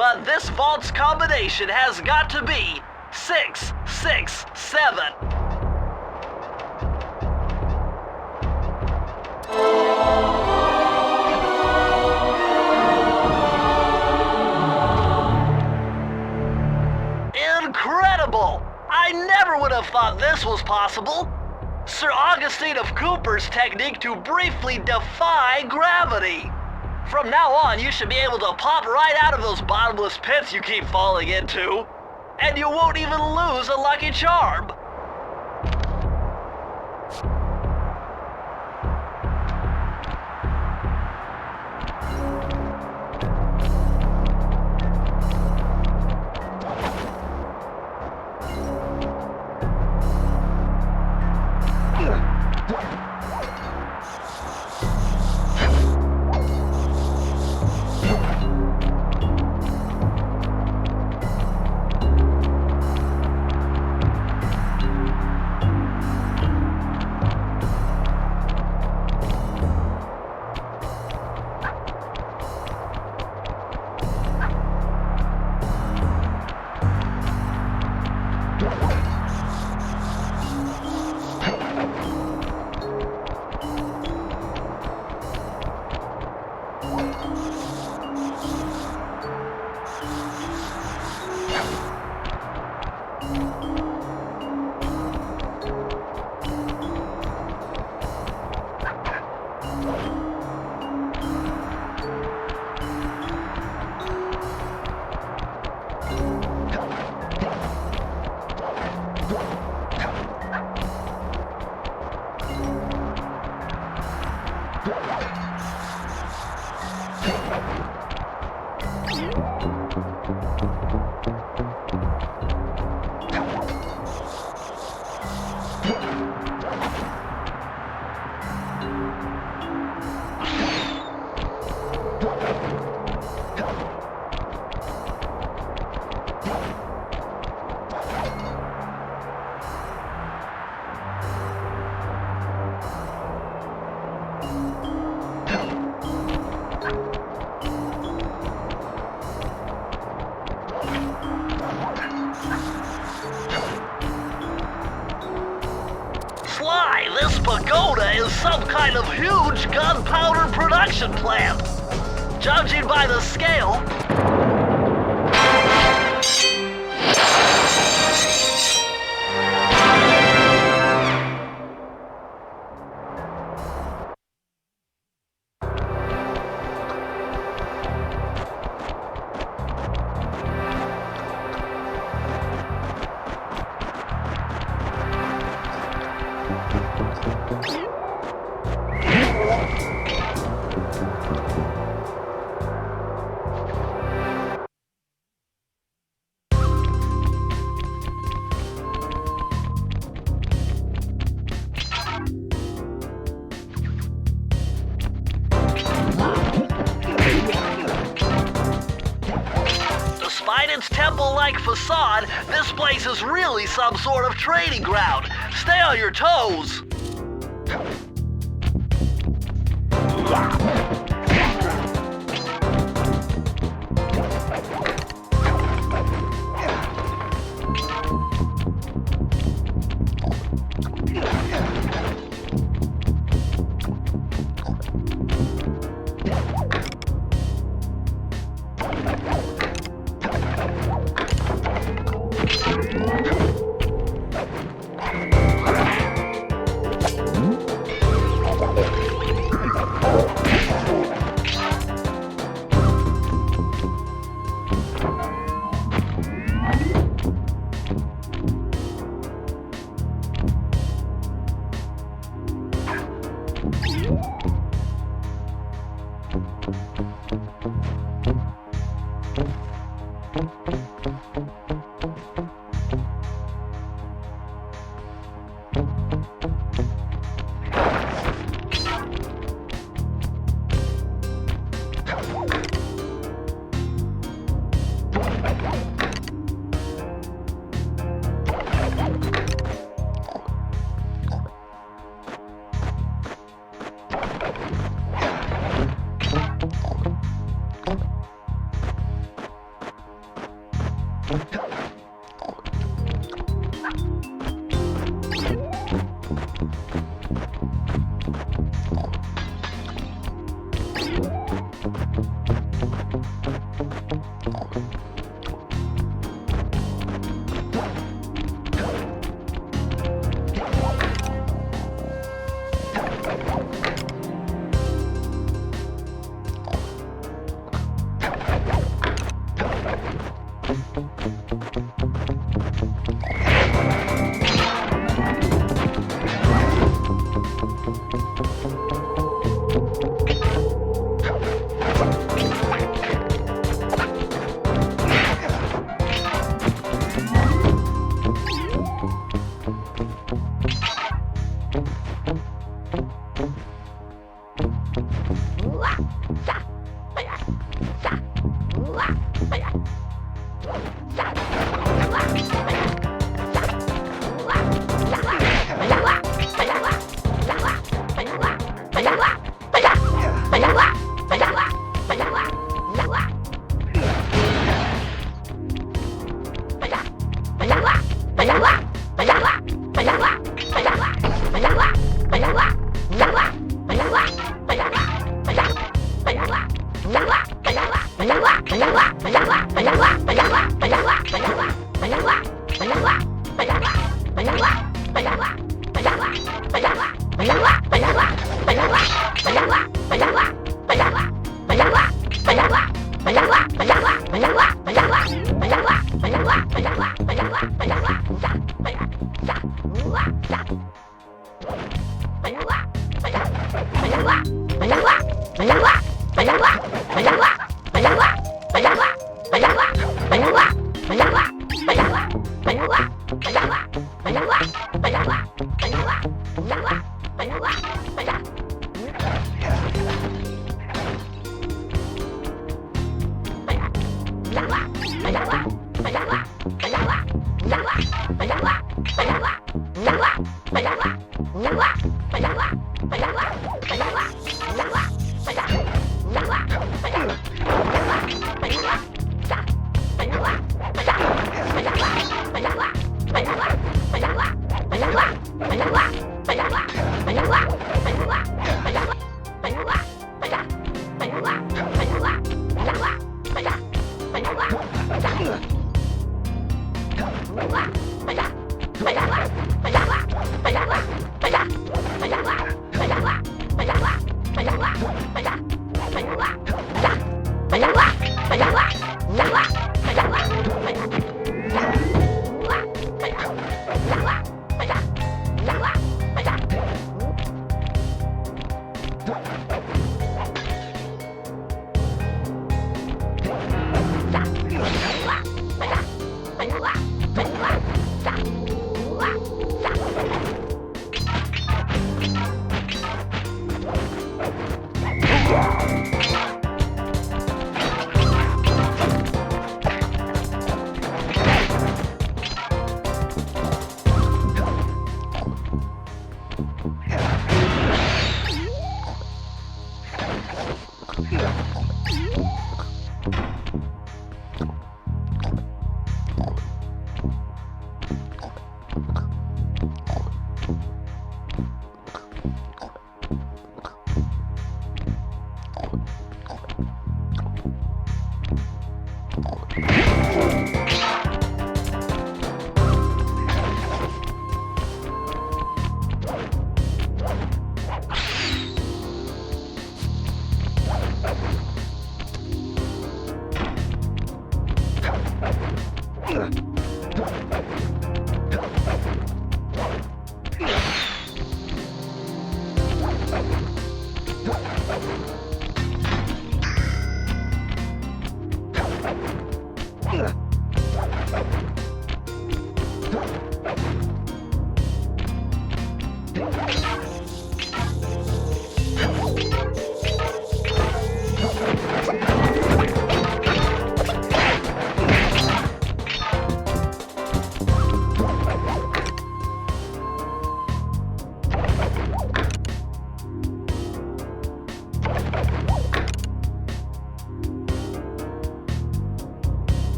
but this vault's combination has got to be 667. Incredible! I never would have thought this was possible. Sir Augustine of Cooper's technique to briefly defy gravity. From now on, you should be able to pop right out of those bottomless pits you keep falling into, and you won't even lose a lucky charm. Sly, this pagoda is some kind of huge gunpowder production plant. Judging by the scale, despite its temple-like facade, this place is really some sort of trading ground. Stay on your toes.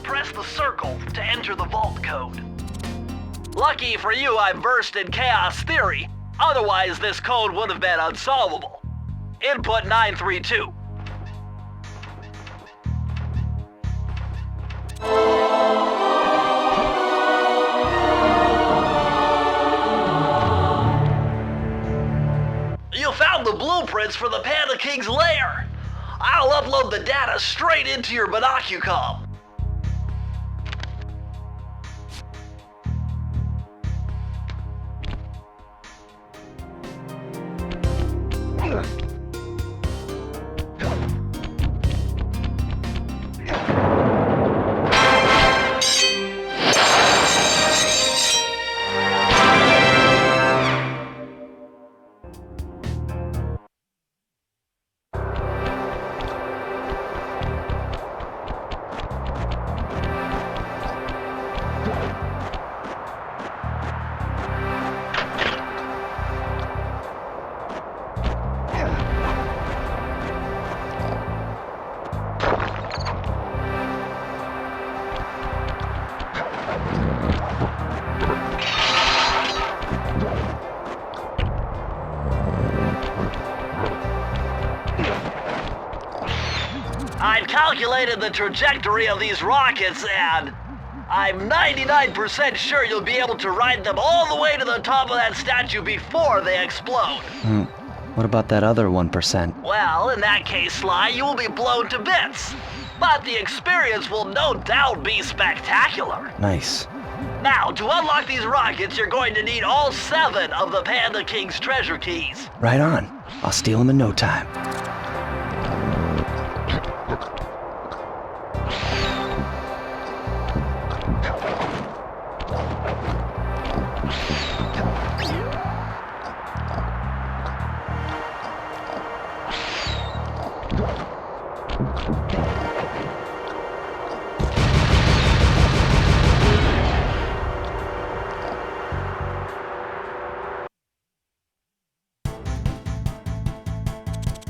Press the circle to enter the vault code. Lucky for you, I'm versed in chaos theory. Otherwise, this code would have been unsolvable. Input 932. You found the blueprints for the Panda King's lair. I'll upload the data straight into your binocucom. I've calculated the trajectory of these rockets, and I'm 99% sure you'll be able to ride them all the way to the top of that statue before they explode. What about that other 1%? Well, in that case, Sly, you will be blown to bits. But the experience will no doubt be spectacular. Nice. Now, to unlock these rockets, you're going to need all 7 of the Panda King's treasure keys. Right on. I'll steal them in no time.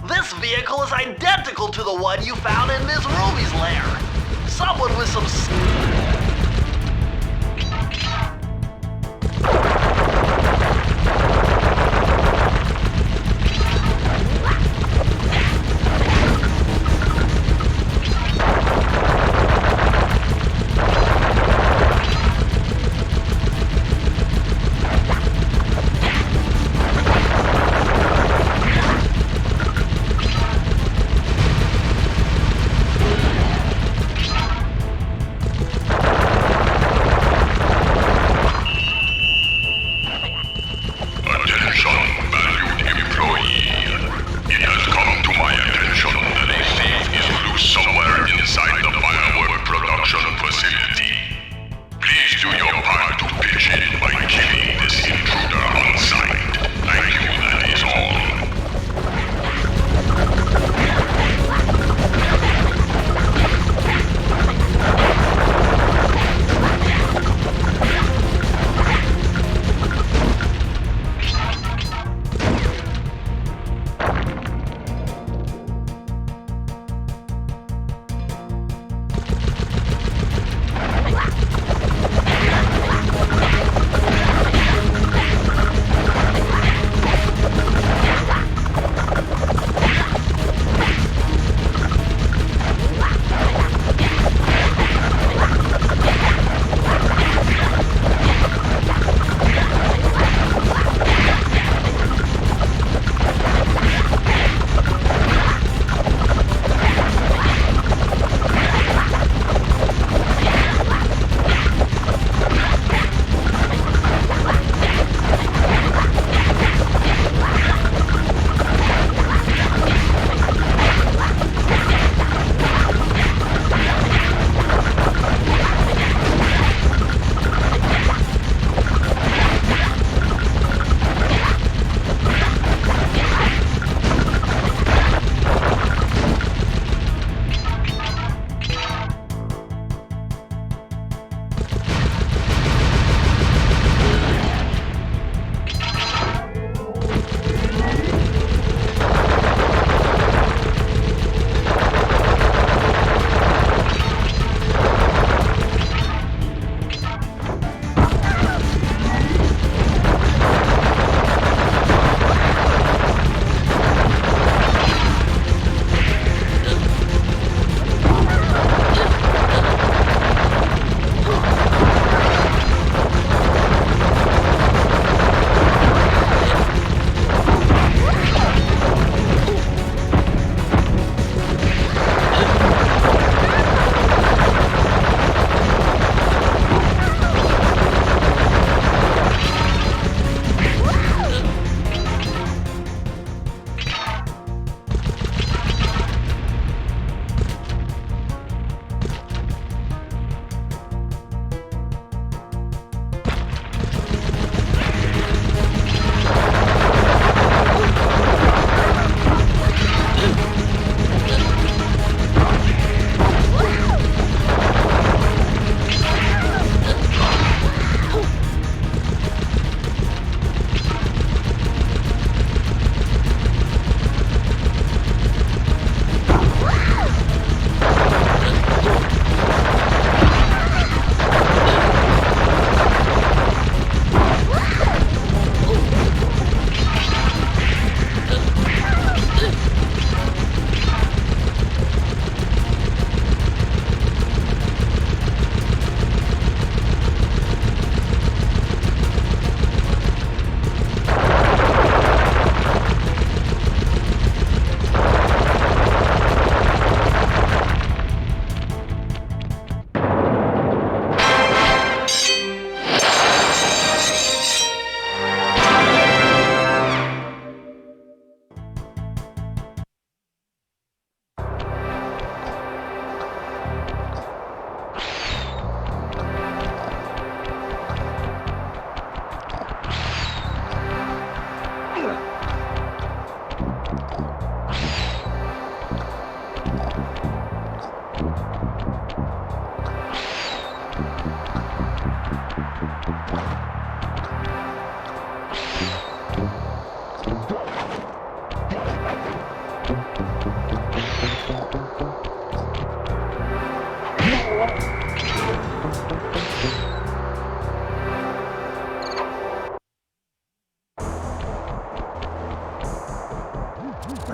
This vehicle is identical to the one you found in Miss Ruby's lair. Someone with some...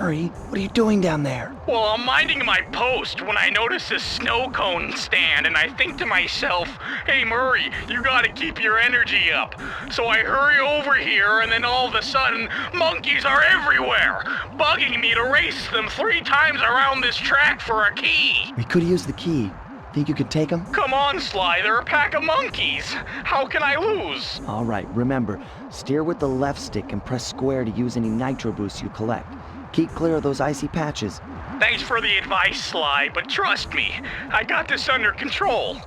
Murray, what are you doing down there? Well, I'm minding my post when I notice this snow cone stand, and I think to myself, hey Murray, you gotta keep your energy up. So I hurry over here, and then all of a sudden, monkeys are everywhere, bugging me to race them 3 times around this track for a key. We could use the key. Think you could take them? Come on, Sly, they're a pack of monkeys. How can I lose? All right, remember, steer with the left stick and press square to use any nitro boosts you collect. Keep clear of those icy patches. Thanks for the advice, Sly, but trust me, I got this under control.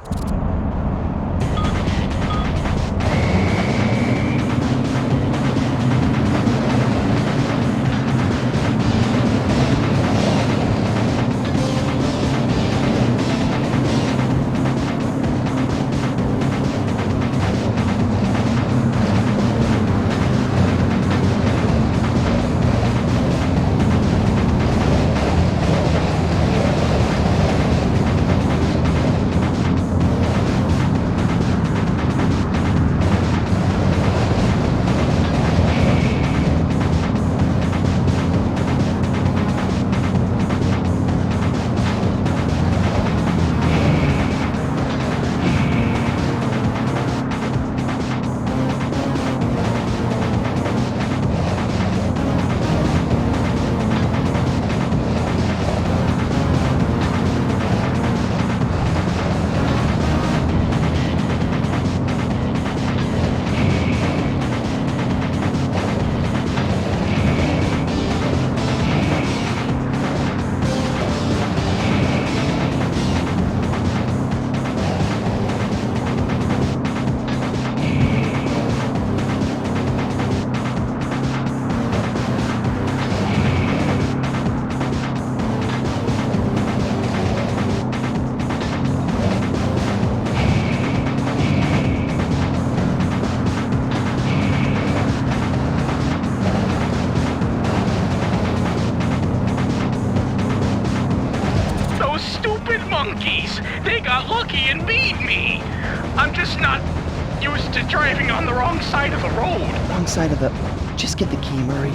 monkeys! They got lucky and beat me! I'm just not used to driving on the wrong side of the road. Wrong side of the... Just get the key, Murray.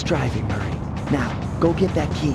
Driving, Murray. Now, go get that key.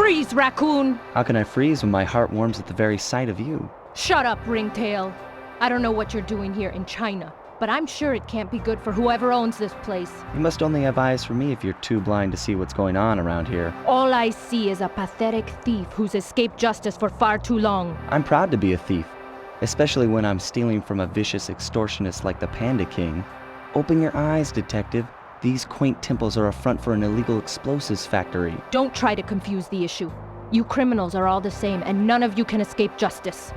Freeze, raccoon! How can I freeze when my heart warms at the very sight of you? Shut up, ringtail. I don't know what you're doing here in China, but I'm sure it can't be good for whoever owns this place. You must only have eyes for me if you're too blind to see what's going on around here. All I see is a pathetic thief who's escaped justice for far too long. I'm proud to be a thief, especially when I'm stealing from a vicious extortionist like the Panda King. Open your eyes, detective. These quaint temples are a front for an illegal explosives factory. Don't try to confuse the issue. You criminals are all the same, and none of you can escape justice.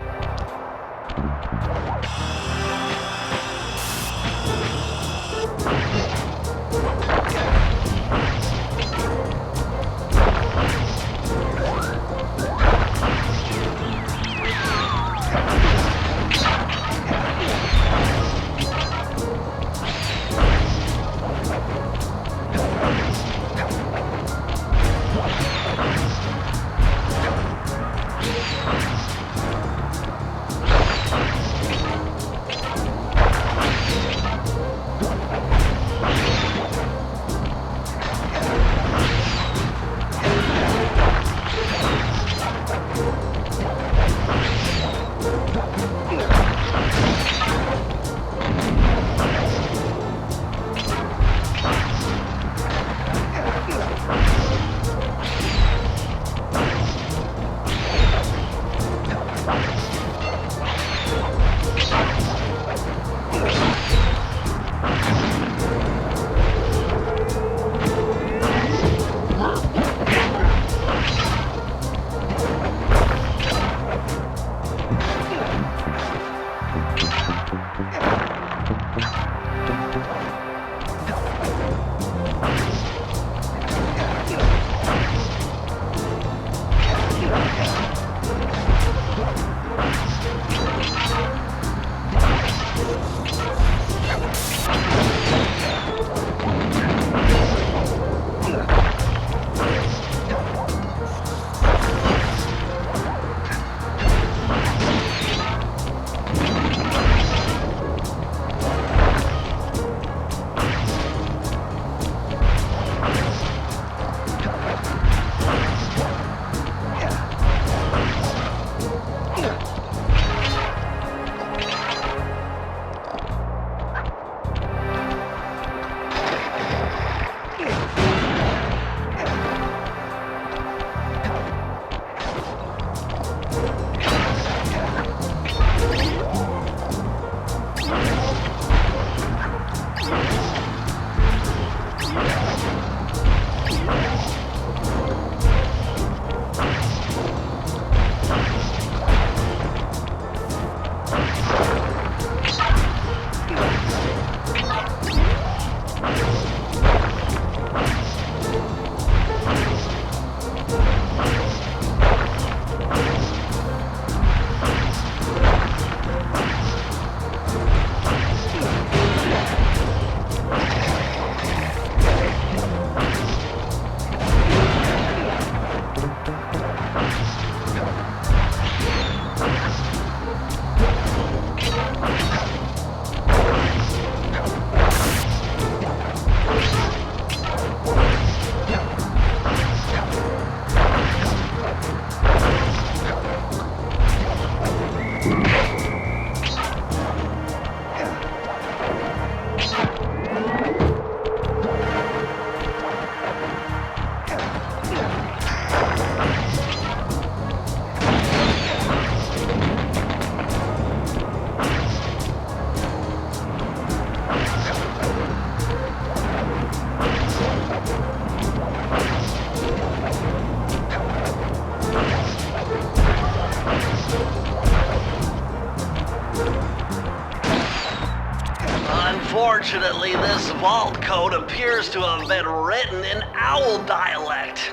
Unfortunately, this vault code appears to have been written in owl dialect.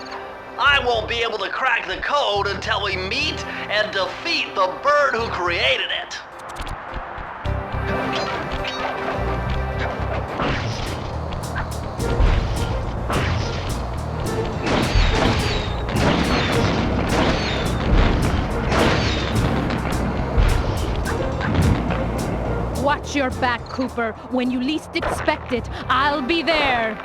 I won't be able to crack the code until we meet and defeat the bird who created it. Watch your back, Cooper. When you least expect it, I'll be there.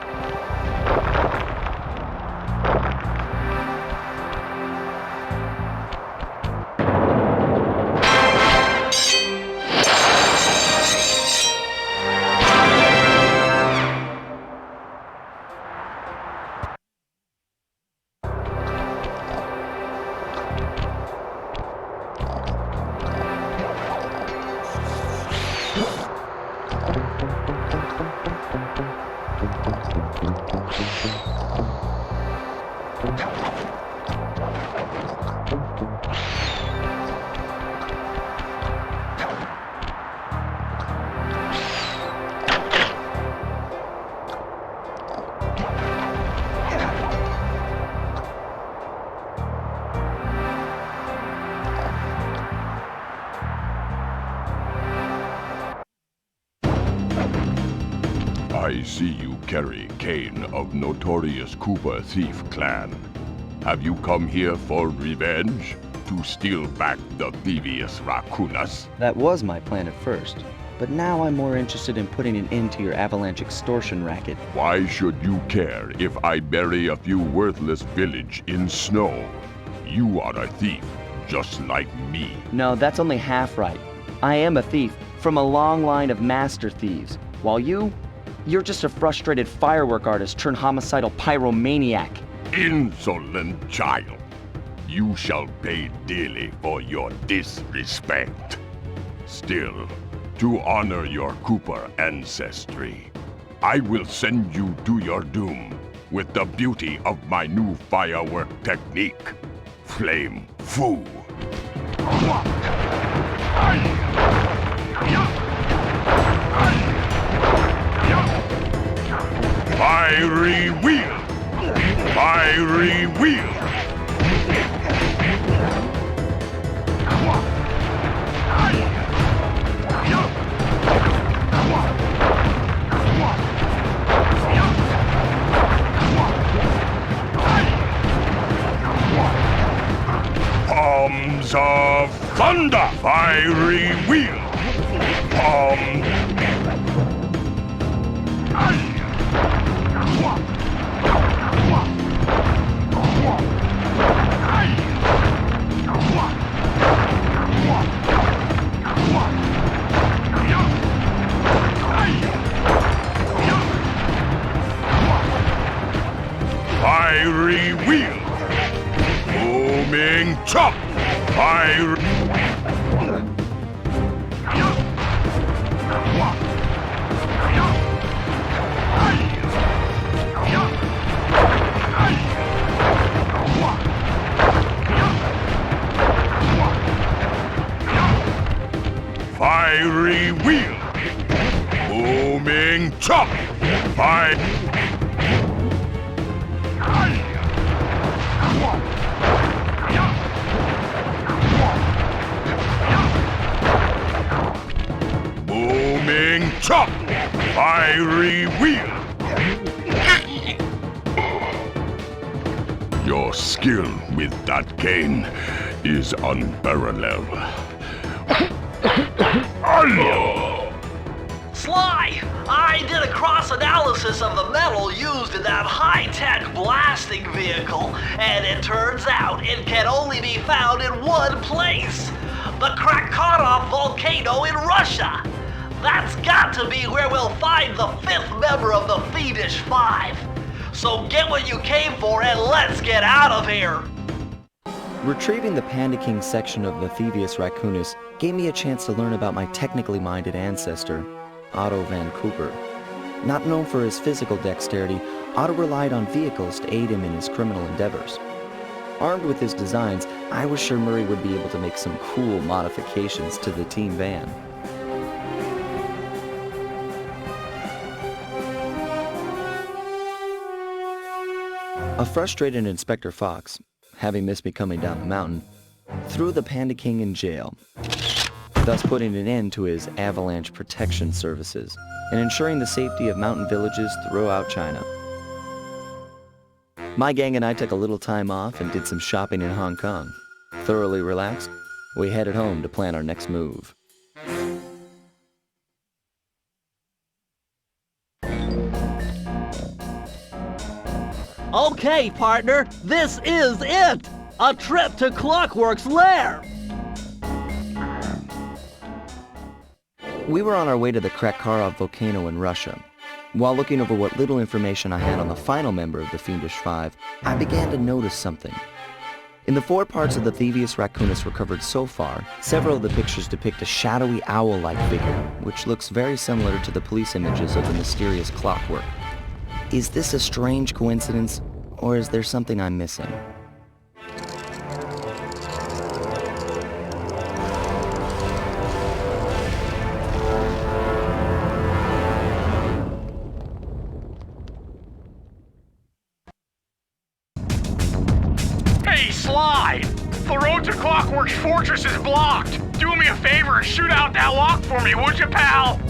I see you carry Kane of Notorious Cooper Thief Clan. Have you come here for revenge? To steal back the Thievius Raccoonus? That was my plan at first, but now I'm more interested in putting an end to your avalanche extortion racket. Why should you care if I bury a few worthless village in snow? You are a thief, just like me. No, that's only half right. I am a thief from a long line of master thieves, while you're just a frustrated firework artist turned homicidal pyromaniac. Insolent child. You shall pay dearly for your disrespect. Still, to honor your Cooper ancestry, I will send you to your doom with the beauty of my new firework technique, Flame Foo. Fiery wheel! Fiery wheel! Palms of thunder! Fiery wheel! Fiery wheel! Booming chop! Fiery... Fiery wheel! Booming chop! Booming chop! Fiery wheel! Your skill with that cane is unparalleled. Sly! I did a cross-analysis of the metal used in that high-tech blasting vehicle, and it turns out it can only be found in one place. The Krakatoa volcano in Russia. That's got to be where we'll find the fifth member of the Fiendish Five. So get what you came for and let's get out of here! Retrieving the Panda King section of the Thievius Raccoonus gave me a chance to learn about my technically minded ancestor, Otto Van Cooper. Not known for his physical dexterity, Otto relied on vehicles to aid him in his criminal endeavors. Armed with his designs, I was sure Murray would be able to make some cool modifications to the team van. A frustrated Inspector Fox, having missed me coming down the mountain, threw the Panda King in jail, thus putting an end to his avalanche protection services and ensuring the safety of mountain villages throughout China. My gang and I took a little time off and did some shopping in Hong Kong. Thoroughly relaxed, we headed home to plan our next move. Okay, partner, this is it! A trip to Clockwork's lair! We were on our way to the Krakkarov volcano in Russia. While looking over what little information I had on the final member of the Fiendish Five, I began to notice something. In the 4 parts of the Thievius Raccoonus recovered so far, several of the pictures depict a shadowy owl-like figure, which looks very similar to the police images of the mysterious Clockwork. Is this a strange coincidence, or is there something I'm missing? Hey, Sly! The road to Clockwork's fortress is blocked! Do me a favor and shoot out that lock for me, would you, pal?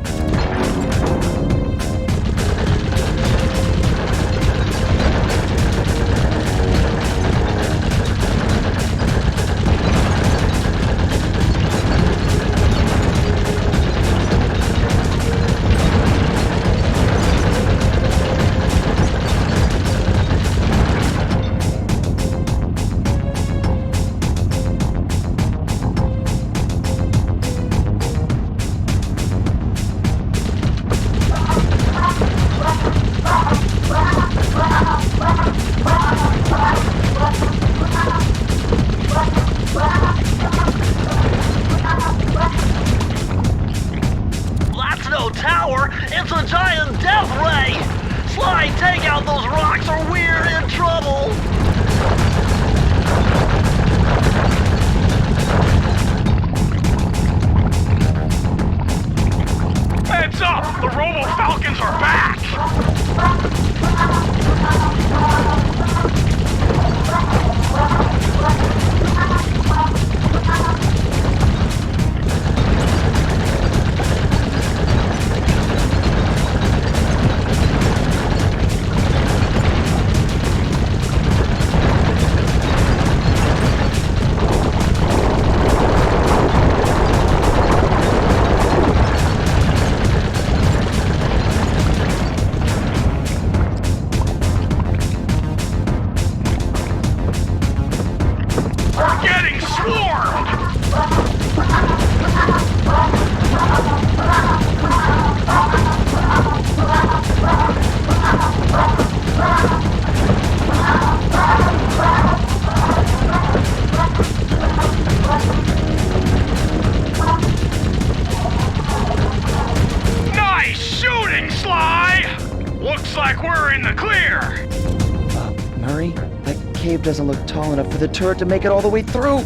Doesn't look tall enough for the turret to make it all the way through.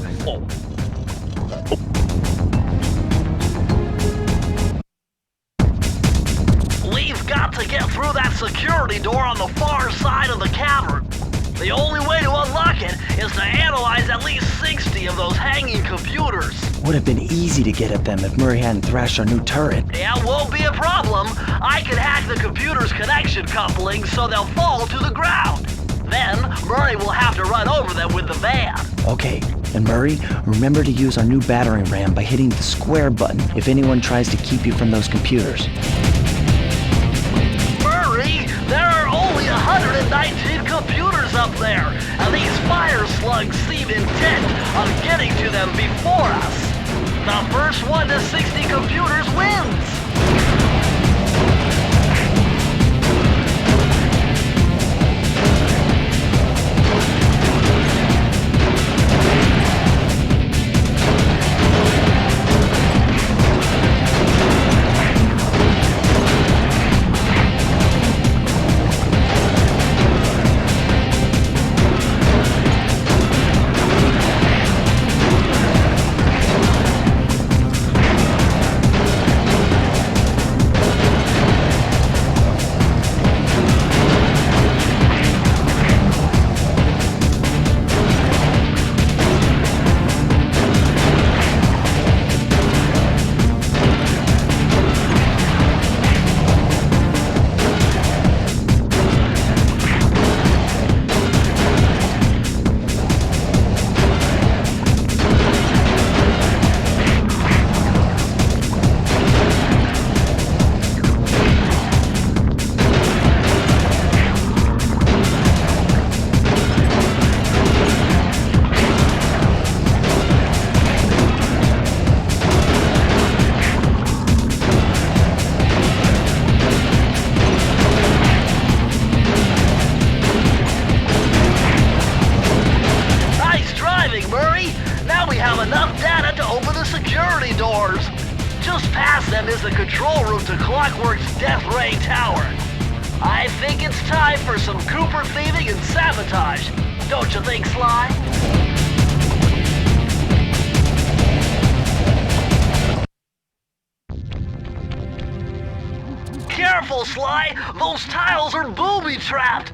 We've got to get through that security door on the far side of the cavern. The only way to unlock it is to analyze at least 60 of those hanging computers. Would have been easy to get at them if Murray hadn't thrashed our new turret. Yeah, won't be a problem. I can hack the computer's connection coupling so they'll fall to the ground. Then, Murray will have to run over them with the van. Okay, and Murray, remember to use our new battering ram by hitting the square button if anyone tries to keep you from those computers. Murray, there are only 119 computers up there, and these fire slugs seem intent on getting to them before us. The first one to 60 computers wins. past them is the control room to Clockwork's Death Ray Tower. I think it's time for some Cooper thieving and sabotage. Don't you think, Sly? Careful, Sly! Those tiles are booby-trapped!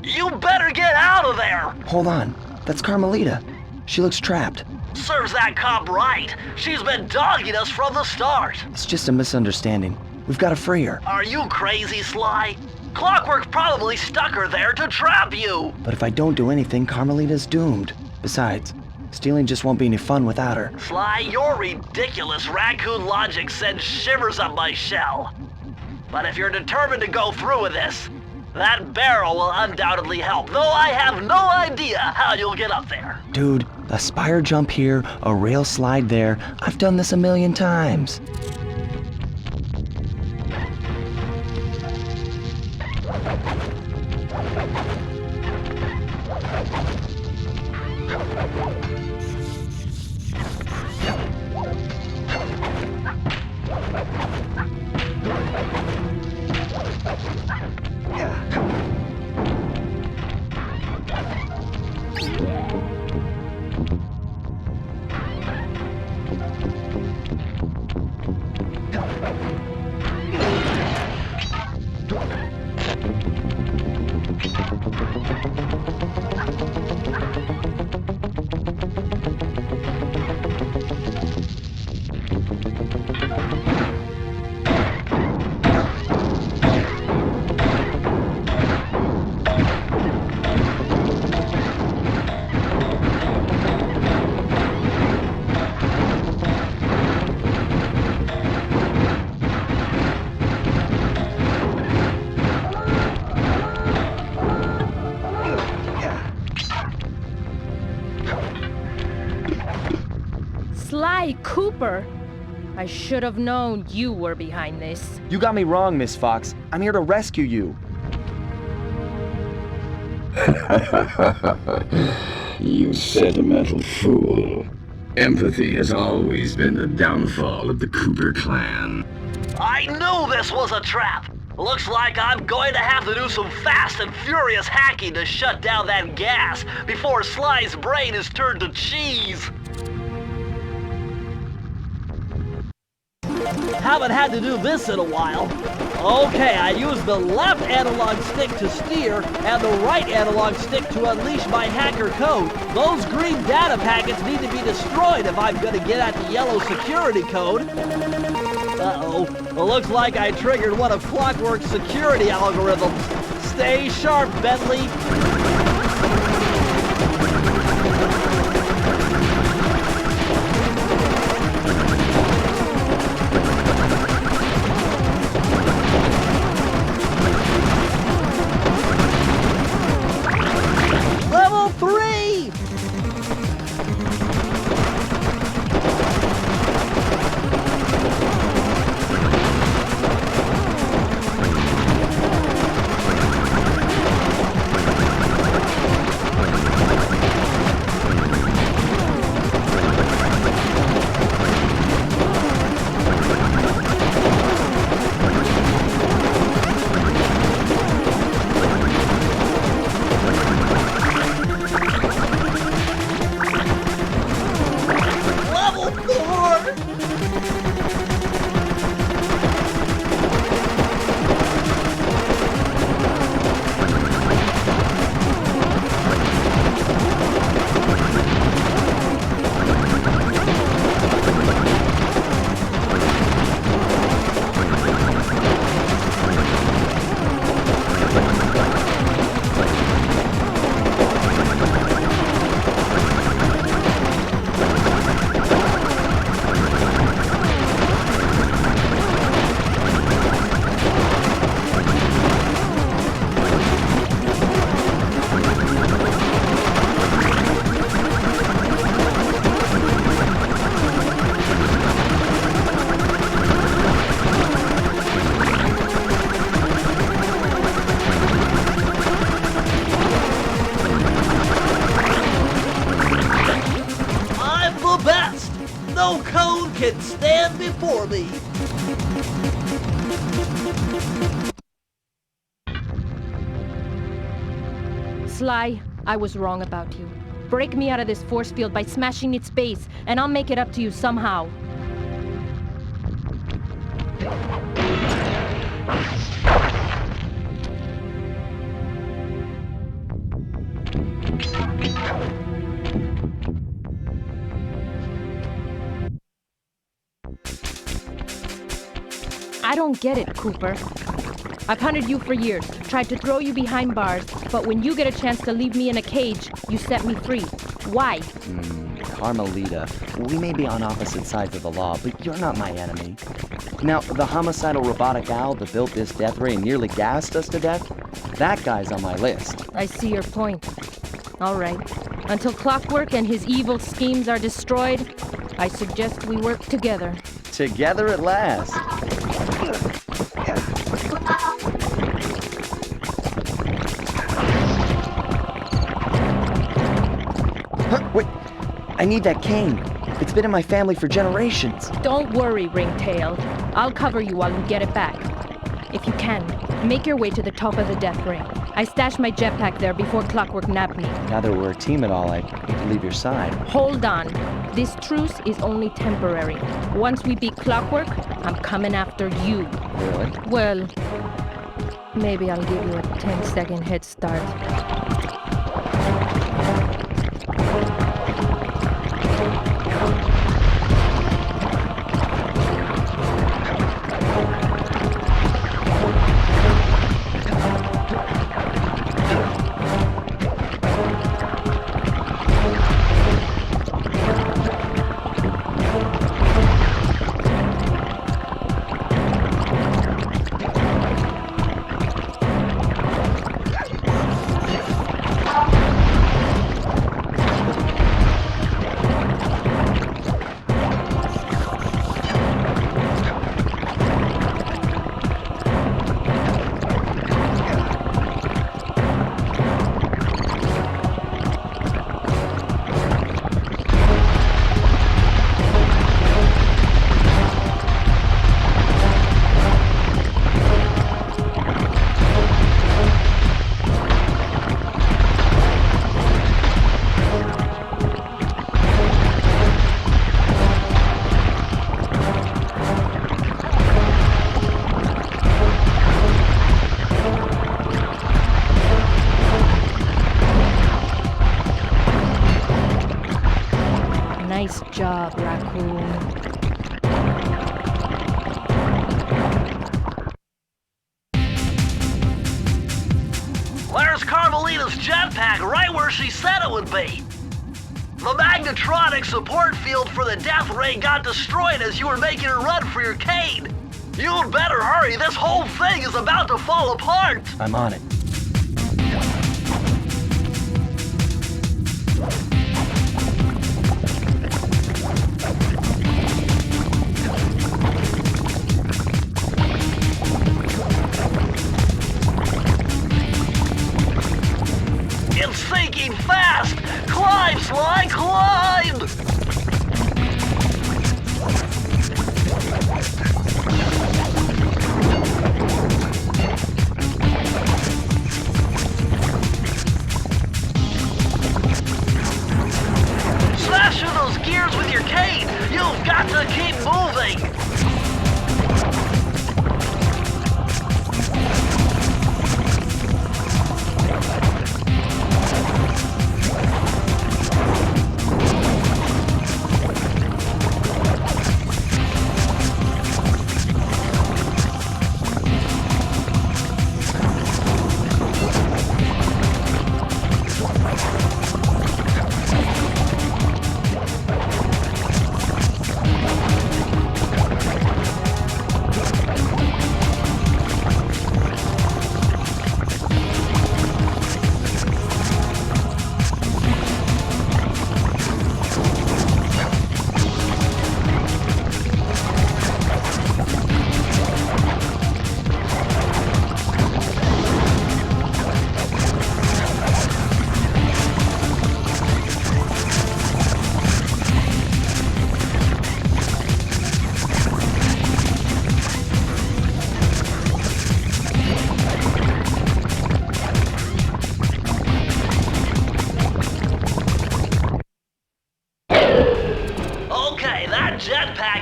You better get out of there! Hold on. That's Carmelita. She looks trapped. Serves that cop right. She's been dogging us from the start. It's just a misunderstanding. We've got to free her. Are you crazy, Sly? Clockwork probably stuck her there to trap you. But if I don't do anything, Carmelita's doomed. Besides, stealing just won't be any fun without her. Sly, your ridiculous raccoon logic sends shivers up my shell. But if you're determined to go through with this, that barrel will undoubtedly help, though I have no idea how you'll get up there. Dude, a spire jump here, a rail slide there. I've done this a million times. Sly Cooper! I should have known you were behind this. You got me wrong, Miss Fox. I'm here to rescue you. You sentimental fool. Empathy has always been the downfall of the Cooper clan. I knew this was a trap. Looks like I'm going to have to do some fast and furious hacking to shut down that gas before Sly's brain is turned to cheese. Haven't had to do this in a while. Okay, I use the left analog stick to steer and the right analog stick to unleash my hacker code. Those green data packets need to be destroyed if I'm gonna get at the yellow security code. Uh-oh. Well, looks like I triggered one of Clockwork's security algorithms. Stay sharp, Bentley. Level 3! No code can stand before me. Sly, I was wrong about you. Break me out of this force field by smashing its base, and I'll make it up to you somehow. I don't get it, Cooper. I've hunted you for years, tried to throw you behind bars, but when you get a chance to leave me in a cage, you set me free. Why? Carmelita, we may be on opposite sides of the law, but you're not my enemy. Now, the homicidal robotic owl that built this death ray and nearly gassed us to death, that guy's on my list. I see your point. All right. Until Clockwork and his evil schemes are destroyed, I suggest we work together. Together at last. Wait, I need that cane. It's been in my family for generations. Don't worry, Ringtail. I'll cover you while you get it back. If you can, make your way to the top of the death ring. I stashed my jetpack there before Clockwork nabbed me. Now that we're a team at all, I hate to leave your side. Hold on. This truce is only temporary. Once we beat Clockwork, I'm coming after you. Really? Well, maybe I'll give you a 10-second head start. Nice job, Raccoon. Where's Carmelita's jetpack? Right where she said it would be. The magnetronic support field for the death ray got destroyed as you were making a run for your cane. You'd better hurry. This whole thing is about to fall apart. I'm on it. It's sinking fast! Climb, Sly, climb! Smash through those gears with your cane! You've got to keep moving!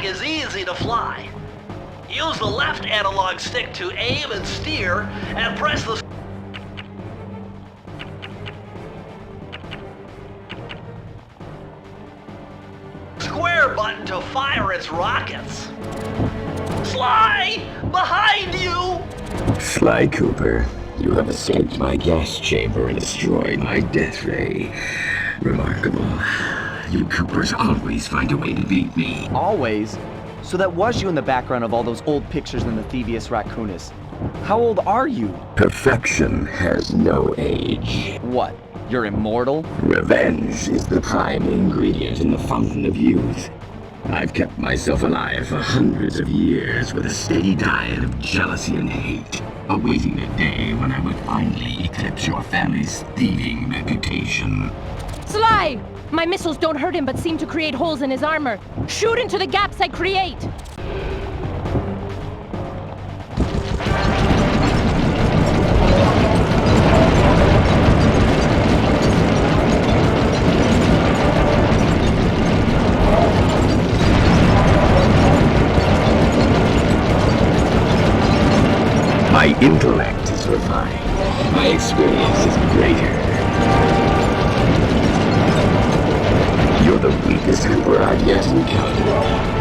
jetpack is easy to fly. Use the left analog stick to aim and steer, and press the square button to fire its rockets. Sly! Behind you! Sly Cooper, you have escaped my gas chamber and destroyed my death ray. Remarkable. You Coopers always find a way to beat me. Always? So that was you in the background of all those old pictures in the Thievius Raccoonus. How old are you? Perfection has no age. What? You're immortal? Revenge is the prime ingredient in the fountain of youth. I've kept myself alive for hundreds of years with a steady diet of jealousy and hate, awaiting the day when I would finally eclipse your family's thieving reputation. Sly! My missiles don't hurt him but seem to create holes in his armor. Shoot into the gaps I create! My intellect is refined. My experience is greater. You're the weakest Cooper I've yet encountered.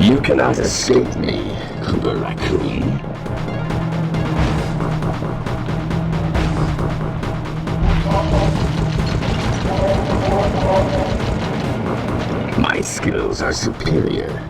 You cannot escape me, Cooper Raccoon. My skills are superior.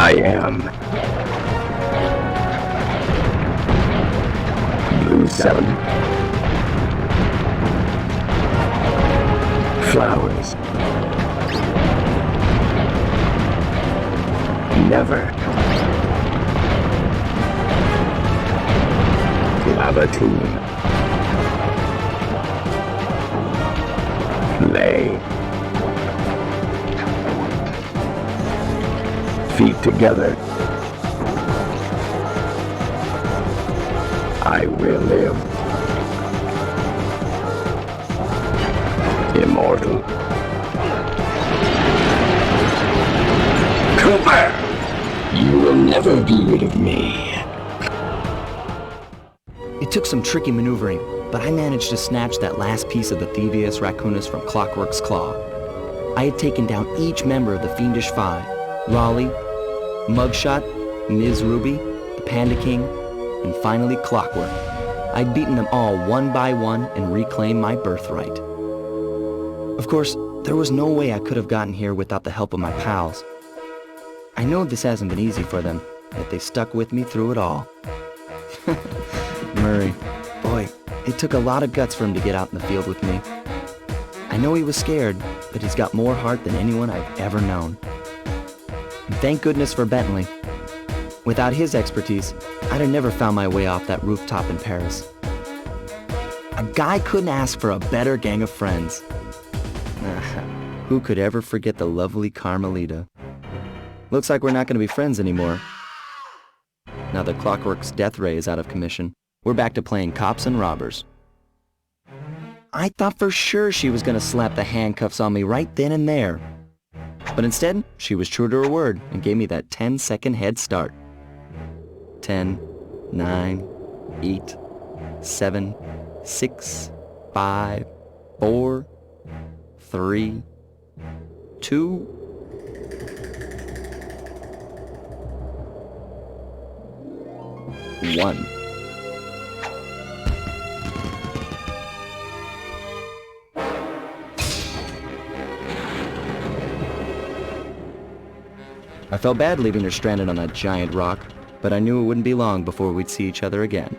I am Blue 7. Flowers. Never. Lava Tomb. Lay. Feet together. I will live. Immortal. Cooper! You will never be rid of me. It took some tricky maneuvering, but I managed to snatch that last piece of the Thievius Raccoonus from Clockwork's claw. I had taken down each member of the Fiendish Five: Raleigh, Mugshot, Ms. Ruby, the Panda King, and finally Clockwork. I'd beaten them all one by one and reclaimed my birthright. Of course, there was no way I could have gotten here without the help of my pals. I know this hasn't been easy for them, yet they stuck with me through it all. Murray, boy, it took a lot of guts for him to get out in the field with me. I know he was scared, but he's got more heart than anyone I've ever known. And thank goodness for Bentley. Without his expertise, I'd have never found my way off that rooftop in Paris. A guy couldn't ask for a better gang of friends. Who could ever forget the lovely Carmelita? Looks like we're not going to be friends anymore. Now that Clockwork's death ray is out of commission, we're back to playing cops and robbers. I thought for sure she was going to slap the handcuffs on me right then and there. But instead, she was true to her word and gave me that 10-second head start. 10, 9, 8, 7, 6, 5, 4, 3, 2, 1. I felt bad leaving her stranded on that giant rock, but I knew it wouldn't be long before we'd see each other again.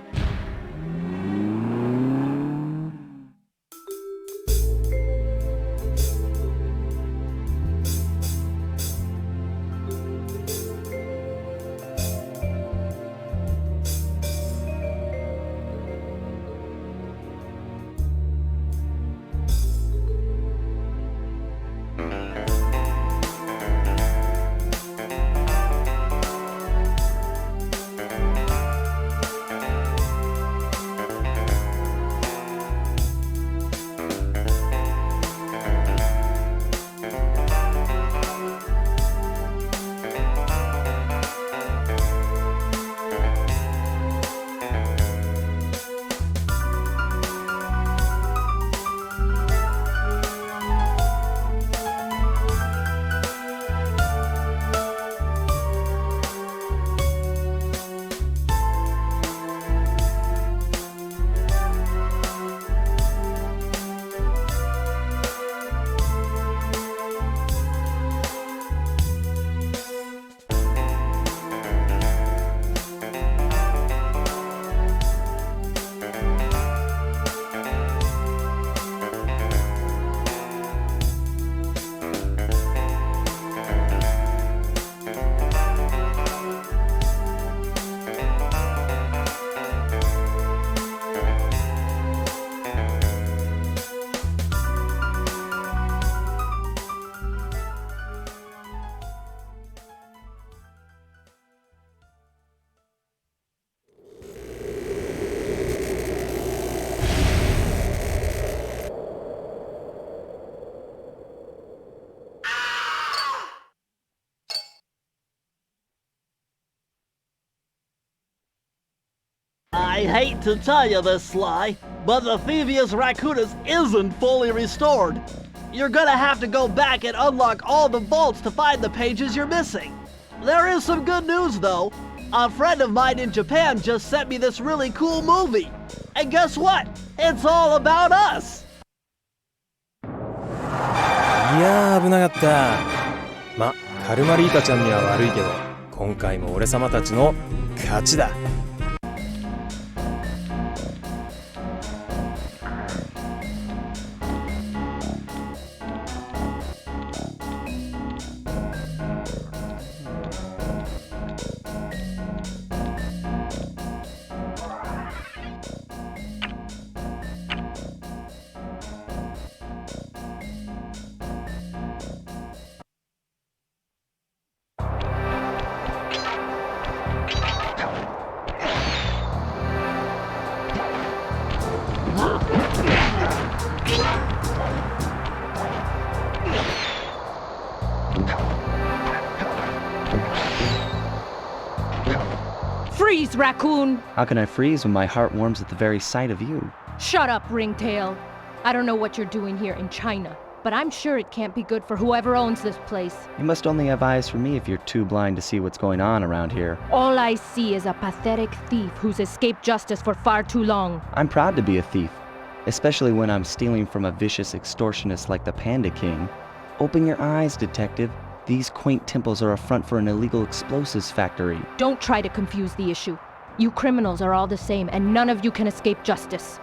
I hate to tell you this, Sly, but the Thievius Raccoonus isn't fully restored. You're gonna have to go back and unlock all the vaults to find the pages you're missing. There is some good news, though. A friend of mine in Japan just sent me this really cool movie. And guess what? It's all about us! いやー危なかった。ま、カルマリータちゃんには悪いけど、今回も俺様たちの勝ちだ。Freeze, Raccoon! How can I freeze when my heart warms at the very sight of you? Shut up, Ringtail. I don't know what you're doing here in China, but I'm sure it can't be good for whoever owns this place. You must only have eyes for me if you're too blind to see what's going on around here. All I see is a pathetic thief who's escaped justice for far too long. I'm proud to be a thief, especially when I'm stealing from a vicious extortionist like the Panda King. Open your eyes, detective. These quaint temples are a front for an illegal explosives factory. Don't try to confuse the issue. You criminals are all the same, and none of you can escape justice.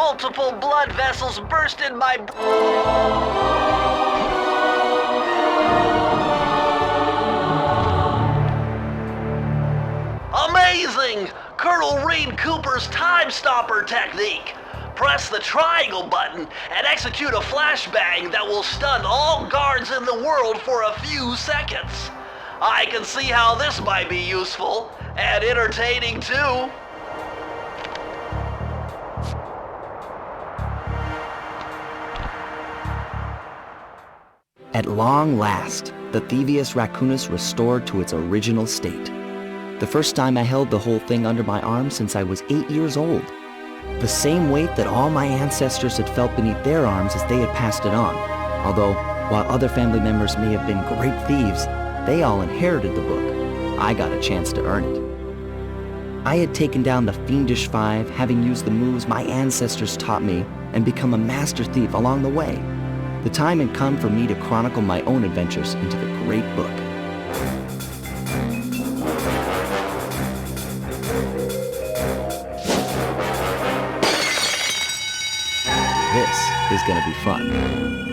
multiple blood vessels burst in my... Amazing! Colonel Reed Cooper's Time Stopper technique. Press the triangle button and execute a flashbang that will stun all guards in the world for a few seconds. I can see how this might be useful and entertaining too. At long last, the Thievius Raccoonus restored to its original state. The first time I held the whole thing under my arm since I was 8 years old. The same weight that all my ancestors had felt beneath their arms as they had passed it on. Although, while other family members may have been great thieves, they all inherited the book. I got a chance to earn it. I had taken down the Fiendish Five, having used the moves my ancestors taught me, and become a master thief along the way. The time had come for me to chronicle my own adventures into the great book. This is gonna be fun.